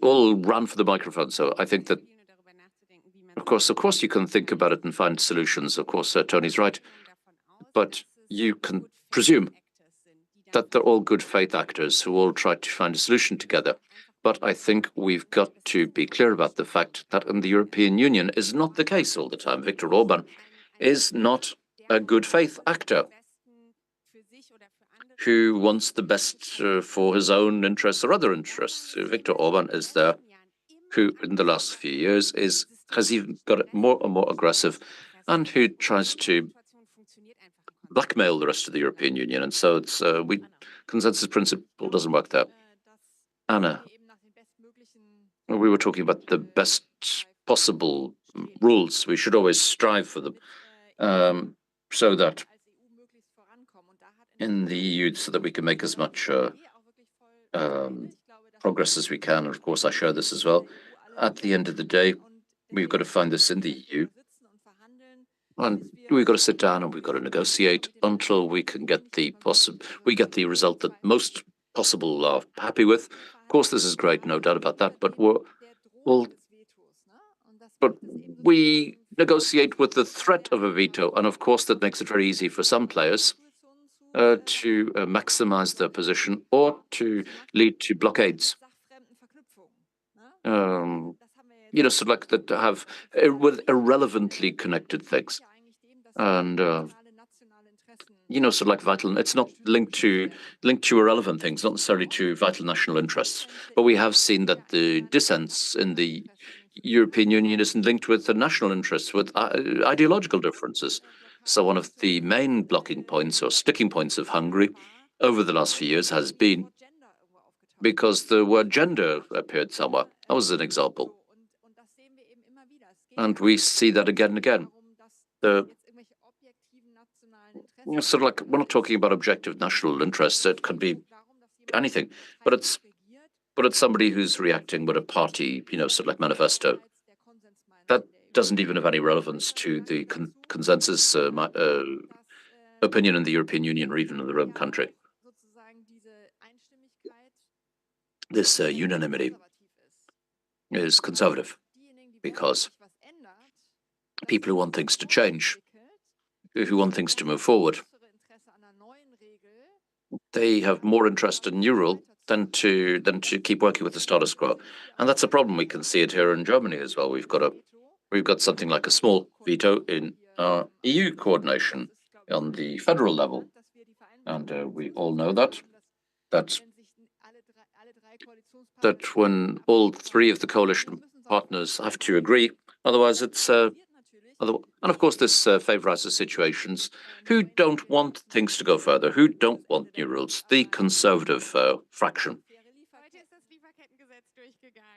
all ran for the microphone. So I think that, of course, you can think about it and find solutions. Of course, Tony's right. But you can presume that they're all good faith actors who all try to find a solution together. But I think we've got to be clear about the fact that in the European Union is not the case all the time. Viktor Orban is not a good faith actor who wants the best for his own interests or other interests. Viktor Orban is there who, in the last few years, has even got more and more aggressive, and who tries to blackmail the rest of the European Union. And so it's consensus principle doesn't work there. Anna, we were talking about the best possible rules. We should always strive for them, so that in the EU, so that we can make as much progress as we can. And of course, I share this as well. At the end of the day, we've got to find this in the EU. And we've got to sit down and we've got to negotiate until we can get the result that most possible are happy with. Of course, this is great, no doubt about that. But we negotiate with the threat of a veto, and of course, that makes it very easy for some players to maximize their position or to lead to blockades. Sort of like that have with irrelevantly connected things. And sort of like vital. It's not linked to irrelevant things, not necessarily to vital national interests. But we have seen that the dissents in the European Union isn't linked with the national interests, with ideological differences. So one of the main blocking points or sticking points of Hungary over the last few years has been because the word gender appeared somewhere. That was an example. And we see that again and again. Sort of like, we're not talking about objective national interests. It could be anything, but it's somebody who's reacting with a party, sort of like manifesto. That doesn't even have any relevance to the consensus opinion in the European Union or even in their own country. This unanimity is conservative because people who want things to change, who want things to move forward, they have more interest in new rule than to keep working with the status quo. And that's a problem. We can see it here in Germany as well. We've got something like a small veto in our EU coordination on the federal level. And we all know that when all three of the coalition partners have to agree, otherwise it's and of course, this favorizes situations who don't want things to go further, who don't want new rules, the conservative fraction.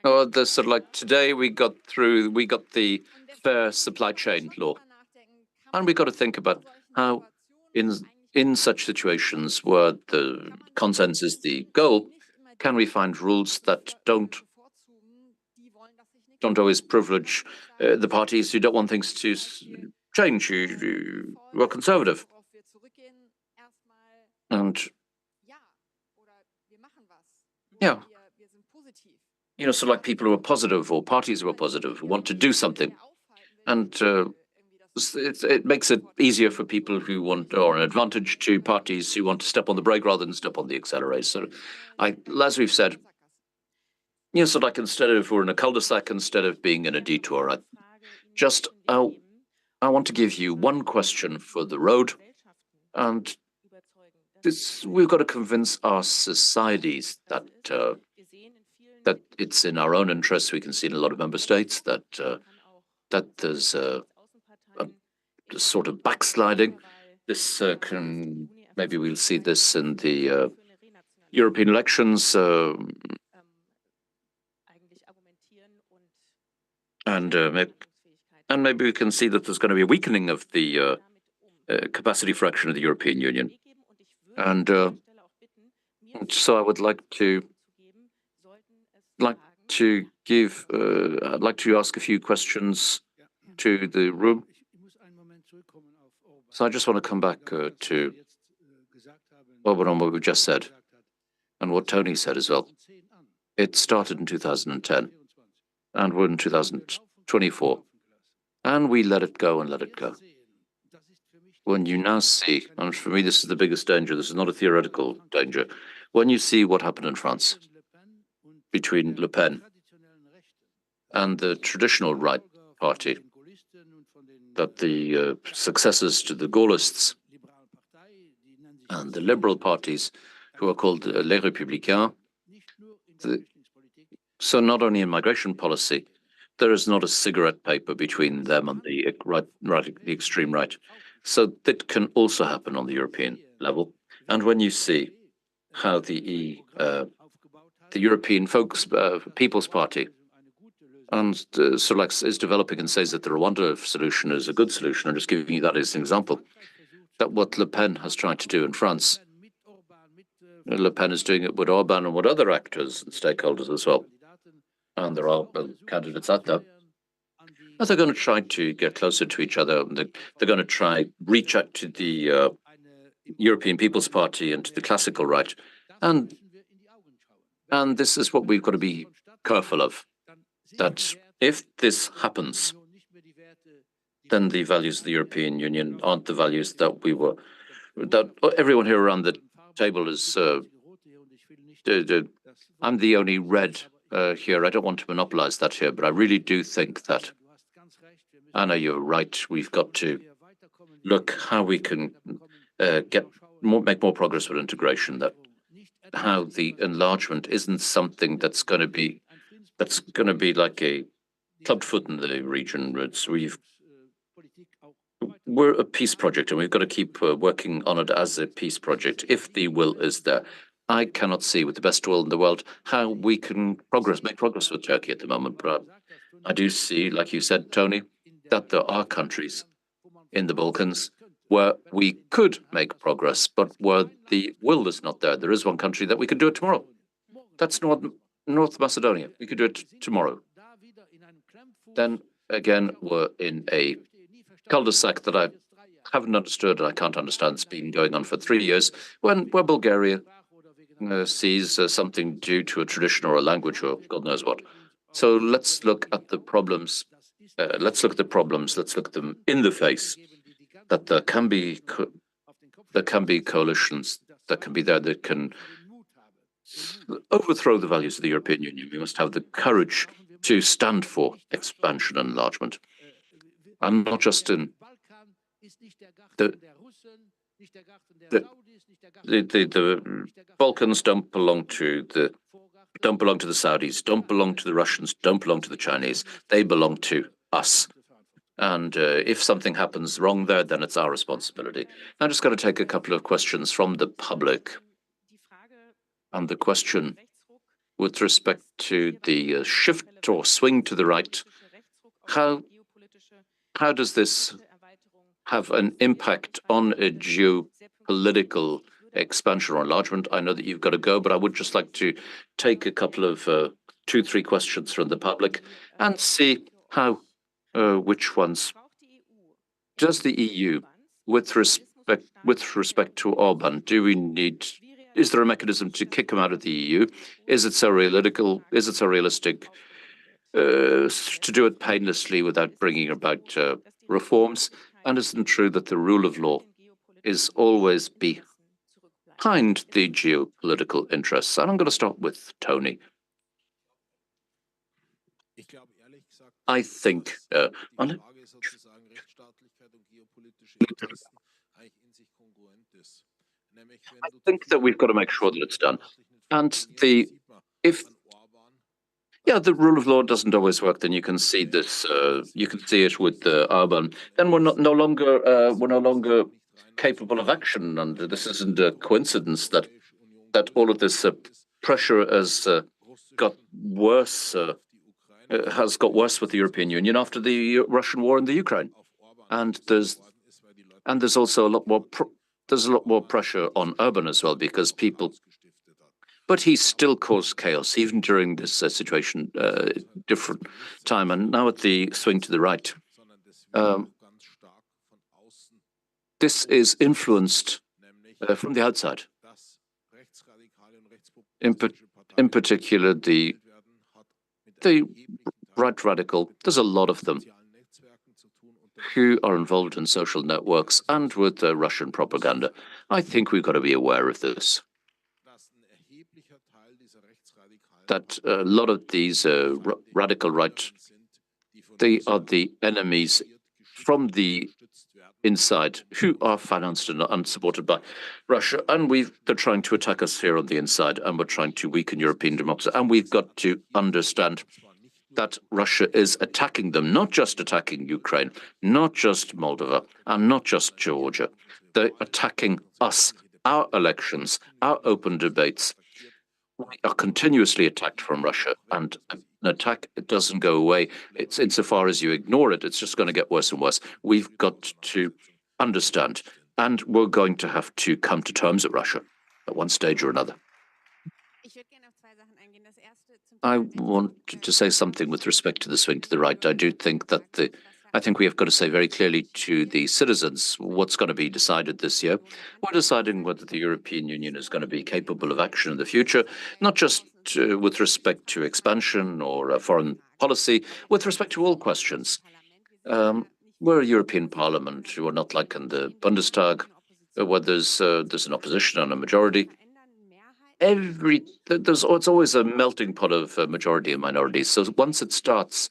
Oh, sort of like today we got the fair supply chain law. And we've got to think about how in such situations where the consent is the goal, can we find rules that don't always privilege the parties who don't want things to change, who are conservative. And yeah, sort of like people who are positive or parties who are positive, who want to do something. And it makes it easier for people who want, or an advantage to parties who want to step on the brake rather than step on the accelerator. So as we've said, sort of like instead of we're in a cul-de-sac, instead of being in a detour, I want to give you one question for the road, and we've got to convince our societies that it's in our own interests. We can see in a lot of member states that there's a sort of backsliding. This maybe we'll see this in the European elections, and maybe we can see that there's going to be a weakening of the capacity for action of the European Union. And so I would like to I'd like to ask a few questions to the room. So I just want to come back to what we just said and what Tony said as well. It started in 2010 and we're in 2024 and we let it go and let it go. When you now see, and for me this is the biggest danger, this is not a theoretical danger, when you see what happened in France between Le Pen and the traditional right party, that the successors to the Gaullists and the liberal parties, who are called Les Républicains, so not only in migration policy, there is not a cigarette paper between them and the the extreme right. So that can also happen on the European level. And when you see how the European People's Party and is developing and says that the Rwanda solution is a good solution, I'm just giving you that as an example, that what Le Pen has tried to do in France, Le Pen is doing it with Orban and with other actors and stakeholders as well. And there are candidates out there. And they're going to try to get closer to each other. They're going to try reach out to the European People's Party and to the classical right. And this is what we've got to be careful of, that if this happens, then the values of the European Union aren't the values that everyone here around the table is. I'm the only red here. I don't want to monopolize that here, but I really do think that, Anna, you're right. We've got to look how we can make more progress with integration. That how the enlargement isn't something that's going to be like a clubbed foot in the region. We're a peace project, and we've got to keep working on it as a peace project if the will is there. I cannot see, with the best will in the world, how we can make progress with Turkey at the moment. But I do see, like you said, Tony, that there are countries in the Balkans where we could make progress, but where the will is not there. There is one country that we could do it tomorrow. That's North Macedonia. We could do it tomorrow. Then again, we're in a cul-de-sac that I haven't understood and I can't understand. It's been going on for 3 years, where Bulgaria sees something due to a tradition or a language or God knows what. So let's look at the problems. Let's look at them in the face. That there can be coalitions that can be there that can overthrow the values of the European Union. We must have the courage to stand for expansion and enlargement, and not just in the Balkans don't belong to the Saudis, don't belong to the Russians, don't belong to the Chinese. They belong to us. And if something happens wrong there, then it's our responsibility. I'm just going to take a couple of questions from the public. And the question with respect to the shift or swing to the right, how does this have an impact on a geopolitical expansion or enlargement? I know that you've got to go, but I would just like to take a couple of 2-3 questions from the public and see how which ones does the EU, with respect to Orban, is there a mechanism to kick him out of the EU? Is it so realistic to do it painlessly without bringing about reforms? And isn't it true that the rule of law is always behind the geopolitical interests? And I'm going to start with Tony. I think that we've got to make sure that it's done. And the rule of law doesn't always work, then you can see this. You can see it with Orban. Then we're no longer capable of action, and this isn't a coincidence that that all of this pressure has got worse, has got worse with the European Union after the Russian war in the Ukraine, and there's also a lot more pressure on Urban as well, because people. But he still caused chaos even during this situation, different time, and now at the swing to the right. This is influenced from the outside. In particular, the right radical, there's a lot of them who are involved in social networks and with Russian propaganda. I think we've got to be aware of this. That a lot of these radical right, they are the enemies from the inside who are financed and supported by Russia, and they're trying to attack us here on the inside, and we're trying to weaken European democracy. And we've got to understand that Russia is attacking them, not just attacking Ukraine, not just Moldova, and not just Georgia. They're attacking us, our elections, our open debates. We are continuously attacked from Russia, and an attack, it doesn't go away. It's insofar as you ignore it, it's just going to get worse and worse. We've got to understand, and we're going to have to come to terms with Russia at one stage or another. I want to say something with respect to the swing to the right. I do think that I think we have got to say very clearly to the citizens what's going to be decided this year. We're deciding whether the European Union is going to be capable of action in the future, not just with respect to expansion or foreign policy, with respect to all questions. We're a European Parliament. We're not like in the Bundestag, where there's an opposition and a majority. It's always a melting pot of majority and minorities. So once it starts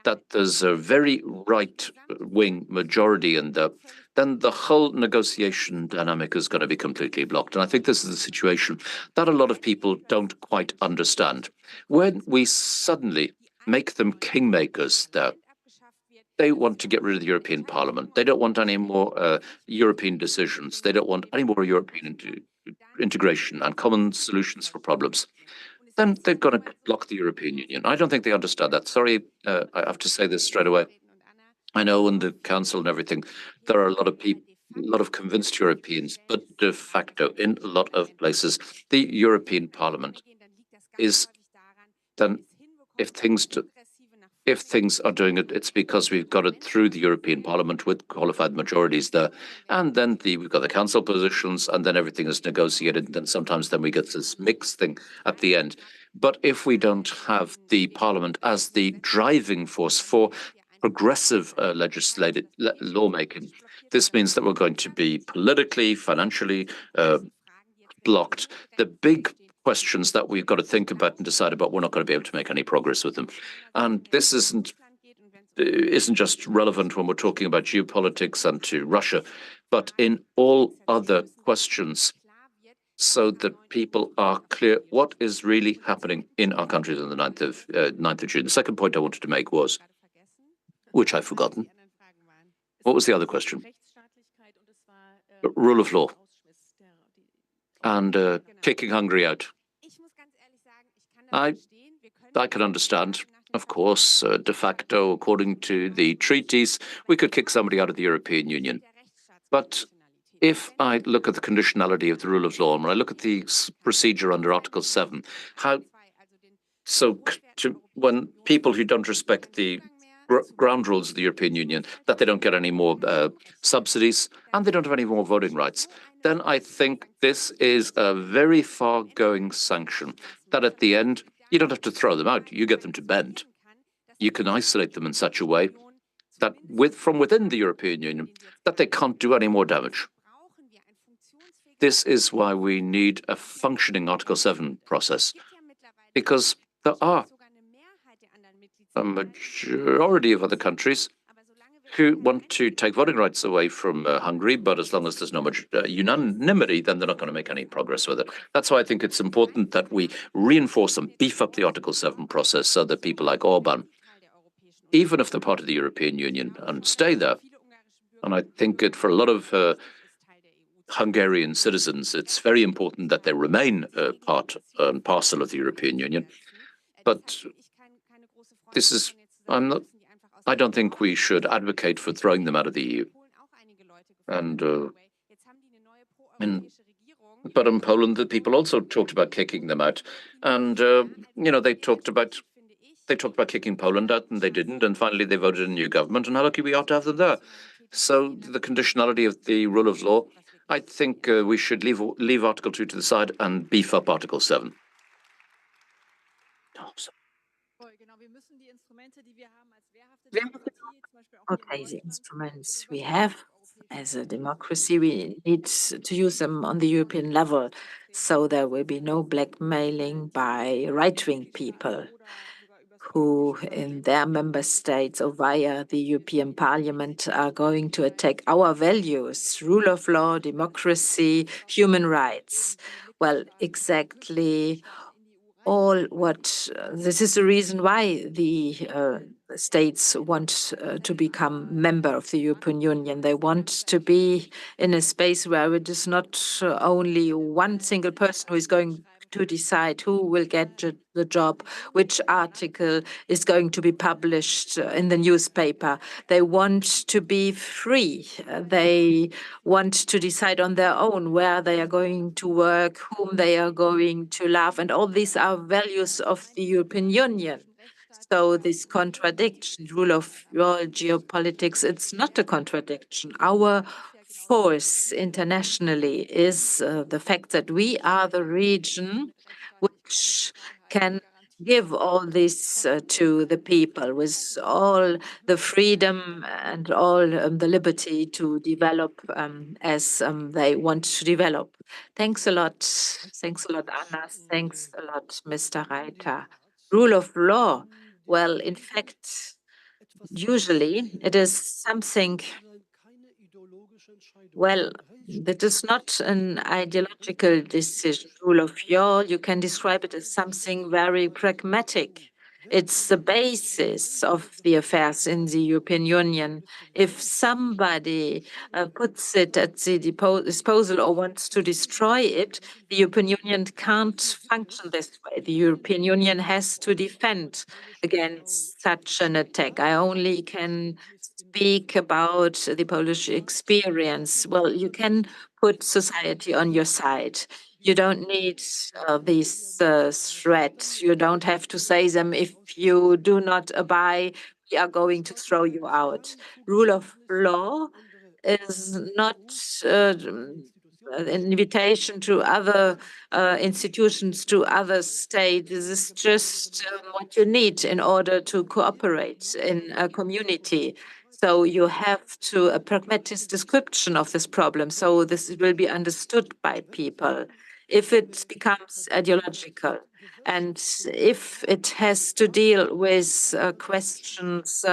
that there's a very right-wing majority in there, then the whole negotiation dynamic is going to be completely blocked. And I think this is a situation that a lot of people don't quite understand. When we suddenly make them kingmakers there, they want to get rid of the European Parliament. They don't want any more European decisions. They don't want any more European integration and common solutions for problems. Then they're going to block the European Union. I don't think they understand that. Sorry, I have to say this straight away. I know in the Council and everything, there are a lot of people, a lot of convinced Europeans, but de facto, in a lot of places, the European Parliament is then, if things are doing it, it's because we've got it through the European Parliament with qualified majorities there. And then we've got the Council positions, and then everything is negotiated. And then sometimes we get this mixed thing at the end. But if we don't have the Parliament as the driving force for progressive legislative lawmaking, this means that we're going to be politically, financially blocked. The big questions that we've got to think about and decide about, we're not going to be able to make any progress with them. And this isn't just relevant when we're talking about geopolitics and to Russia, but in all other questions, so that people are clear what is really happening in our countries on the 9th of June. The second point I wanted to make was, which I've forgotten. What was the other question? Rule of law and kicking Hungary out. I can understand, of course, de facto, according to the treaties, we could kick somebody out of the European Union. But if I look at the conditionality of the rule of law, and when I look at the procedure under Article 7, when people who don't respect the ground rules of the European Union, that they don't get any more subsidies and they don't have any more voting rights, then I think this is a very far-going sanction that at the end, you don't have to throw them out, you get them to bend. You can isolate them in such a way that from within the European Union, that they can't do any more damage. This is why we need a functioning Article 7 process, because there are a majority of other countries who want to take voting rights away from Hungary, but as long as there's no unanimity, then they're not going to make any progress with it. That's why I think it's important that we reinforce and beef up the Article 7 process so that people like Orban, even if they're part of the European Union and stay there, and I think for a lot of Hungarian citizens. It's very important that they remain part and parcel of the European Union. But this is, I don't think we should advocate for throwing them out of the EU. But in Poland, the people also talked about kicking them out, and they talked about kicking Poland out, and they didn't. And finally, they voted a new government, and how lucky we are to have them there. So the conditionality of the rule of law, I think we should leave Article 2 to the side and beef up Article 7. Okay, the instruments we have as a democracy, we need to use them on the European level, so there will be no blackmailing by right-wing people who in their member states or via the European Parliament are going to attack our values, rule of law, democracy, human rights. Well, exactly all what this is the reason why the states want to become member of the European Union. They want to be in a space where it is not only one single person who is going to decide who will get the job, which article is going to be published in the newspaper. They want to be free. They want to decide on their own where they are going to work, whom they are going to love, and all these are values of the European Union. So this contradiction, rule of law, geopolitics, it's not a contradiction. Our force internationally is the fact that we are the region which can give all this to the people with all the freedom and all the liberty to develop as they want to develop. Thanks a lot. Thanks a lot, Anna. Thanks a lot, Mr. Reiter. Rule of law. Well, in fact, usually it is something, well, that is not an ideological decision. Rule of law, you can describe it as something very pragmatic. It's the basis of the affairs in the European Union. If somebody puts it at the disposal or wants to destroy it, the European Union can't function this way. The European Union has to defend against such an attack. I only can speak about the Polish experience. Well, you can put society on your side. You don't need these threats. You don't have to say them. If you do not abide, we are going to throw you out. Rule of law is not an invitation to other institutions, to other states. This is just what you need in order to cooperate in a community. So you have to a pragmatic description of this problem. So this will be understood by people. If it becomes ideological, and if it has to deal with questions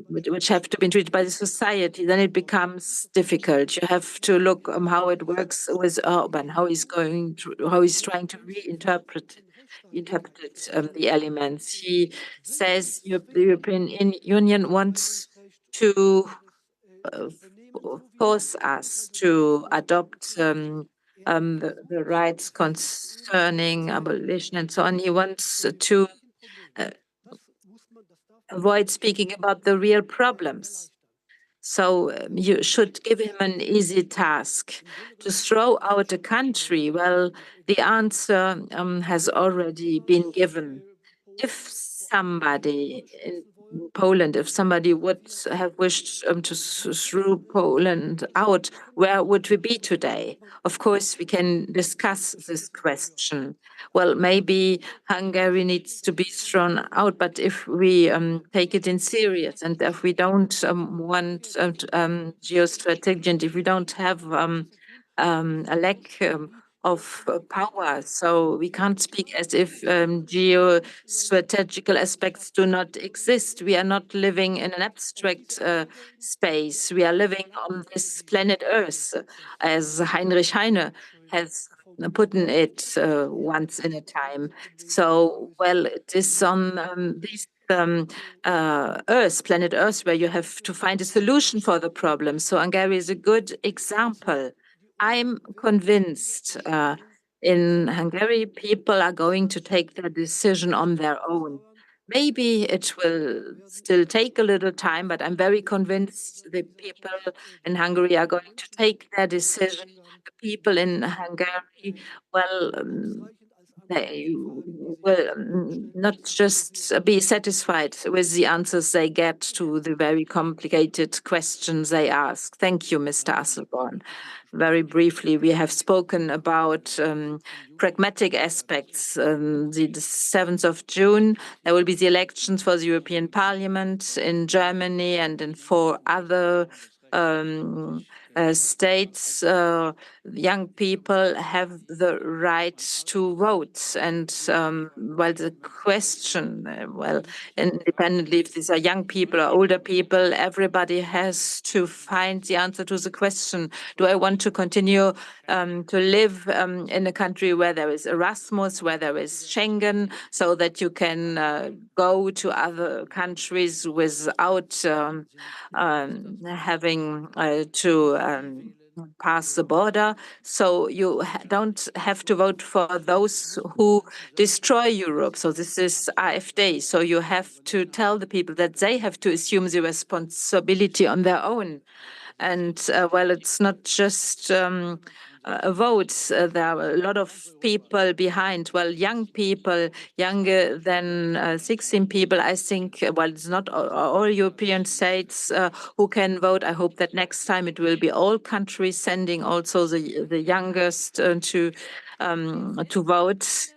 which have to be treated by the society, then it becomes difficult. You have to look how it works with Orban, how he's trying to reinterpret the elements. He says the European Union wants to force us to adopt the rights concerning abolition and so on. He wants to avoid speaking about the real problems. So you should give him an easy task to throw out a country. Well, the answer has already been given. If somebody in Poland, if somebody would have wished to throw Poland out, where would we be today? Of course, we can discuss this question. Well, maybe Hungary needs to be thrown out, but if we take it in serious and if we don't want geostrategic, and if we don't have a lack of power. So we can't speak as if geostrategical aspects do not exist. We are not living in an abstract space. We are living on this planet Earth, as Heinrich Heine has put in it once in a time. So, well, it is on these Earth, planet Earth, where you have to find a solution for the problem. So Hungary is a good example. I'm convinced in Hungary, people are going to take their decision on their own. Maybe it will still take a little time, but I'm very convinced the people in Hungary are going to take their decision. The people in Hungary, well, they will not just be satisfied with the answers they get to the very complicated questions they ask. Thank you, Mr. Asselborn. Very briefly, we have spoken about pragmatic aspects. The 7th of June, there will be the elections for the European Parliament in Germany and in 4 other states. Young people have the right to vote. And well, the question, independently if these are young people or older people, everybody has to find the answer to the question, do I want to continue to live in a country where there is Erasmus, where there is Schengen, so that you can go to other countries without having to pass the border. So you don't have to vote for those who destroy Europe. So this is AfD. So you have to tell the people that they have to assume the responsibility on their own. And well, it's not just a vote. There are a lot of people behind. Well, young people, younger than 16 people, I think, well, it's not all European states who can vote. I hope that next time it will be all countries sending also the youngest to vote,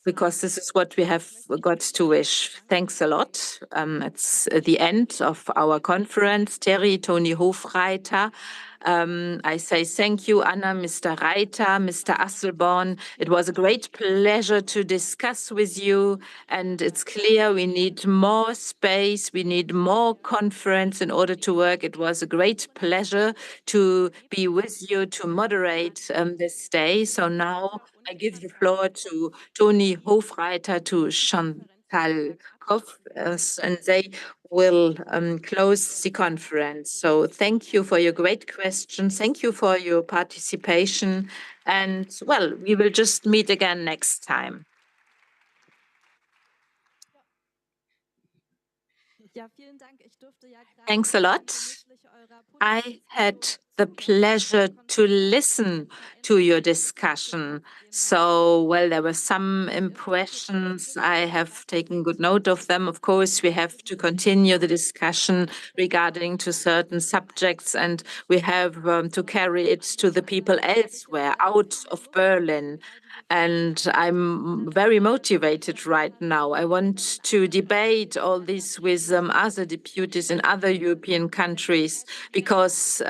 because this is what we have got to wish. Thanks a lot. It's the end of our conference. Terry, Toni Hofreiter. I say thank you, Anna, Mr. Reiter, Mr. Asselborn. It was a great pleasure to discuss with you. And it's clear we need more space. We need more conference in order to work. It was a great pleasure to be with you, to moderate this day. So now I give the floor to Toni Hofreiter, to Chantal Koff, and they will close the conference. So thank you for your great questions. Thank you for your participation. And well, we will just meet again next time. Thanks a lot. I had the pleasure to listen to your discussion. So, well, there were some impressions. I have taken good note of them. Of course, we have to continue the discussion regarding to certain subjects, and we have to carry it to the people elsewhere, out of Berlin. And I'm very motivated right now. I want to debate all this with other deputies in other European countries, because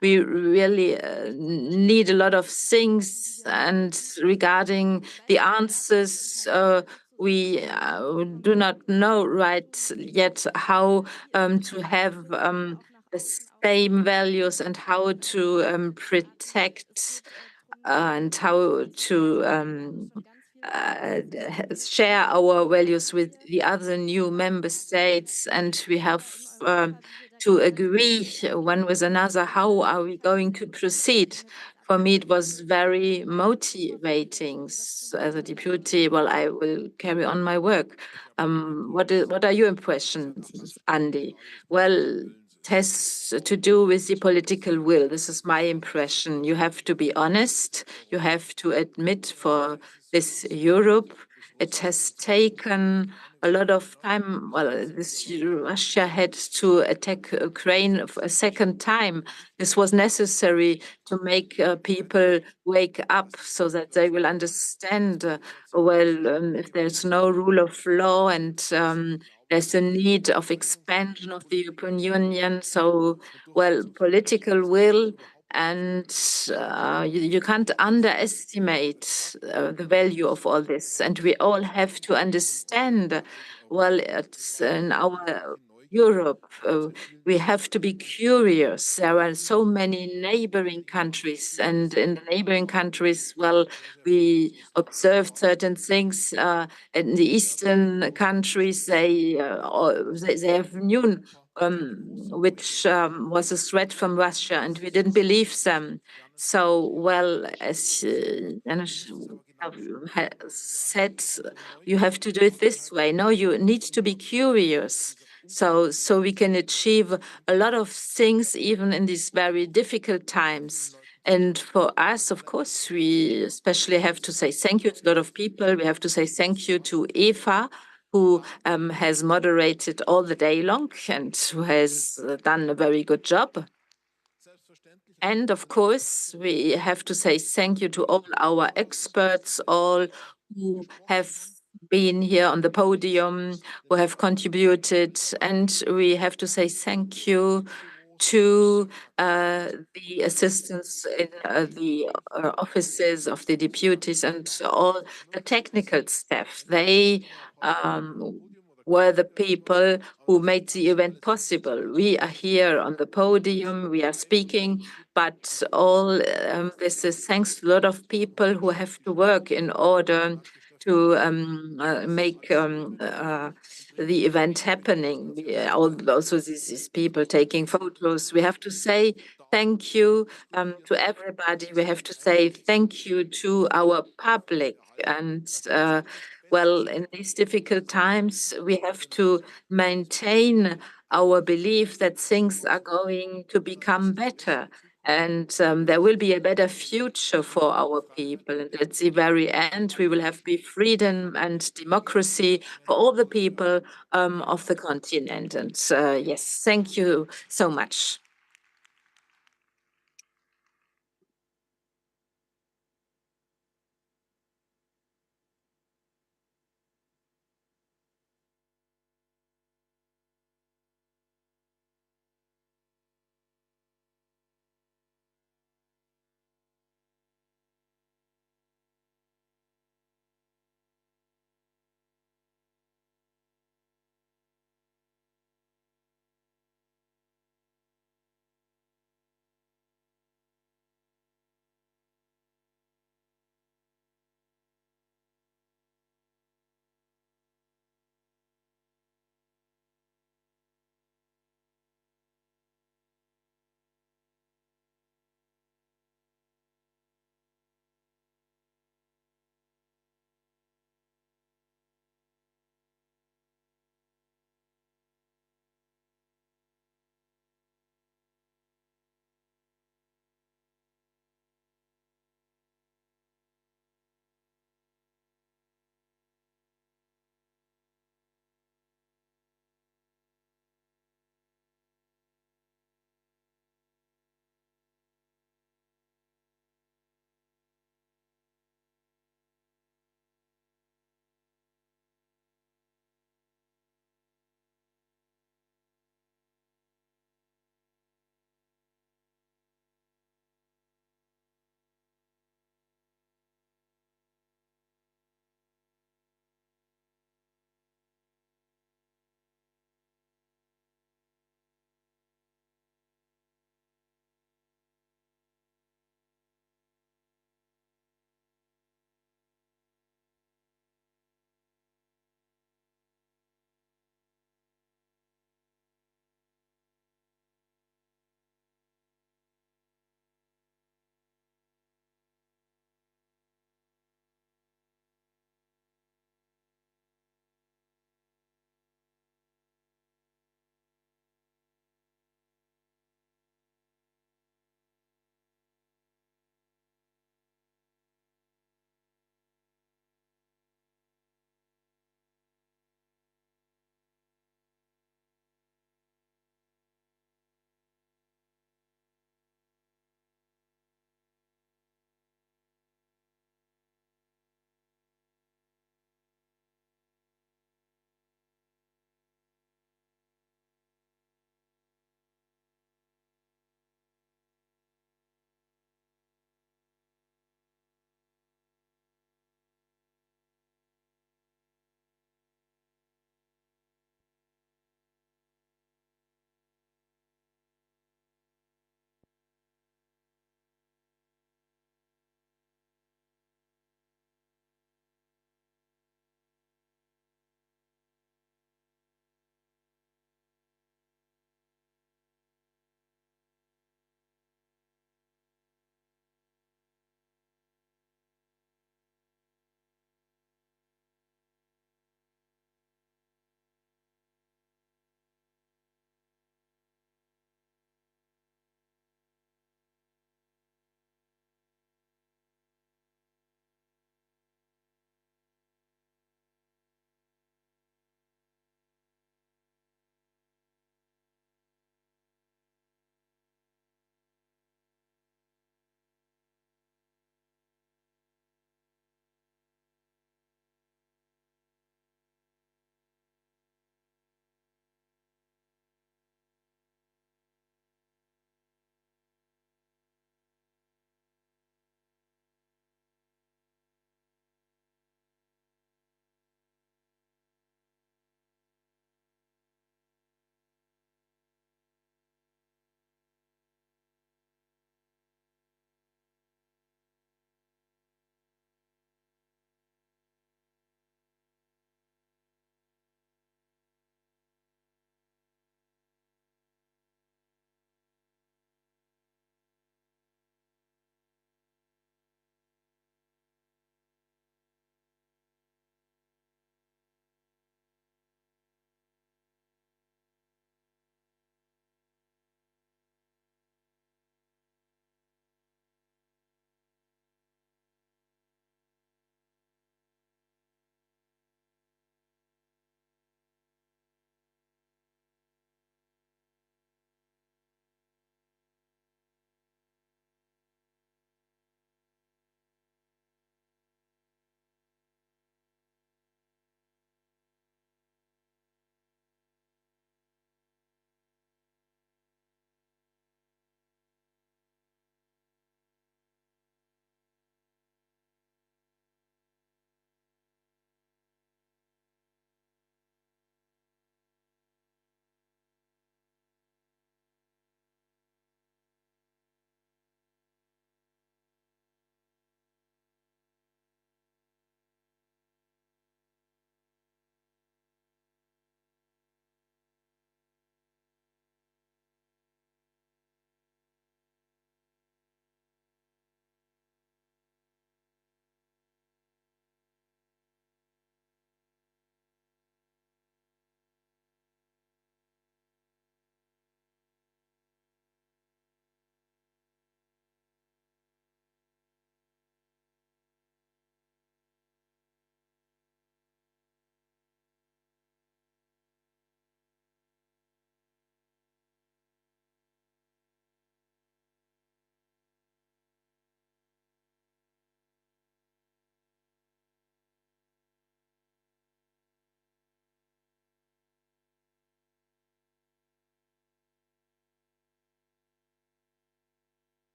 we really need a lot of things. And regarding the answers, we do not know right yet how to have the same values and how to protect and how to share our values with the other new member states. And we have to agree one with another, how are we going to proceed? For me, it was very motivating. As a deputy, well, I will carry on my work. What are your impressions, Andy? Well, it has to do with the political will. This is my impression. You have to be honest. You have to admit for this Europe, it has taken a lot of time. Well, Russia had to attack Ukraine for a second time. This was necessary to make people wake up so that they will understand, if there's no rule of law and there's a need of expansion of the European Union. So, well, political will, and you can't underestimate the value of all this. And we all have to understand, well, it's in our Europe. We have to be curious. There are so many neighboring countries, and in the neighboring countries, well, we observed certain things. In the eastern countries, they have known which was a threat from Russia, and we didn't believe them. So, well, as Janusz said, you have to do it this way. No, you need to be curious. So we can achieve a lot of things even in these very difficult times. And for us, of course, we especially have to say thank you to a lot of people. We have to say thank you to Eva, who has moderated all the day long and who has done a very good job. And of course, we have to say thank you to all our experts, all who have been here on the podium, who have contributed. And we have to say thank you to the assistants in the offices of the deputies and all the technical staff. They were the people who made the event possible. We are here on the podium, we are speaking, but all this is thanks to a lot of people who have to work in order to make the event happening. Also, these people taking photos. We have to say thank you to everybody. We have to say thank you to our public. And well, in these difficult times, we have to maintain our belief that things are going to become better. And there will be a better future for our people. And at the very end, we will have freedom and democracy for all the people of the continent. And yes, thank you so much.